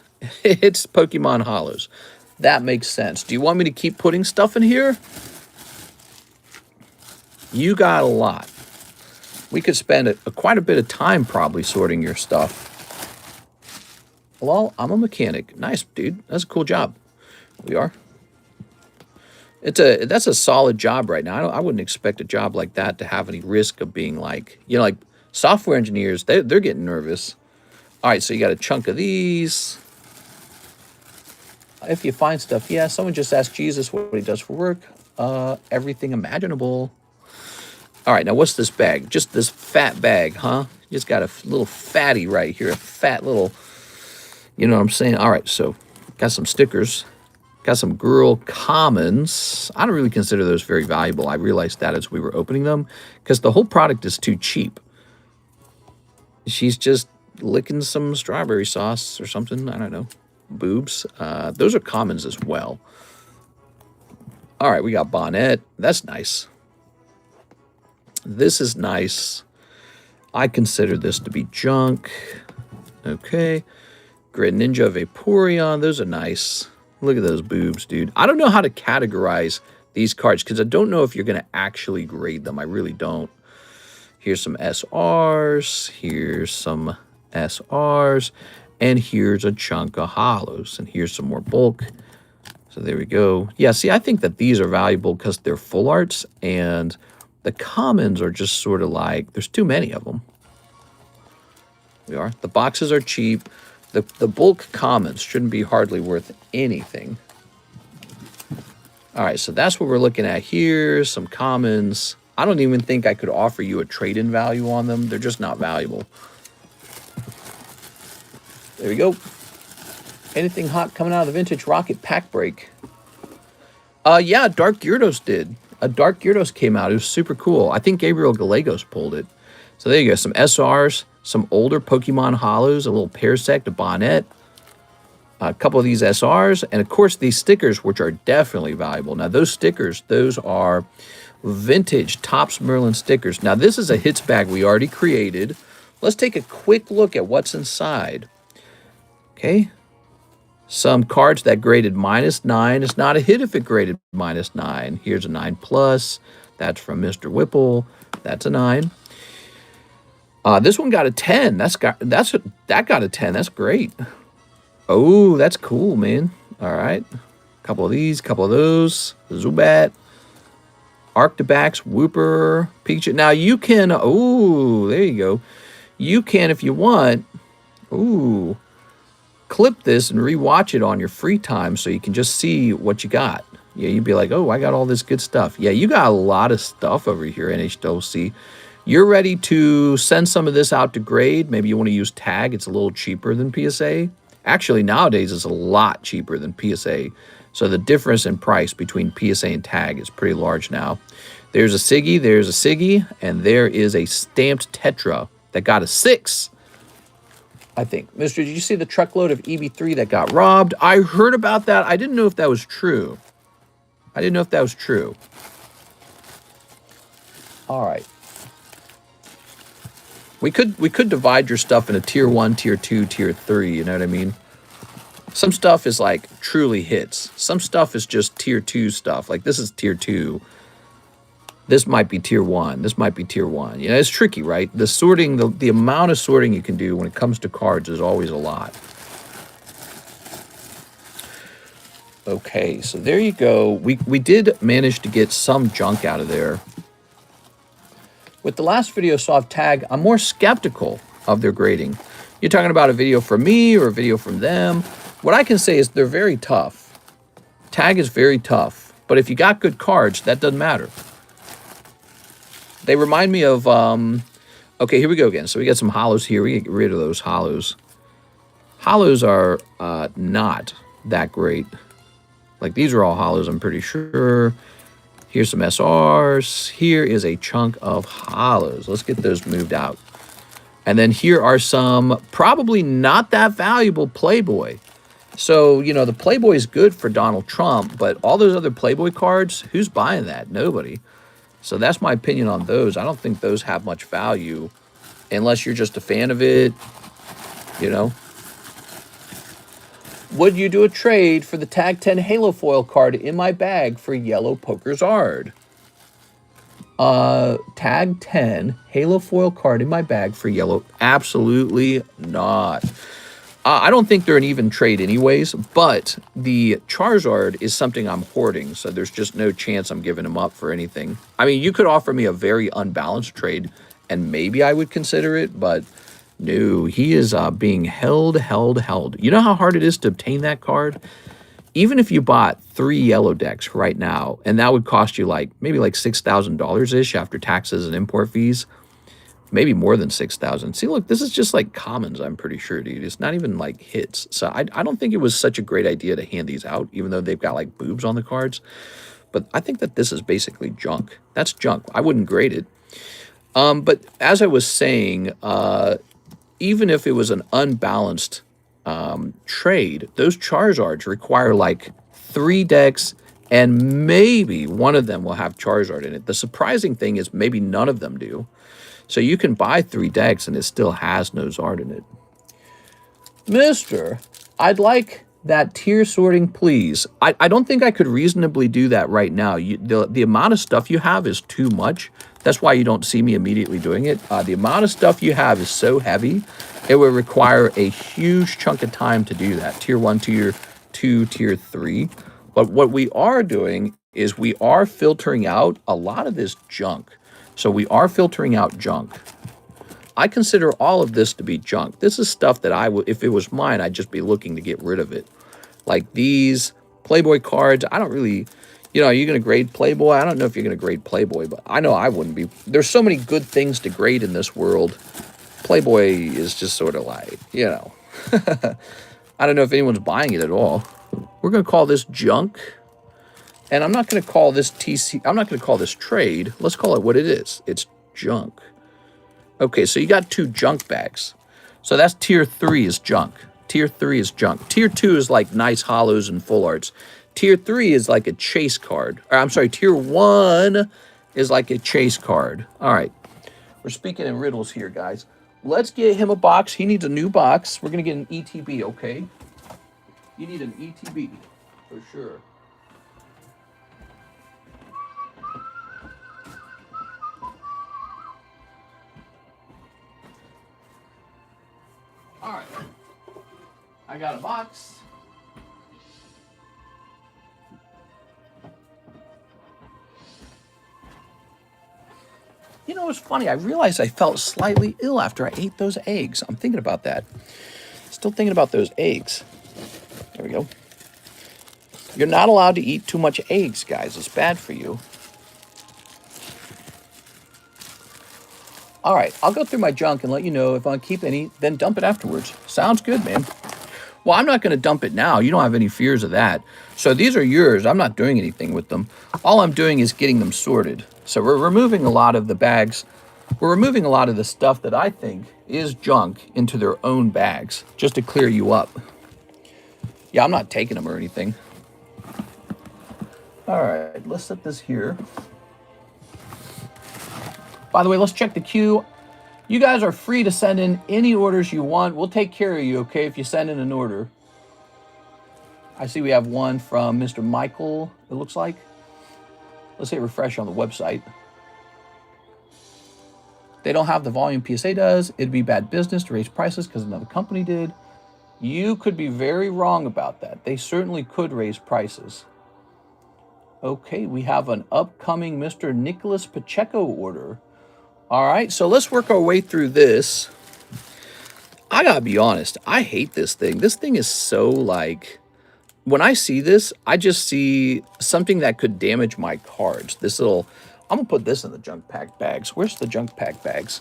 Speaker 1: it's Pokemon hollows. That makes sense. Do you want me to keep putting stuff in here? You got a lot. We could spend quite a bit of time probably sorting your stuff. Well, I'm a mechanic. Nice, dude. That's a cool job. We are. That's a solid job right now. I wouldn't expect a job like that to have any risk of being like, you know, like software engineers, they're getting nervous. All right, so you got a chunk of these. If you find stuff, yeah, someone just asked Jesus what he does for work. Everything imaginable. All right, now what's this bag? Just this fat bag, huh? You just got a little fatty right here, a fat little, you know what I'm saying? All right, so got some stickers. Got some girl commons. I don't really consider those very valuable. I realized that as we were opening them because the whole product is too cheap. She's just licking some strawberry sauce or something. I don't know. Boobs. Those are commons as well. All right, we got Bonnet. That's nice. This is nice. I consider this to be junk. Okay. Grid Ninja Vaporeon. Those are nice. Look at those boobs, dude. I don't know how to categorize these cards because I don't know if you're going to actually grade them. I really don't. Here's some SRs. Here's some SRs. And here's a chunk of hollows. And here's some more bulk. So there we go. Yeah, see, I think that these are valuable because they're full arts. And the commons are just sort of like, there's too many of them. We are. The boxes are cheap. The bulk commons shouldn't be hardly worth anything. All right, so that's what we're looking at here. Some commons. I don't even think I could offer you a trade-in value on them. They're just not valuable. There we go. Anything hot coming out of the Vintage Rocket pack break? Yeah, Dark Gyarados did. A Dark Gyarados came out. It was super cool. I think Gabriel Gallegos pulled it. So there you go. Some SRs, some older Pokemon hollows, a little Parasect, a Bonnet, a couple of these SRs, and of course these stickers, which are definitely valuable. Now those stickers, those are vintage Topps Merlin stickers. Now this is a hits bag we already created. Let's take a quick look at what's inside. Okay. Some cards that graded -9. It's not a hit if it graded -9. Here's a 9+. That's from Mr. Whipple. That's a 9. This one got a 10. That got a 10. That's great. Oh, that's cool, man. All right. Couple of these, couple of those. Zubat. Arctibax, Whooper, Pikachu. Now you can, oh, there you go. You can, if you want, ooh, clip this and rewatch it on your free time so you can just see what you got. Yeah, you'd be like, oh, I got all this good stuff. Yeah, you got a lot of stuff over here, NHWC. You're ready to send some of this out to grade. Maybe you want to use tag. It's a little cheaper than PSA. Actually, nowadays it's a lot cheaper than PSA. So the difference in price between PSA and tag is pretty large now. There's a Siggy, and there is a stamped Tetra that got a 6. I think. Mister, did you see the truckload of EB3 that got robbed? I heard about that. I didn't know if that was true. All right. We could divide your stuff into tier 1, tier 2, tier 3, you know what I mean? Some stuff is like truly hits. Some stuff is just tier 2 stuff. Like this is tier 2. This might be tier 1. This might be tier 1. You know, it's tricky, right? The sorting, the amount of sorting you can do when it comes to cards is always a lot. Okay, so there you go. We did manage to get some junk out of there. With the last video saw of tag, I'm more skeptical of their grading. You're talking about a video from me or a video from them. What I can say is they're very tough. Tag is very tough. But if you got good cards, that doesn't matter. They remind me of, okay, here we go again. So we got some hollows here. We get rid of those hollows. Hollows are not that great. Like these are all hollows, I'm pretty sure. Here's some SRs. Here is a chunk of hollows. Let's get those moved out. And then here are some probably not that valuable Playboy. So, you know, the Playboy is good for Donald Trump, but all those other Playboy cards, who's buying that? Nobody. So that's my opinion on those. I don't think those have much value unless you're just a fan of it, you know. Would you do a trade for the Tag 10 Halo foil card in my bag for yellow Pokerzard? Tag 10 Halo foil card in my bag for yellow? Absolutely not. I don't think they're an even trade anyways, but the Charizard is something I'm hoarding, so there's just no chance I'm giving him up for anything. I mean, you could offer me a very unbalanced trade, and maybe I would consider it, but no, he is being held. You know how hard it is to obtain that card? Even if you bought 3 yellow decks right now, and that would cost you like maybe like $6,000-ish after taxes and import fees, maybe more than 6,000. See, look, this is just like commons, I'm pretty sure, dude. It's not even like hits. So I don't think it was such a great idea to hand these out, even though they've got like boobs on the cards. But I think that this is basically junk. That's junk. I wouldn't grade it. But as I was saying, even if it was an unbalanced trade, those Charizards require like 3 decks, and maybe one of them will have Charizard in it. The surprising thing is maybe none of them do. So you can buy 3 decks and it still has no Zard in it. Mister, I'd like that tier sorting, please. I don't think I could reasonably do that right now. The amount of stuff you have is too much. That's why you don't see me immediately doing it. The amount of stuff you have is so heavy, it would require a huge chunk of time to do that. Tier 1, tier 2, tier 3. But what we are doing is we are filtering out a lot of this junk. So we are filtering out junk. I consider all of this to be junk. This is stuff that I would, if it was mine, I'd just be looking to get rid of it. Like these Playboy cards, I don't really, you know, are you going to grade Playboy? I don't know if you're going to grade Playboy, but I know I wouldn't be. There's so many good things to grade in this world. Playboy is just sort of like, you know, I don't know if anyone's buying it at all. We're going to call this junk. And I'm not going to call this TC, I'm not going to call this trade. Let's call it what it is. It's junk. Okay, so you got 2 junk bags. So that's tier 3 is junk. Tier 3 is junk. Tier 2 is like nice hollows and full arts. Tier 3 is like a chase card. Or, I'm sorry, tier 1 is like a chase card. All right, we're speaking in riddles here, guys. Let's get him a box. He needs a new box. We're going to get an ETB, okay? You need an ETB for sure. All right. I got a box. You know, it's funny. I realized I felt slightly ill after I ate those eggs. I'm thinking about that. Still thinking about those eggs. There we go. You're not allowed to eat too much eggs, guys. It's bad for you. All right, I'll go through my junk and let you know if I keep any, then dump it afterwards. Sounds good, man. Well, I'm not going to dump it now. You don't have any fears of that. So these are yours. I'm not doing anything with them. All I'm doing is getting them sorted. So we're removing a lot of the bags. We're removing a lot of the stuff that I think is junk into their own bags, just to clear you up. Yeah, I'm not taking them or anything. All right, let's set this here. By the way, let's check the queue. You guys are free to send in any orders you want. We'll take care of you, okay, if you send in an order. I see we have one from Mr. Michael, it looks like. Let's hit refresh on the website. They don't have the volume PSA does. It'd be bad business to raise prices because another company did. You could be very wrong about that. They certainly could raise prices. Okay, we have an upcoming Mr. Nicholas Pacheco order. All right, so let's work our way through this. I gotta be honest, I hate this thing. This thing is so like, when I see this, I just see something that could damage my cards. This little, I'm gonna put this in the junk pack bags. Where's the junk pack bags?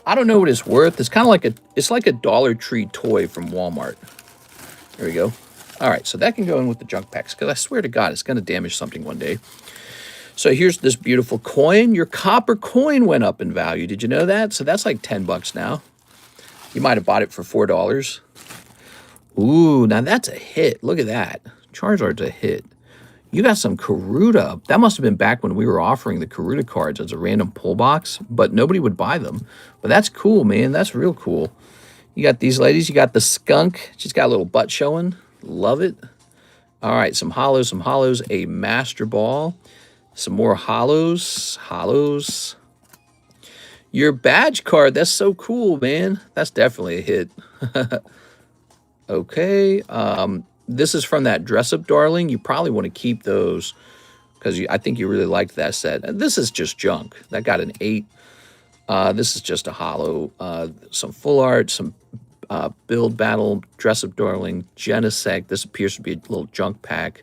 Speaker 1: I don't know what it's worth. It's kind of like it's like a Dollar Tree toy from Walmart. There we go. All right, so that can go in with the junk packs because I swear to God, it's gonna damage something one day. So here's this beautiful coin. Your copper coin went up in value. Did you know that? So that's like 10 bucks now. You might have bought it for $4. Ooh, now that's a hit. Look at that. Charizard's a hit. You got some Karuta. That must have been back when we were offering the Karuta cards as a random pull box, but nobody would buy them. But that's cool, man. That's real cool. You got these ladies. You got the skunk. She's got a little butt showing. Love it. All right, some hollows, a Master Ball. Some more hollows. Your badge card, that's so cool, man. That's definitely a hit. Okay. This is from that Dress Up Darling. You probably want to keep those because I think you really liked that set. And this is just junk. That got an 8. This is just a hollow. Some full art, some build battle, Dress Up Darling, Genesect. This appears to be a little junk pack.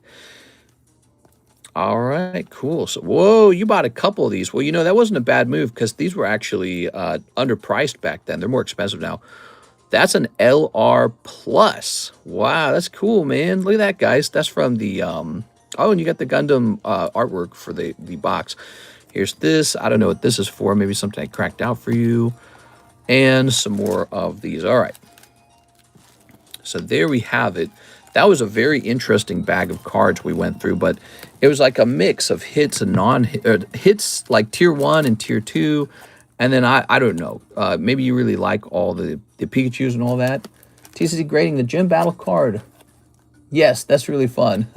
Speaker 1: All right, cool. So, whoa, you bought a couple of these. Well, you know, that wasn't a bad move because these were actually underpriced back then. They're more expensive now. That's an LR Plus. Wow, that's cool, man. Look at that, guys. That's from the, oh, and you got the Gundam artwork for the box. Here's this. I don't know what this is for. Maybe something I cracked out for you. And some more of these. All right. So there we have it. That was a very interesting bag of cards we went through, but it was like a mix of hits and hits, like tier 1 and tier 2. And then I don't know, maybe you really like all the Pikachus and all that. TCC grading the gym battle card. Yes, that's really fun.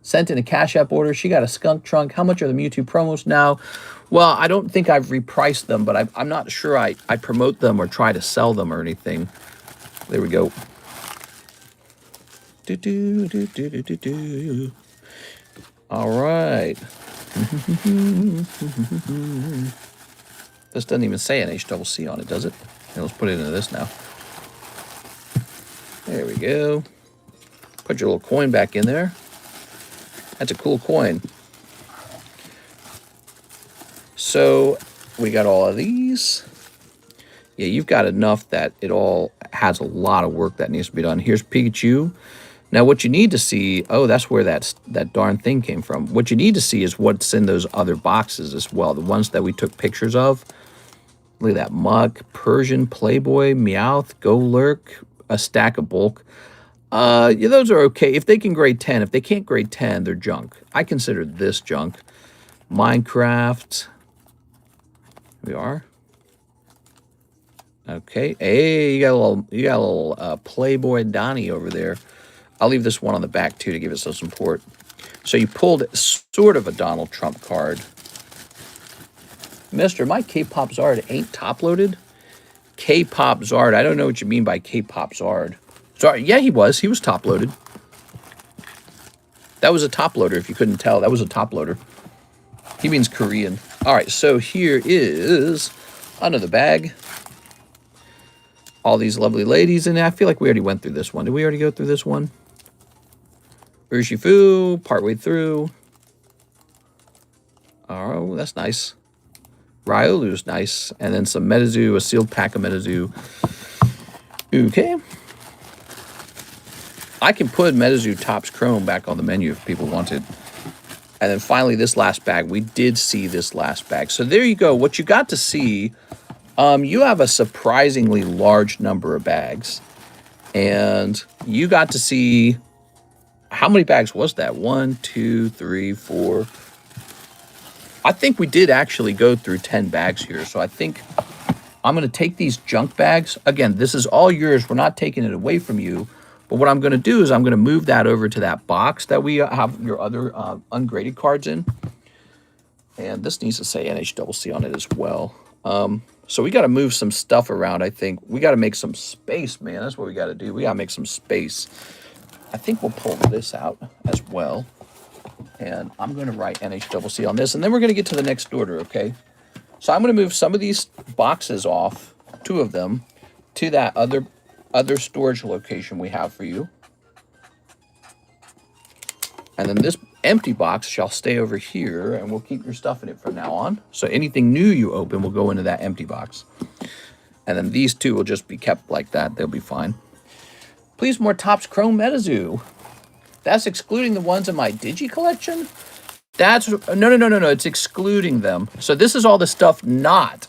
Speaker 1: Sent in a CASHAPP order. She got a skunk trunk. How much are the Mewtwo promos now? Well, I don't think I've repriced them, but I'm not sure I promote them or try to sell them or anything. There we go. All right. This doesn't even say NHCC on it, does it? Okay, let's put it into this now. There we go. Put your little coin back in there. That's a cool coin. So we got all of these. Yeah, you've got enough that it all has a lot of work that needs to be done. Here's Pikachu. Now, what you need to see, oh, that's where that darn thing came from. What you need to see is what's in those other boxes as well, the ones that we took pictures of. Look at that. Muck, Persian, Playboy, Meowth, Go Lurk, a stack of bulk. Yeah, those are okay. If they can grade 10, if they can't grade 10, they're junk. I consider this junk. Minecraft. Here we are. Okay. Hey, you got a little Playboy Donnie over there. I'll leave this one on the back, too, to give it some support. So you pulled sort of a Donald Trump card. Mister, my K-pop Zard ain't top-loaded? K-pop Zard. I don't know what you mean by K-pop Zard. Sorry, yeah, he was. He was top loaded. That was a top loader, if you couldn't tell. That was a top loader. He means Korean. All right, so here is another bag. All these lovely ladies, and I feel like we already went through this one. Did we already go through this one? Urshifu, partway through. Oh, that's nice. Ryolu's nice. And then some Metazoo, a sealed pack of Metazoo. Okay. I can put Metazoo Topps Chrome back on the menu if people want it. And then finally, this last bag. We did see this last bag. So there you go. What you got to see, you have a surprisingly large number of bags. And you got to see, how many bags was that? 1, 2, 3, 4. I think we did actually go through 10 bags here. So I think I'm going to take these junk bags. Again, this is all yours. We're not taking it away from you. But what I'm going to do is I'm going to move that over to that box that we have your other ungraded cards in. And this needs to say NHCC on it as well. So we got to move some stuff around, I think. We got to make some space, man. That's what we got to do. We got to make some space. I think we'll pull this out as well. And I'm going to write NHCC on this. And then we're going to get to the next order, okay? So I'm going to move some of these boxes off, 2 of them, to that other storage location we have for you. And then this empty box shall stay over here, and we'll keep your stuff in it from now on. So anything new you open will go into that empty box. And then these 2 will just be kept like that. They'll be fine. Please, more Topps Chrome Metazoo. That's excluding the ones in my Digi collection? That's, no. It's excluding them. So this is all the stuff not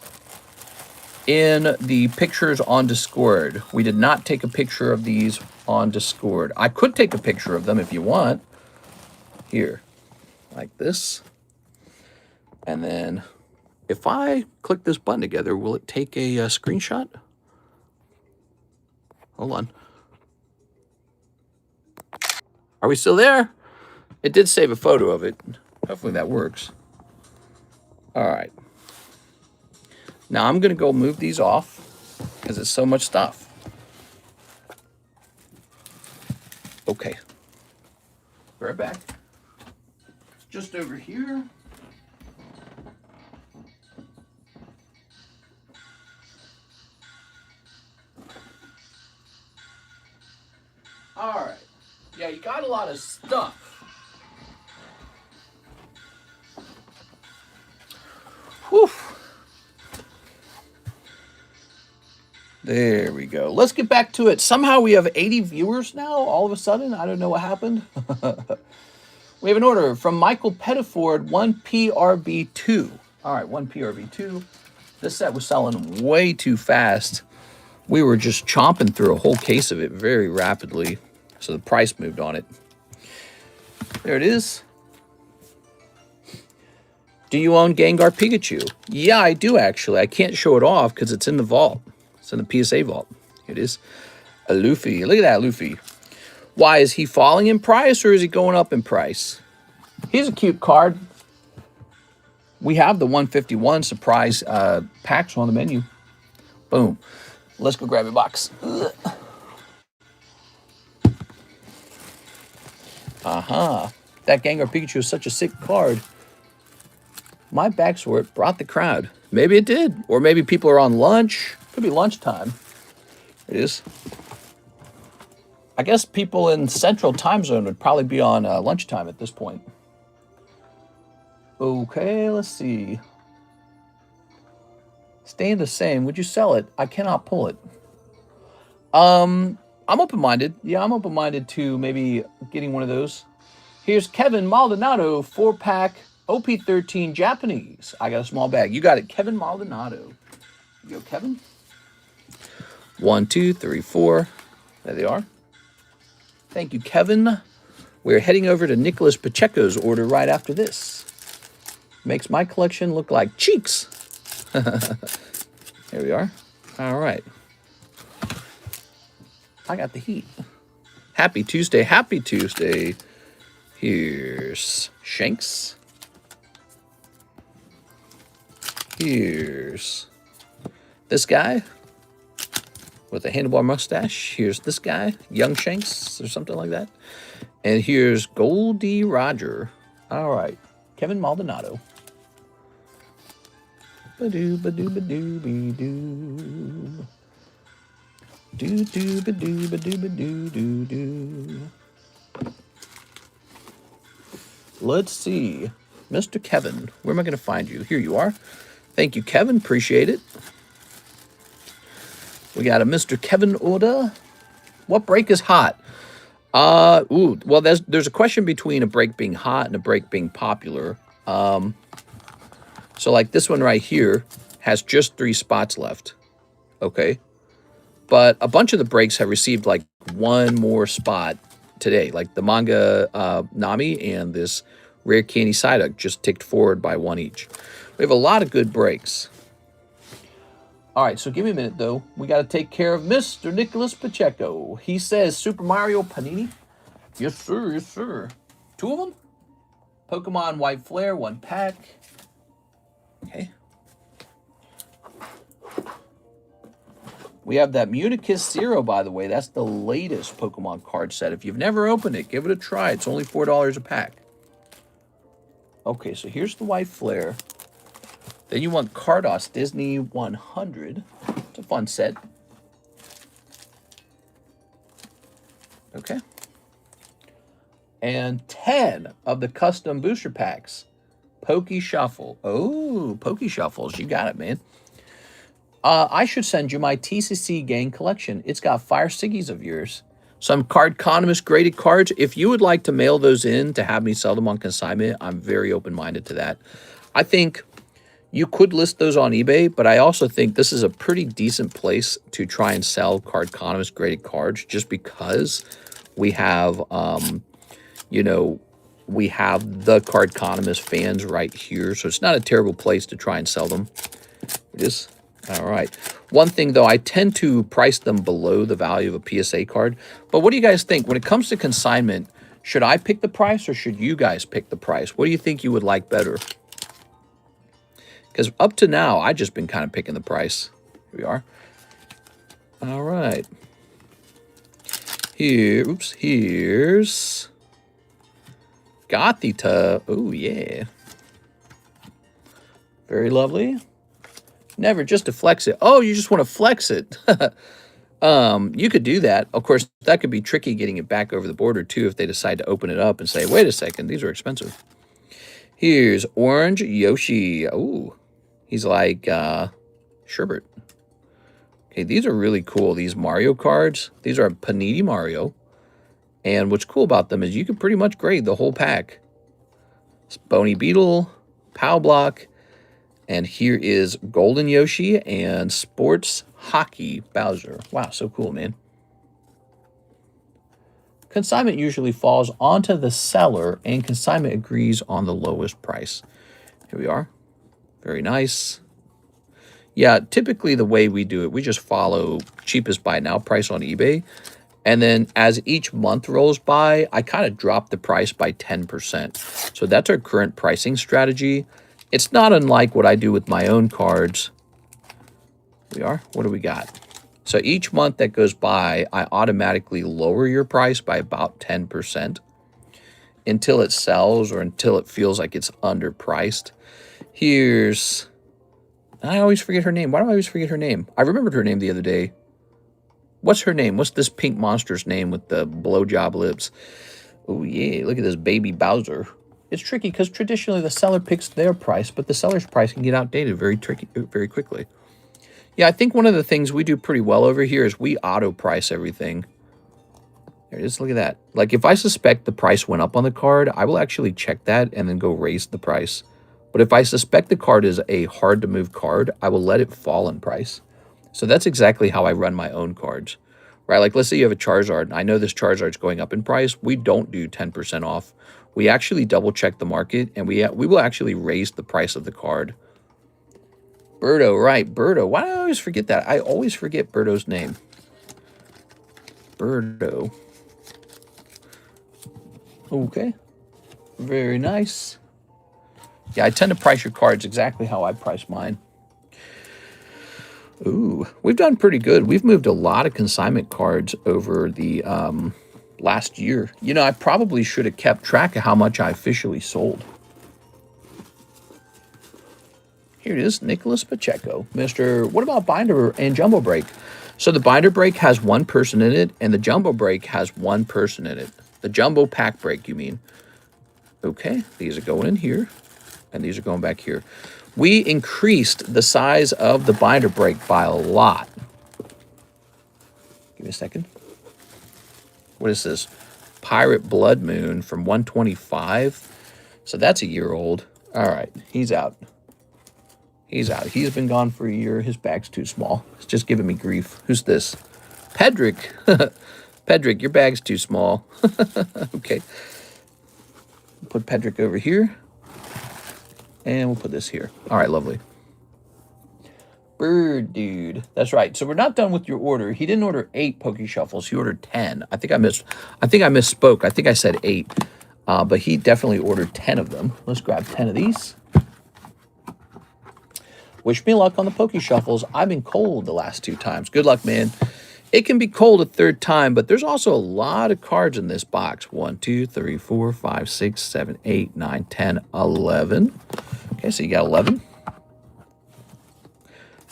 Speaker 1: in the pictures on Discord. We did not take a picture of these on Discord. I could take a picture of them if you want. Here, like this. And then if I click this button together, will it take a screenshot? Hold on. Are we still there? It did save a photo of it. Hopefully that works. All right. Now I'm going to go move these off because it's so much stuff. Okay. Be right back. Just over here. All right. Yeah, you got a lot of stuff. Whew. There we go. Let's get back to it. Somehow we have 80 viewers now, all of a sudden. I don't know what happened. We have an order from Michael Pettiford, 1 PRB2. All right, 1 PRB2. This set was selling way too fast. We were just chomping through a whole case of it very rapidly. So the price moved on it. There it is. Do you own Gengar Pikachu? Yeah, I do actually. I can't show it off because it's in the vault. It's in the PSA vault. Here it is. A Luffy. Look at that Luffy. Why, is he falling in price or is he going up in price? Here's a cute card. We have the 151 surprise packs on the menu. Boom. Let's go grab a box. Aha. That Gengar Pikachu is such a sick card. My backsword brought the crowd. Maybe it did. Or maybe people are on lunch. Could be lunchtime. It is. I guess people in Central Time Zone would probably be on lunchtime at this point. Okay, let's see. Staying the same. Would you sell it? I cannot pull it. I'm open-minded. Yeah, I'm open-minded to maybe getting one of those. Here's Kevin Maldonado, 4-pack OP13 Japanese. I got a small bag. You got it, Kevin Maldonado. You go, Kevin. 1, 2, 3, 4. There they are. Thank you, Kevin. We're heading over to Nicholas Pacheco's order right after this. Makes my collection look like cheeks. There we are. All right. I got the heat. Happy Tuesday. Happy Tuesday. Here's Shanks. Here's this guy. with a handlebar mustache. Here's this guy, Young Shanks or something like that. And here's Goldie Roger. All right, Kevin Maldonado. Ba-doo, ba-doo, ba-doo, be-doo. Do-doo, ba-doo, ba-doo, ba-doo, doo-doo. Let's see. Mr. Kevin, where am I going to find you? Here you are. Thank you, Kevin. Appreciate it. We got a Mr. Kevin order. What break is hot? Well, there's a question between a break being hot and a break being popular. So like this one right here has just 3 spots left. Okay. But a bunch of the breaks have received like 1 more spot today. Like the manga Nami and this rare candy Psyduck just ticked forward by 1 each. We have a lot of good breaks. All right, so give me a minute, though. We got to take care of Mr. Nicholas Pacheco. He says Super Mario Panini. Yes, sir. Yes, sir. 2 of them. Pokemon White Flare, 1 pack. Okay. We have that Municus Zero, by the way. That's the latest Pokemon card set. If you've never opened it, give it a try. It's only $4 a pack. Okay, so here's the White Flare. Then you want Cardos Disney 100. It's a fun set. Okay. And 10 of the custom booster packs. Poke Shuffle. Oh, Poke Shuffles. You got it, man. I should send you my TCC gang collection. It's got Fire Siggies of yours. Some Cardconomist graded cards. If you would like to mail those in to have me sell them on consignment, I'm very open-minded to that. I think you could list those on eBay, but I also think this is a pretty decent place to try and sell Cardconomist graded cards just because we have, you know, we have the Cardconomist fans right here. So it's not a terrible place to try and sell them. It is. All right. One thing, though, I tend to price them below the value of a PSA card. But what do you guys think? When it comes to consignment, should I pick the price or should you guys pick the price? What do you think you would like better? Because up to now, I've just been kind of picking the price. Here we are. All right. Here's Gothita. Oh, yeah. Very lovely. Never just to flex it. Oh, you just want to flex it. You could do that. Of course, that could be tricky getting it back over the border, too, if they decide to open it up and say, wait a second, these are expensive. Here's Orange Yoshi. Oh, he's like Sherbert. Okay, these are really cool. These Mario cards. These are Panini Mario. And what's cool about them is you can pretty much grade the whole pack. It's Bony Beetle, Pow Block, and here is Golden Yoshi and Sports Hockey Bowser. Wow, so cool, man. Consignment usually falls onto the seller, and consignment agrees on the lowest price. Here we are. Very nice. Yeah, typically the way we do it, we just follow cheapest buy now price on eBay. And then as each month rolls by, I kind of drop the price by 10%. So that's our current pricing strategy. It's not unlike what I do with my own cards. We are. What do we got? So each month that goes by, I automatically lower your price by about 10% until it sells or until it feels like it's underpriced. Here's... I always forget her name. Why do I always forget her name? I remembered her name the other day. What's her name? What's this pink monster's name with the blowjob lips? Oh, yeah. Look at this baby Bowser. It's tricky because traditionally the seller picks their price, but the seller's price can get outdated very quickly. Yeah, I think one of the things we do pretty well over here is we auto-price everything. There it is. Look at that. Like, if I suspect the price went up on the card, I will actually check that and then go raise the price. But if I suspect the card is a hard-to-move card, I will let it fall in price. So that's exactly how I run my own cards. Right? Like, let's say you have a Charizard, and I know this Charizard's going up in price. We don't do 10% off. We actually double-check the market, and we will actually raise the price of the card. Birdo, right, Birdo. Why do I always forget that? I always forget Birdo's name. Birdo. Okay. Very nice. Yeah, I tend to price your cards exactly how I price mine. Ooh, we've done pretty good. We've moved a lot of consignment cards over the last year. You know, I probably should have kept track of how much I officially sold. Here it is, Nicholas Pacheco. Mr. What about binder and jumbo break? So the binder break has one person in it, and the jumbo break has one person in it. The jumbo pack break, you mean? Okay, these are going in here, and these are going back here. We increased the size of the binder break by a lot. Give me a second. What is this? Pirate Blood Moon from 125. So that's a year old. All right, he's out. He's out. He's been gone for a year. His bag's too small. It's just giving me grief. Who's this? Pedrick. Pedrick, your bag's too small. Okay. Put Pedrick over here. And we'll put this here. All right, lovely. Bird dude. That's right. So we're not done with your order. He didn't order 8 Poke Shuffles. He ordered 10. I think I misspoke. I think I said 8. But he definitely ordered 10 of them. Let's grab 10 of these. Wish me luck on the Poke Shuffles. I've been cold the last 2 times. Good luck, man. It can be cold a 3rd time, but there's also a lot of cards in this box. 1, 2, 3, 4, 5, 6, 7, 8, 9, 10, 11. Okay, so you got 11.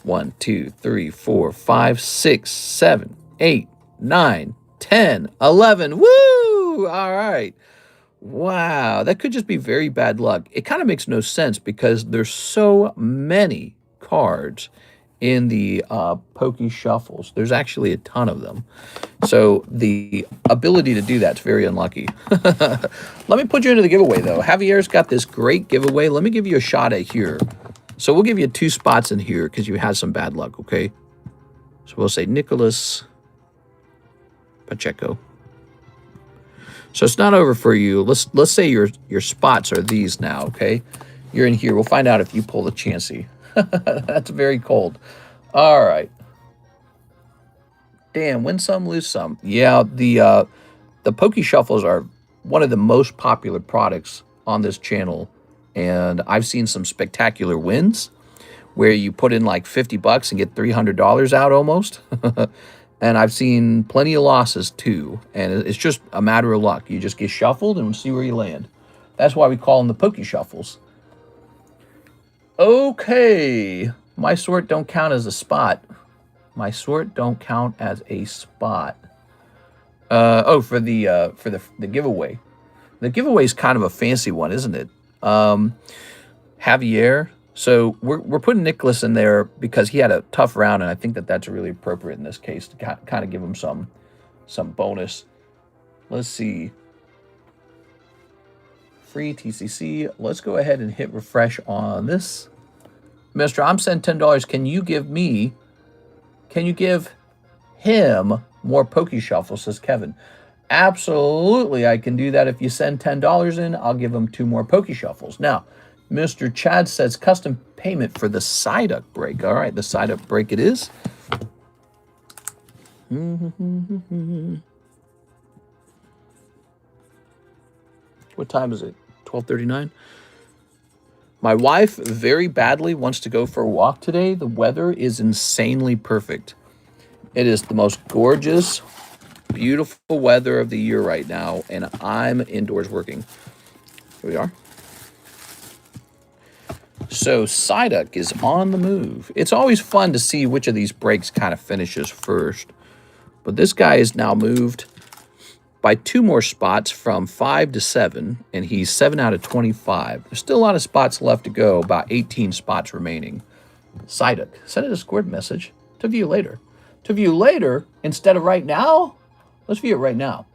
Speaker 1: 1, 2, 3, 4, 5, 6, 7, 8, 9, 10, 11. Woo! All right. Wow, that could just be very bad luck. It kind of makes no sense because there's so many cards in the Poke Shuffles. There's actually a ton of them. So the ability to do that's very unlucky. Let me put you into the giveaway, though. Javier's got this great giveaway. Let me give you a shot at here. So we'll give you 2 spots in here because you had some bad luck, okay? So we'll say Nicholas Pacheco. So it's not over for you. Let's say your spots are these now, okay? You're in here. We'll find out if you pull the Chansey. That's very cold. All right. Damn, win some, lose some. Yeah, the Poke Shuffles are one of the most popular products on this channel, and I've seen some spectacular wins where you put in like $50 and get $300 out almost. And I've seen plenty of losses too, and it's just a matter of luck. You just get shuffled and see where you land. That's why we call them the Poke Shuffles. Okay, my sort don't count as a spot. My sort don't count as a spot. Oh, for the giveaway. The giveaway is kind of a fancy one, isn't it? Javier. So we're putting Nicholas in there because he had a tough round, and I think that's really appropriate in this case to kind of give him some bonus. Let's see. Free TCC. Let's go ahead and hit refresh on this. Mister, I'm sending $10. Can you give him more Poke Shuffle, says Kevin. Absolutely, I can do that. If you send $10 in, I'll give him 2 more Poke Shuffles. Now, Mr. Chad says custom payment for the Psyduck break. All right, the Psyduck break it is. What time is it? 12:39. My wife very badly wants to go for a walk today. The weather is insanely perfect. It is the most gorgeous, beautiful weather of the year right now, and I'm indoors working. Here we are. So Psyduck is on the move. It's always fun to see which of these breaks kind of finishes first. But this guy is now moved by 2 more spots from 5 to 7, and he's 7 out of 25. There's still a lot of spots left to go, about 18 spots remaining. Psyduck, send a Discord message to view later. To view later instead of right now? Let's view it right now.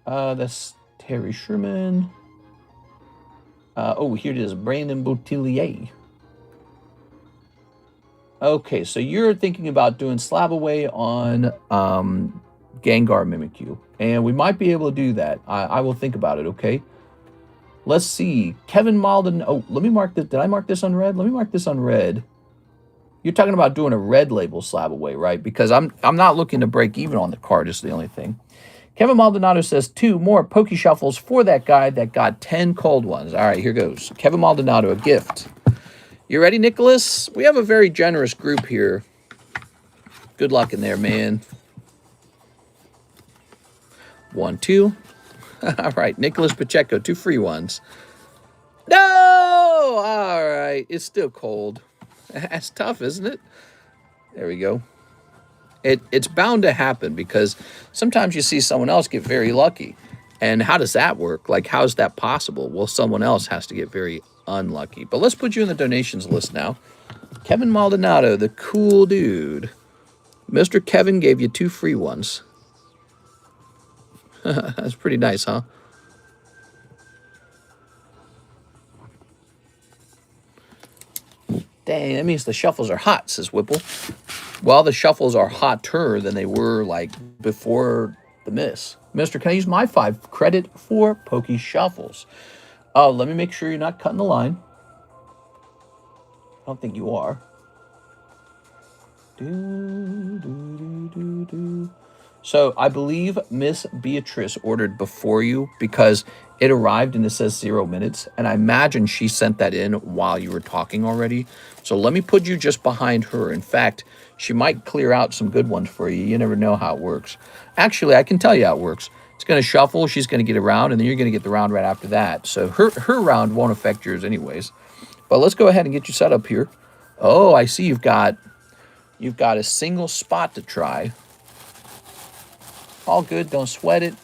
Speaker 1: That's Terry Sherman. Oh, here it is, Brandon Boutillier. Okay, so you're thinking about doing Slab away on Gengar Mimikyu, and we might be able to do that. I will think about it, okay? Let's see. Kevin Malden. Oh, let me mark this. Did I mark this on red? Let me mark this on red. You're talking about doing a red label Slab away, right? Because I'm not looking to break even on the card, is the only thing. Kevin Maldonado says 2 more Poke Shuffles for that guy that got 10 cold ones. All right, here goes. Kevin Maldonado, a gift You ready, Nicholas? We have a very generous group here. Good luck in there, man. 1, 2. All right, Nicholas Pacheco, 2 free ones. No! All right, it's still cold. That's tough, isn't it? There we go. It's bound to happen because sometimes you see someone else get very lucky. And how does that work? Like, how's that possible? Well, someone else has to get very unlucky. But let's put you in the donations list now. Kevin Maldonado, the cool dude. Mr. Kevin gave you 2 free ones. That's pretty nice, huh? Dang, that means the shuffles are hot, says Whipple. Well, the shuffles are hotter than they were, like, before the miss. Mister, can I use my 5 credit for Pokey Shuffles? Let me make sure you're not cutting the line. I don't think you are. So I believe Miss Beatrice ordered before you because it arrived and it says 0 minutes. And I imagine she sent that in while you were talking already. So let me put you just behind her. In fact, she might clear out some good ones for you. You never know how it works. Actually, I can tell you how it works. It's going to shuffle. She's going to get a round, and then you're going to get the round right after that. So her round won't affect yours anyways. But let's go ahead and get you set up here. Oh, I see you've got a single spot to try. All good, don't sweat it.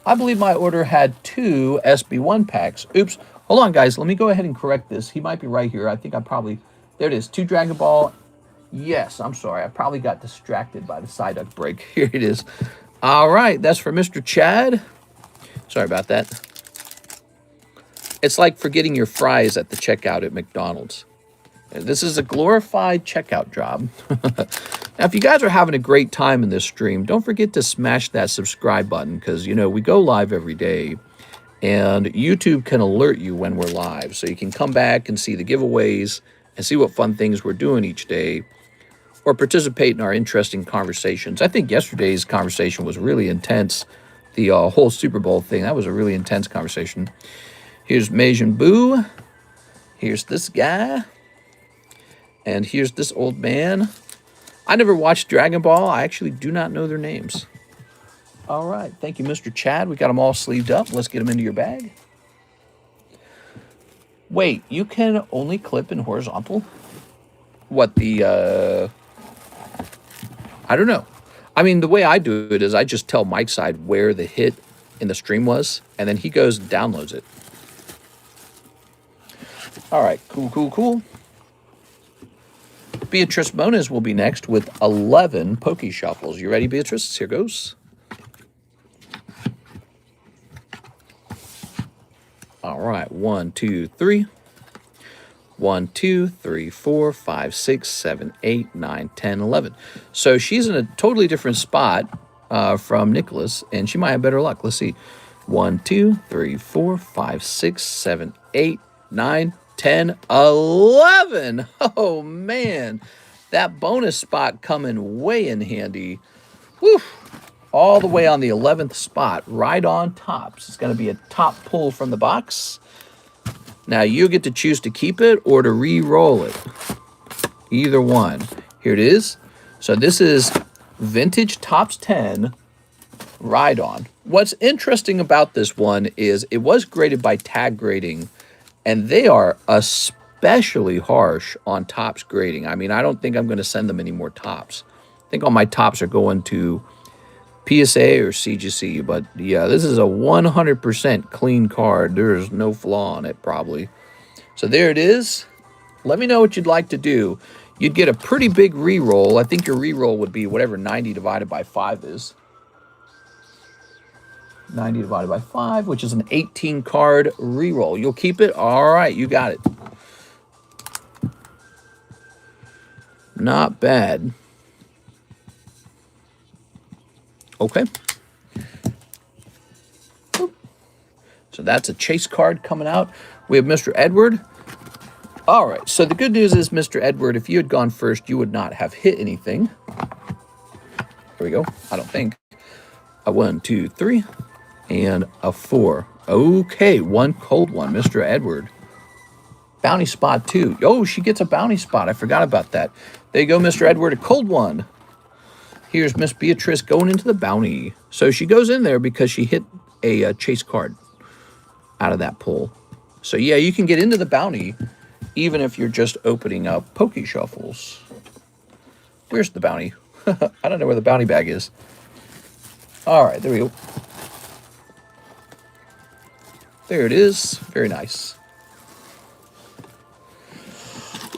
Speaker 1: I believe my order had 2 SB1 packs. Oops, hold on, guys. Let me go ahead and correct this. He might be right here. I think I probably... There it is, 2 Dragon Ball. Yes, I'm sorry. I probably got distracted by the Psyduck break. Here it is. All right, that's for Mr. Chad. Sorry about that. It's like forgetting your fries at the checkout at McDonald's. This is a glorified checkout job. Now, if you guys are having a great time in this stream, don't forget to smash that subscribe button because, you know, we go live every day and YouTube can alert you when we're live. So you can come back and see the giveaways and see what fun things we're doing each day or participate in our interesting conversations. I think yesterday's conversation was really intense. The whole Super Bowl thing, that was a really intense conversation. Here's Majin Buu. Here's this guy. And here's this old man. I never watched Dragon Ball. I actually do not know their names. All right. Thank you, Mr. Chad. We got them all sleeved up. Let's get them into your bag. Wait, you can only clip in horizontal? What, the... I don't know. I mean, the way I do it is I just tell Mike's side where the hit in the stream was, and then he goes and downloads it. All right. Cool, cool, cool. Beatrice Moniz will be next with 11 Pokey Shuffles. You ready, Beatrice? Here goes. All right. 1, 2, 3. 1, 2, 3, 4, 5, 6, 7, 8, 9, 10, 11. So she's in a totally different spot from Nicholas, and she might have better luck. Let's see. 1, 2, 3, 4, 5, 6, 7, 8, 9, 10, 11. Oh, man. That bonus spot coming way in handy. Whew. All the way on the 11th spot, right on top. So it's going to be a top pull from the box. Now, you get to choose to keep it or to re-roll it. Either one. Here it is. So this is Vintage Tops 10 Ride-On. What's interesting about this one is it was graded by Tag Grading, and they are especially harsh on Tops grading. I mean, I don't think I'm going to send them any more Tops. I think all my Tops are going to PSA or CGC, but yeah, this is a 100% clean card. There's no flaw on it, probably. So there it is. Let me know what you'd like to do. You'd get a pretty big re-roll. I think your re-roll would be whatever 90 divided by 5 is. 90 divided by 5, which is an 18 card re-roll. You'll keep it? All right, you got it. Not bad. Okay. So that's a chase card coming out. We have Mr. Edward. All right. So the good news is, Mr. Edward, if you had gone first, you would not have hit anything. Here we go. I don't think. A 1, 2, 3, and a 4. Okay. One cold one, Mr. Edward. bounty spot too. Oh, she gets a bounty spot. I forgot about that. There you go, Mr. Edward, a cold one. Here's Miss Beatrice going into the bounty. So she goes in there because she hit a chase card out of that pull. So yeah, you can get into the bounty even if you're just opening up Poke Shuffles. Where's the bounty? I don't know where the bounty bag is. All right, there we go. There it is. Very nice.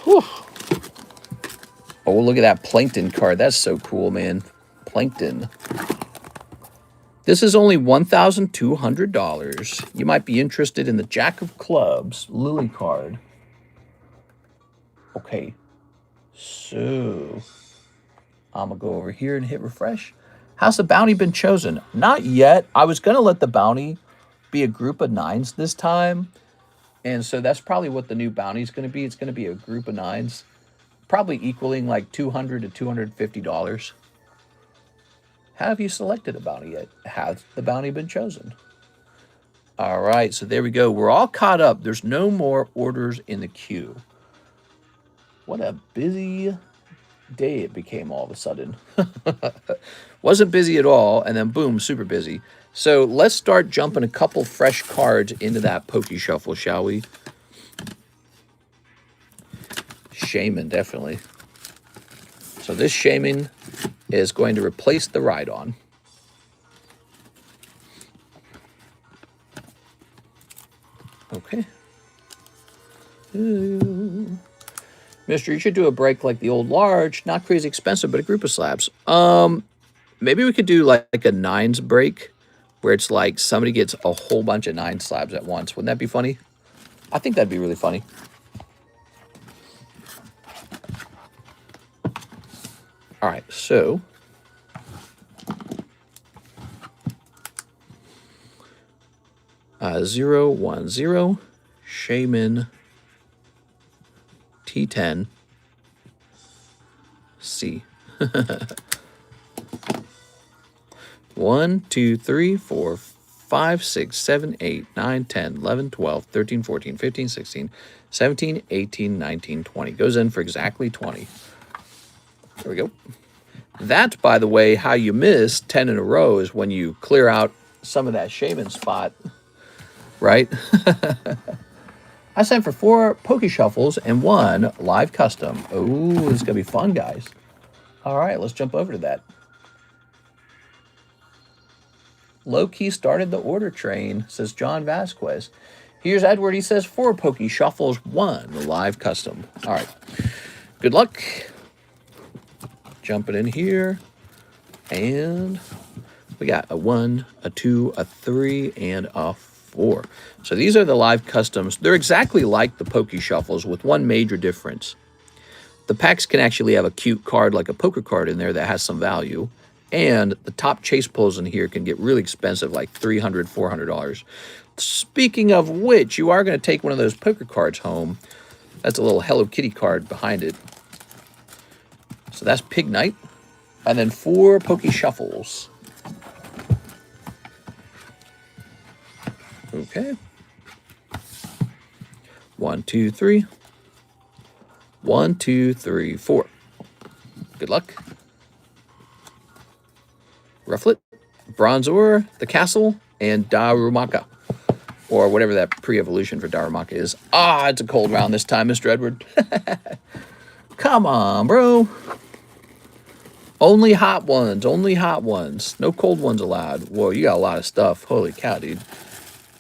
Speaker 1: Whew. Oh, look at that Plankton card. That's so cool, man. Plankton. This is only $1,200. You might be interested in the Jack of Clubs Lily card. Okay. So, I'm going to go over here and hit refresh. How's the bounty been chosen? Not yet. I was going to let the bounty be a group of 9s this time. And so that's probably what the new bounty is going to be. It's going to be a group of 9s. Probably equaling like $200 to $250. Have you selected a bounty yet? Has the bounty been chosen? All right, so there we go. We're all caught up. There's no more orders in the queue. What a busy day it became all of a sudden. Wasn't busy at all, and then boom, super busy. So let's start jumping a couple fresh cards into that Poke Shuffle, shall we? Shaman, definitely. So this Shaman is going to replace the Rhydon. Okay. Mister, you should do a break like the old large. Not crazy expensive, but a group of slabs. Maybe we could do like a 9s break where it's like somebody gets a whole bunch of 9 slabs at once. Wouldn't that be funny? I think that'd be really funny. All right, so zero, 1, 0, Shaman, T10, C. 1, 2, 3, 4, 5, 6, 7, 8, 9, 10, 11, 12, 13, 14, 15, 16, 17, 18, 19, 20. Goes in for exactly 20. There we go. That's, by the way, how you miss 10 in a row is when you clear out some of that Shaman spot, right? I sent for 4 Poke Shuffles and 1 live custom. Oh, this is going to be fun, guys. All right, let's jump over to that. Low-key started the order train, says John Vasquez. Here's Edward. He says 4 Poke Shuffles, 1 live custom. All right. Good luck. Jumping in here. And we got a 1, a 2, a 3, and a 4. So these are the live customs. They're exactly like the Poke Shuffles with one major difference. The packs can actually have a cute card like a poker card in there that has some value. And the top chase pulls in here can get really expensive, like $300, $400. Speaking of which, you are going to take one of those poker cards home. That's a little Hello Kitty card behind it. So that's Pig Knight. And then 4 Poke Shuffles. Okay. 1, 2, 3. 1, 2, 3, 4. Good luck. Rufflet, Bronzor, the Castle, and Darumaka. Or whatever that pre-evolution for Darumaka is. Ah, it's a cold round this time, Mr. Edward. Come on, bro. Only hot ones. Only hot ones. No cold ones allowed. Whoa, you got a lot of stuff. Holy cow, dude.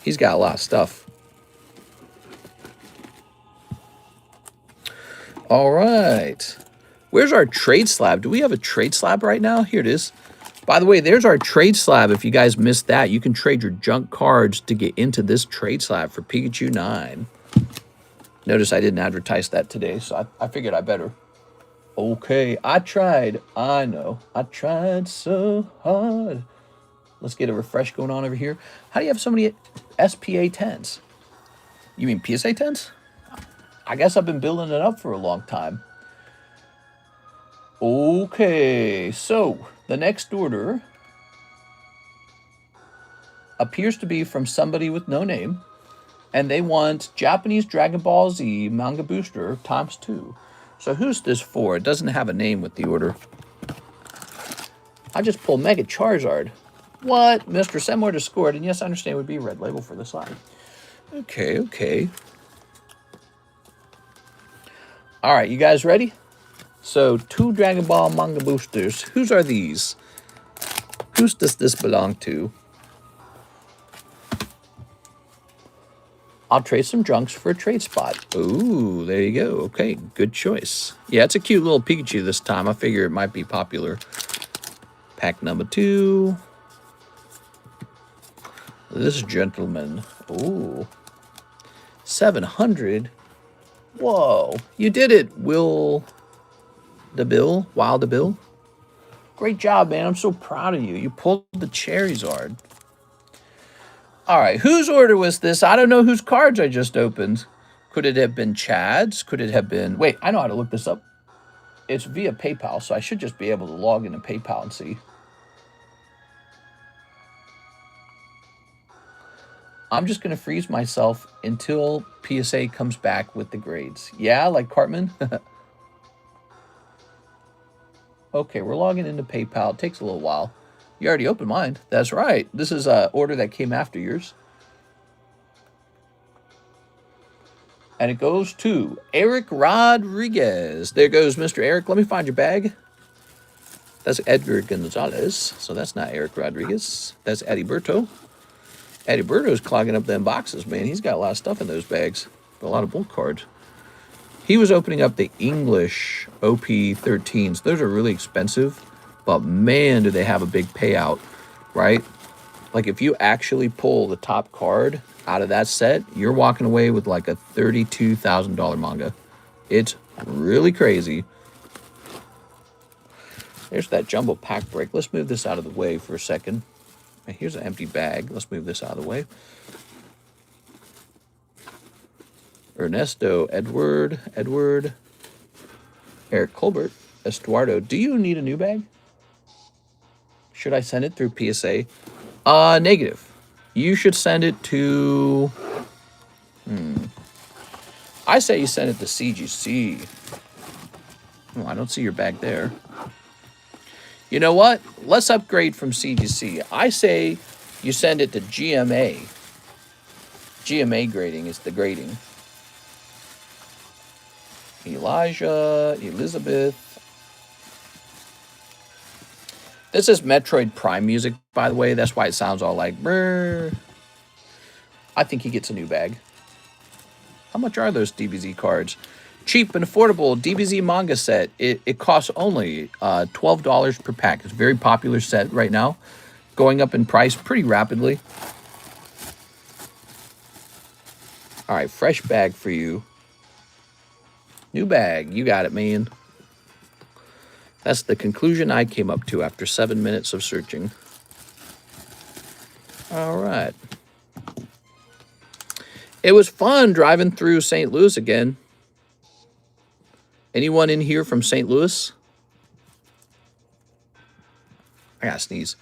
Speaker 1: He's got a lot of stuff. All right. Where's our trade slab? Do we have a trade slab right now? Here it is. By the way, there's our trade slab. If you guys missed that, you can trade your junk cards to get into this trade slab for Pikachu 9. Notice I didn't advertise that today, so I figured I better. Okay, I tried. I know. I tried so hard. Let's get a refresh going on over here. How do you have so many SPA 10s? You mean PSA 10s? I guess I've been building it up for a long time. Okay, so the next order appears to be from somebody with no name. And they want Japanese Dragon Ball Z manga booster ×2. So who's this for? It doesn't have a name with the order. I just pulled Mega Charizard. What? Mr. Semler to scored. And yes, I understand it would be a red label for the side. Okay, okay. All right, you guys ready? So 2 Dragon Ball manga boosters. Whose are these? Whose does this belong to? I'll trade some junks for a trade spot. Ooh, there you go. Okay, good choice. Yeah, it's a cute little Pikachu this time. I figure it might be popular. Pack number 2. This gentleman. Ooh. 700. Whoa. You did it, Wild the Bill. Great job, man. I'm so proud of you. You pulled the Charizard. All right, whose order was this? I don't know whose cards I just opened. Could it have been Chad's? Could it have been... Wait, I know how to look this up. It's via PayPal, so I should just be able to log into PayPal and see. I'm just going to freeze myself until PSA comes back with the grades. Yeah, like Cartman? Okay, we're logging into PayPal. It takes a little while. You already opened mine. That's right. This is an order that came after yours. And it goes to Eric Rodriguez. There goes Mr. Eric. Let me find your bag. That's Edgar Gonzalez. So that's not Eric Rodriguez. That's Adalberto. Adalberto's clogging up them boxes, man. He's got a lot of stuff in those bags. A lot of bulk cards. He was opening up the English OP13s. Those are really expensive. But man, do they have a big payout, right? Like if you actually pull the top card out of that set, you're walking away with like a $32,000 manga. It's really crazy. There's that jumbo pack break. Let's move this out of the way for a second. Here's an empty bag. Let's move this out of the way. Ernesto, Edward, Eric Colbert, Estuardo. Do you need a new bag? Should I send it through PSA? Negative. You should send it to... I say you send it to CGC. Oh, I don't see your bag there. You know what? Let's upgrade from CGC. I say you send it to GMA. GMA grading is the grading. Elijah, Elizabeth. This is Metroid Prime music, by the way. That's why it sounds all like brr. I think he gets a new bag. How much are those DBZ cards? Cheap and affordable DBZ manga set. It costs only $12 per pack. It's a very popular set right now. Going up in price pretty rapidly. All right, fresh bag for you. New bag. You got it, man. That's the conclusion I came up to after 7 minutes of searching. All right. It was fun driving through St. Louis again. Anyone in here from St. Louis? I gotta sneeze.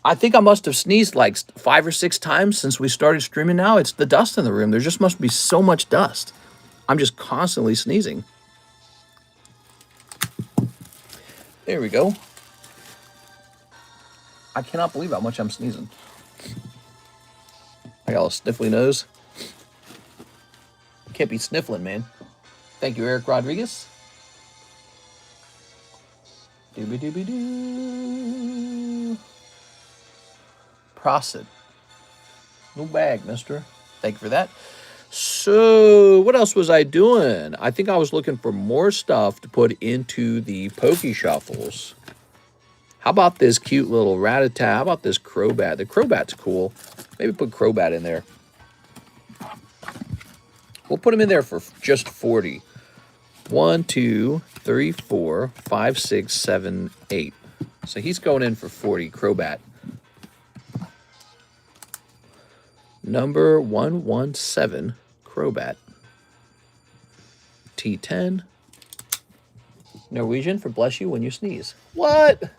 Speaker 1: I think I must have sneezed like 5 or 6 times since we started streaming now. It's the dust in the room. There just must be so much dust. I'm just constantly sneezing. There we go. I cannot believe how much I'm sneezing. I got a sniffly nose. Can't be sniffling, man. Thank you, Eric Rodriguez. Doobie-doobie-doo. Prosit. No bag, mister. Thank you for that. So, what else was I doing? I think I was looking for more stuff to put into the Poke Shuffles. How about this cute little Rattata? How about this Crobat? The Crobat's cool. Maybe put Crobat in there. We'll put him in there for just 40. 1, 2, 3, 4, 5, 6, 7, 8. So he's going in for 40, Crobat. Number 117, Crobat. T10. Norwegian for bless you when you sneeze. What?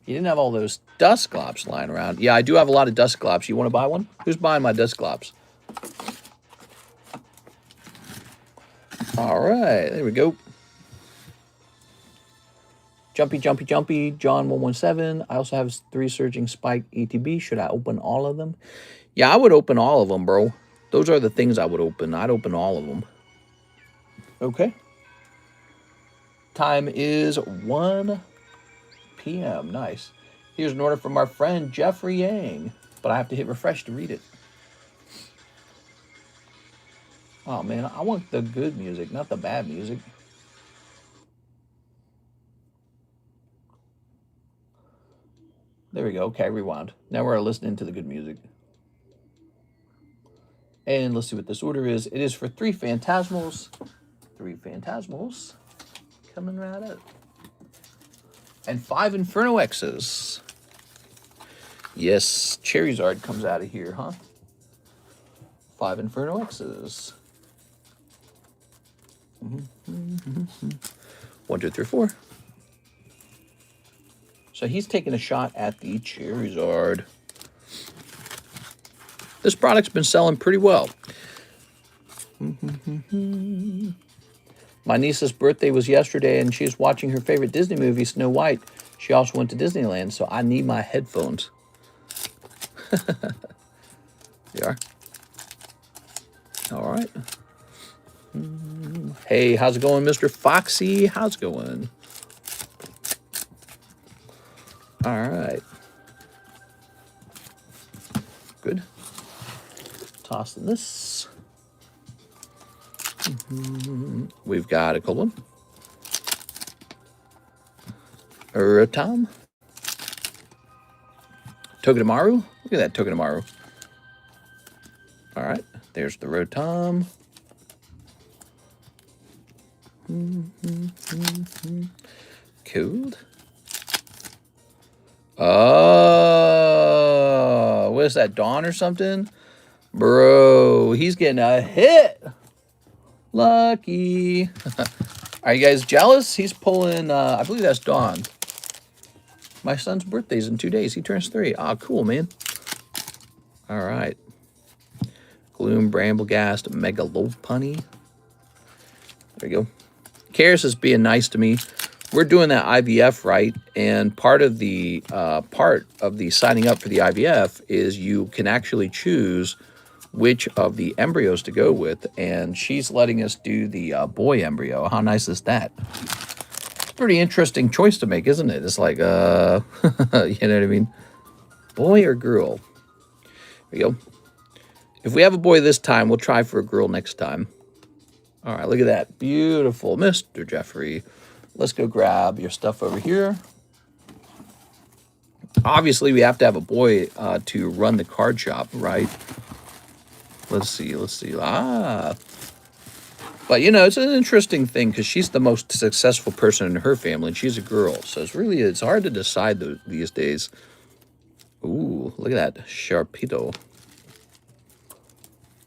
Speaker 1: You didn't have all those dust glops lying around. Yeah, I do have a lot of dust glops. You want to buy one? Who's buying my dust glops? All right, there we go. Jumpy, jumpy, jumpy, John 117. I also have 3 Surging Spike ETB. Should I open all of them? Yeah, I would open all of them, bro. Those are the things I would open. I'd open all of them. Okay. Time is 1 p.m. Nice. Here's an order from our friend Jeffrey Yang, but I have to hit refresh to read it. Oh, man, I want the good music, not the bad music. There we go. Okay, rewound. Now we're listening to the good music. And let's see what this order is. It is for 3 Phantasmals. 3 Phantasmals. Coming right up. And 5 Inferno X's. Yes, Charizard comes out of here, huh? 5 Inferno X's. 1, 2, 3, 4. So he's taking a shot at the Charizard. This product's been selling pretty well. My niece's birthday was yesterday, and she's watching her favorite Disney movie, Snow White. She also went to Disneyland, so I need my headphones. They are. All right. Hey, how's it going, Mr. Foxy? How's it going? All right. Good. Tossing this. We've got a cold one. Rotom. Togedemaru. Look at that Togedemaru. All right. There's the Rotom. Cool. Oh, what is that, Dawn or something? Bro, he's getting a hit. Lucky. Are you guys jealous? He's pulling, I believe that's Dawn. My son's birthday's in 2 days. He turns 3. Ah, cool, man. All right. Gloom, Bramblegast, Megalopunny. There you go. Karis is being nice to me. We're doing that IVF, right? And part of the signing up for the IVF is you can actually choose which of the embryos to go with, and she's letting us do the boy embryo. How nice is that? It's a pretty interesting choice to make, isn't it? It's like, you know what I mean? Boy or girl? There you go. If we have a boy this time, we'll try for a girl next time. All right, look at that. Beautiful, Mr. Jeffrey. Let's go grab your stuff over here. Obviously, we have to have a boy to run the card shop, right? Let's see. Ah. But, you know, it's an interesting thing because she's the most successful person in her family, and she's a girl. So it's hard to decide these days. Ooh, look at that. Sharpedo.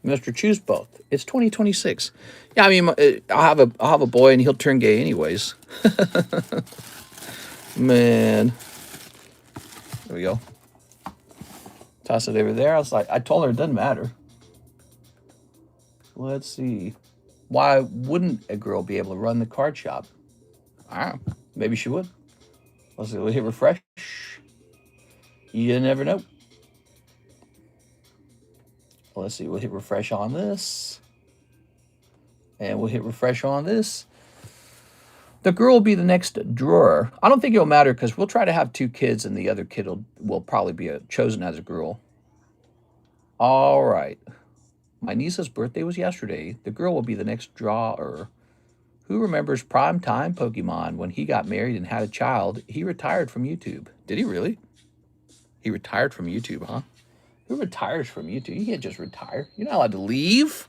Speaker 1: Mr. Choose Both. It's 2026. Yeah, I mean, I'll have a boy and he'll turn gay anyways. Man. There we go. Toss it over there. I told her it doesn't matter. Let's see. Why wouldn't a girl be able to run the card shop? I don't know. Maybe she would. Let's see. We'll hit refresh. You never know. Let's see. We'll hit refresh on this. And we'll hit refresh on this. The girl will be the next drawer. I don't think it'll matter because we'll try to have 2 kids and the other kid will probably be chosen as a girl. All right. My niece's birthday was yesterday. The girl will be the next drawer. Who remembers prime time Pokemon when he got married and had a child? He retired from YouTube. Did he really? He retired from YouTube, huh? Who retires from YouTube? You can't just retire. You're not allowed to leave.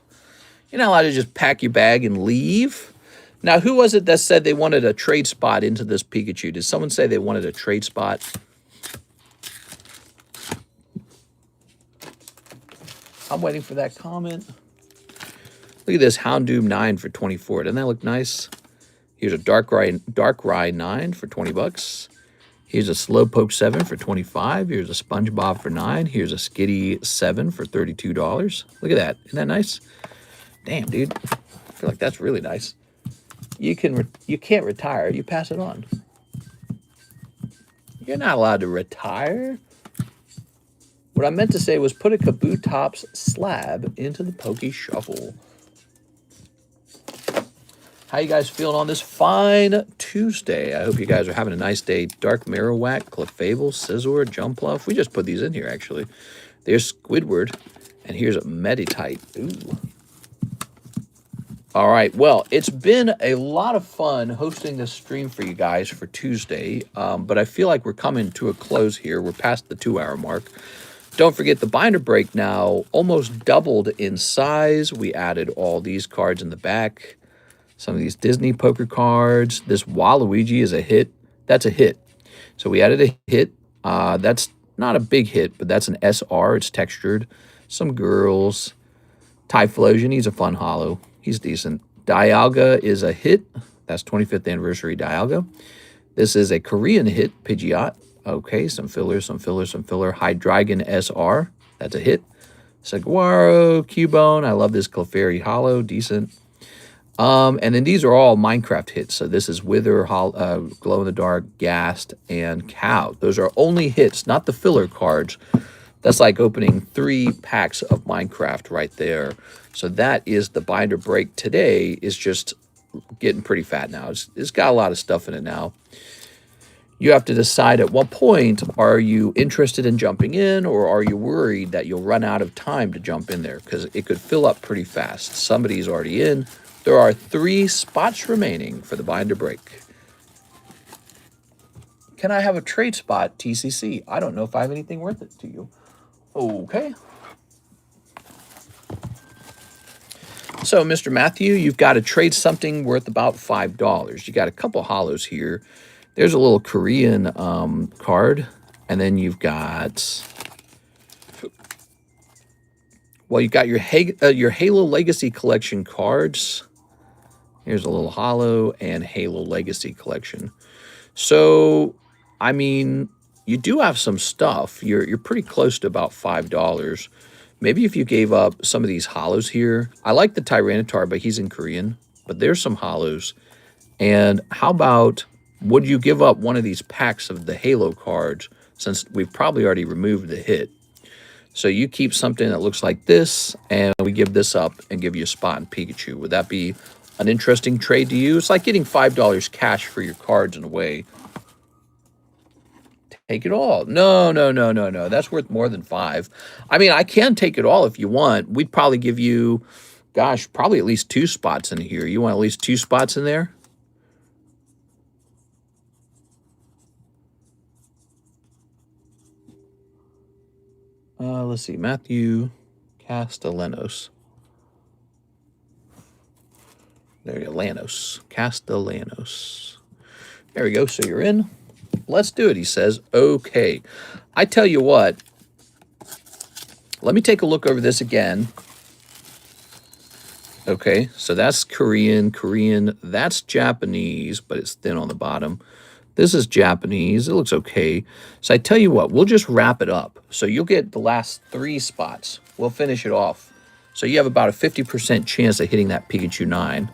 Speaker 1: You're not allowed to just pack your bag and leave. Now, who was it that said they wanted a trade spot into this Pikachu? Did someone say they wanted a trade spot? I'm waiting for that comment. Look at this Houndoom 9 for 24. Doesn't that look nice? Here's a Darkrai 9 for 20 bucks. Here's a Slowpoke 7 for 25. Here's a SpongeBob for 9. Here's a Skitty 7 for $32. Look at that. Isn't that nice? Damn, dude. I feel like that's really nice. You can't retire. You pass it on. You're not allowed to retire. What I meant to say was put a Kabutops Slab into the Poke Shuffle. How you guys feeling on this fine Tuesday? I hope you guys are having a nice day. Dark Marowak, Clefable, Scizor, Jumpluff. We just put these in here, actually. There's Squidward, and here's a Meditite. Ooh. All right, well, it's been a lot of fun hosting this stream for you guys for Tuesday, but I feel like we're coming to a close here. We're past the 2-hour mark. Don't forget the binder break now almost doubled in size. We added all these cards in the back. Some of these Disney poker cards. This Waluigi is a hit. That's a hit. So we added a hit. That's not a big hit, but that's an SR. It's textured. Some girls. Typhlosion, he's a fun holo. He's decent. Dialga is a hit. That's 25th anniversary Dialga. This is a Korean hit, Pidgeot. Okay, some filler, some filler, some filler. Hydreigon SR. That's a hit. Saguaro, Cubone. I love this Clefairy holo. Decent. And then these are all Minecraft hits. So this is Wither, Glow-in-the-Dark, Ghast, and Cow. Those are only hits, not the filler cards. That's like opening 3 packs of Minecraft right there. So that is the binder break today. Is just getting pretty fat now. It's got a lot of stuff in it now. You have to decide at what point are you interested in jumping in, or are you worried that you'll run out of time to jump in there, because it could fill up pretty fast. Somebody's already in. There are 3 spots remaining for the binder break. Can I have a trade spot, TCC? I don't know if I have anything worth it to you. Okay. So, Mr. Matthew, you've got to trade something worth about $5. You got a couple holos here. There's a little Korean card. And then you've got... Well, you've got your Halo Legacy Collection cards. Here's a little holo and Halo Legacy Collection. So, I mean, you do have some stuff. You're pretty close to about $5. Maybe if you gave up some of these holos here. I like the Tyranitar, but he's in Korean. But there's some holos. And how about, would you give up one of these packs of the Halo cards, since we've probably already removed the hit? So you keep something that looks like this, and we give this up and give you a spot in Pikachu. Would that be an interesting trade to you? It's like getting $5 cash for your cards in a way. Take it all. No. That's worth more than $5. I mean, I can take it all if you want. We'd probably give you, gosh, probably at least 2 spots in here. You want at least 2 spots in there? Let's see. Matthew Castellanos. There you go. Castellanos. There we go. So you're in. Let's do it, he says. Okay. I tell you what. Let me take a look over this again. Okay. So that's Korean. That's Japanese, but it's thin on the bottom. This is Japanese. It looks okay. So I tell you what, we'll just wrap it up. So you'll get the last 3 spots. We'll finish it off. So you have about a 50% chance of hitting that Pikachu 9.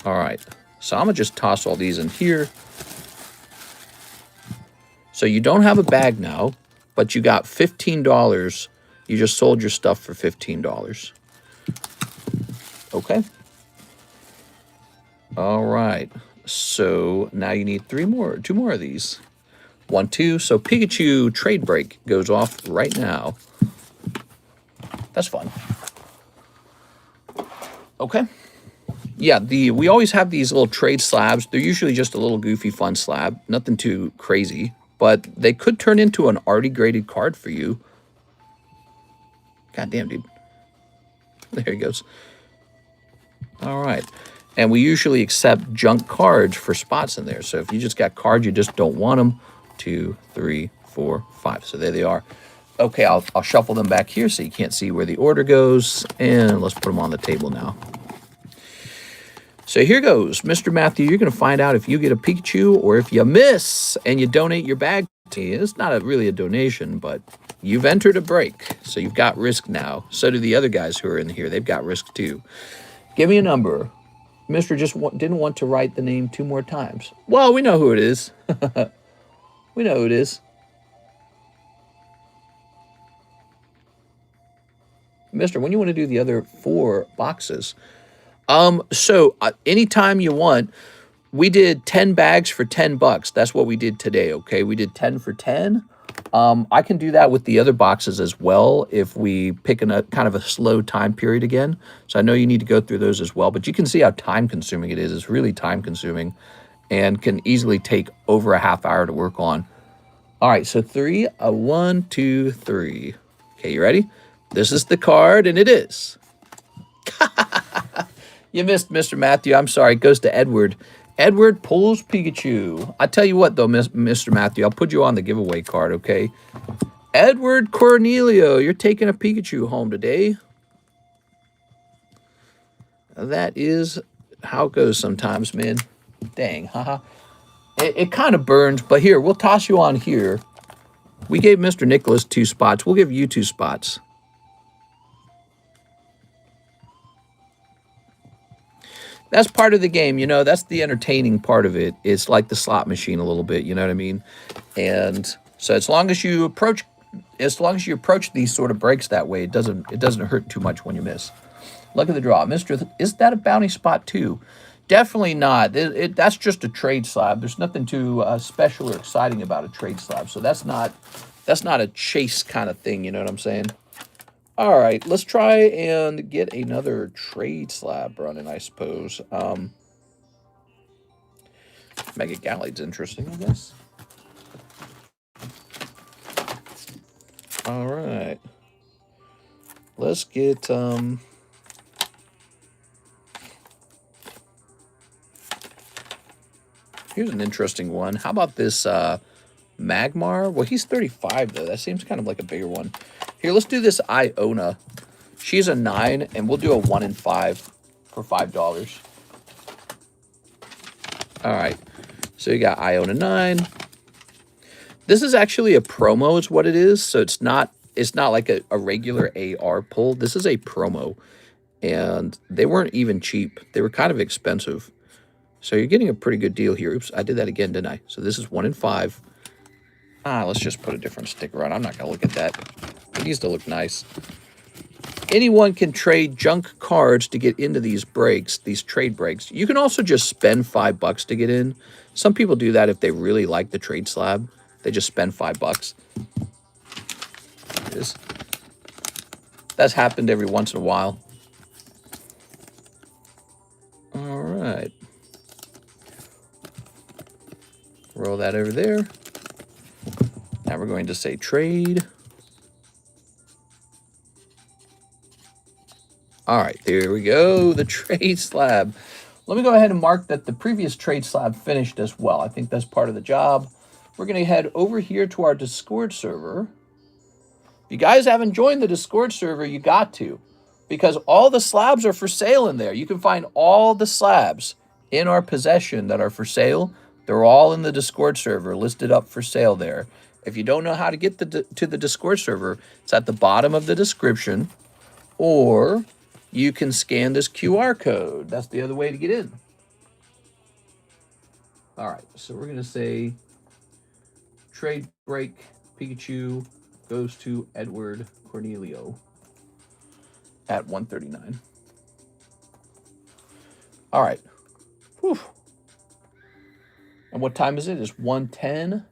Speaker 1: All right. So I'm going to just toss all these in here. So you don't have a bag now, but you got $15. You just sold your stuff for $15. Okay. All right. So now you need 2 more of these. 1, 2. So Pikachu trade break goes off right now. That's fun. Okay. Yeah, we always have these little trade slabs. They're usually just a little goofy fun slab. Nothing too crazy. But they could turn into an already graded card for you. God damn, dude. There he goes. All right. And we usually accept junk cards for spots in there. So if you just got cards, you just don't want them. 2, 3, 4, 5. So there they are. Okay, I'll shuffle them back here so you can't see where the order goes. And let's put them on the table now. So here goes. Mr. Matthew, you're going to find out if you get a Pikachu or if you miss and you donate your bag to me. It's not really a donation, but you've entered a break. So you've got risk now. So do the other guys who are in here. They've got risk too. Give me a number. Mr. just didn't want to write the name 2 more times. Well, we know who it is. We know who it is. Mister, when you want to do the other 4 boxes? So anytime you want, we did 10 bags for $10. That's what we did today, okay? We did 10 for 10. I can do that with the other boxes as well if we pick a kind of a slow time period again. So I know you need to go through those as well, but you can see how time consuming it is. It's really time consuming and can easily take over a half hour to work on. All right, so 3, 1, 2, 3. Okay, you ready? This is the card, and it is. You missed, Mr. Matthew. I'm sorry. It goes to Edward. Edward pulls Pikachu. I tell you what, though, Mr. Matthew, I'll put you on the giveaway card, okay? Edward Cornelio, you're taking a Pikachu home today. That is how it goes sometimes, man. Dang, haha. It kind of burns, but here, we'll toss you on here. We gave Mr. Nicholas 2 spots. We'll give you 2 spots. That's part of the game, you know. That's the entertaining part of it. It's like the slot machine a little bit, you know what I mean? And so as long as you approach these sort of breaks that way, it doesn't hurt too much when you miss. Look at the draw. Is that a bounty spot too? Definitely not. That's just a trade slab. There's nothing too special or exciting about a trade slab. So that's not a chase kind of thing, you know what I'm saying? All right, let's try and get another trade slab running, I suppose. Mega Galley's interesting, I guess. All right. Let's get... Here's an interesting one. How about this Magmar? Well, he's 35, though. That seems kind of like a bigger one. Here, let's do this Iona. She's a 9, and we'll do a 1 in 5 for $5. All right. So you got Iona 9. This is actually a promo is what it is. So it's not like a regular AR pull. This is a promo. And they weren't even cheap. They were kind of expensive. So you're getting a pretty good deal here. Oops, I did that again, didn't I? So this is 1 in 5. Let's just put a different sticker on. I'm not going to look at that. It needs to look nice. Anyone can trade junk cards to get into these breaks, these trade breaks. You can also just spend $5 to get in. Some people do that if they really like the trade slab. They just spend $5. That's happened every once in a while. All right. Roll that over there. Now we're going to say trade. All right, there we go, the trade slab. Let me go ahead and mark that the previous trade slab finished as well. I think that's part of the job. We're going to head over here to our Discord server. If you guys haven't joined the Discord server, you got to, because all the slabs are for sale in there. You can find all the slabs in our possession that are for sale. They're all in the Discord server, listed up for sale there. If you don't know how to get to the Discord server, it's at the bottom of the description, or you can scan this QR code. That's the other way to get in. All right, so we're going to say trade break Pikachu goes to Edward Cornelio at 139. All right. Whew. And what time is it? It's 1:10.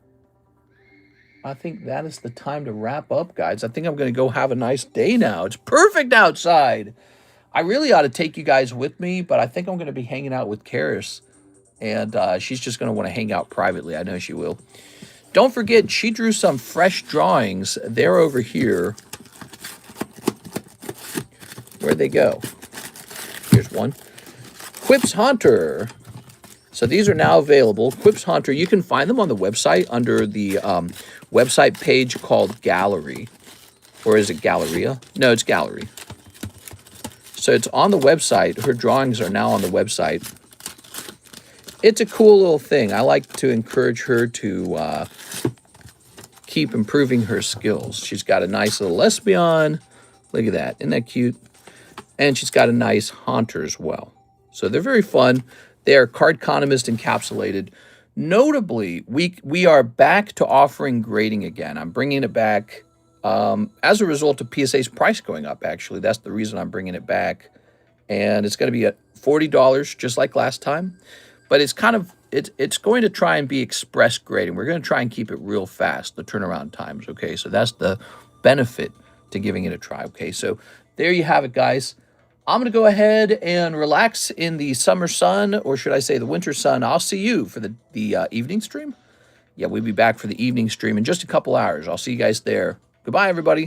Speaker 1: I think that is the time to wrap up, guys. I think I'm going to go have a nice day now. It's perfect outside. I really ought to take you guys with me, but I think I'm going to be hanging out with Karis. And she's just going to want to hang out privately. I know she will. Don't forget, she drew some fresh drawings. They're over here. Where'd they go? Here's one. Quips Haunter. So these are now available. Quips Haunter, you can find them on the website under the website page called Gallery. Or is it Galleria? No, it's Gallery. So it's on the website. Her drawings are now on the website. it's a cool little thing. I like to encourage her to keep improving her skills. She's got a nice little lesbian. Look at that. Isn't that cute? And she's got a nice haunter as well. So they're very fun. They are Cardconomist encapsulated. Notably, we are back to offering grading again. I'm bringing it back as a result of PSA's price going up, actually. That's the reason I'm bringing it back. And it's going to be at $40, just like last time. But it's kind of, it's going to try and be express grading. We're going to try and keep it real fast, the turnaround times, okay? So that's the benefit to giving it a try, okay? So there you have it, guys. I'm going to go ahead and relax in the summer sun, or should I say the winter sun. I'll see you for the evening stream. Yeah, we'll be back for the evening stream in just a couple hours. I'll see you guys there. Goodbye, everybody.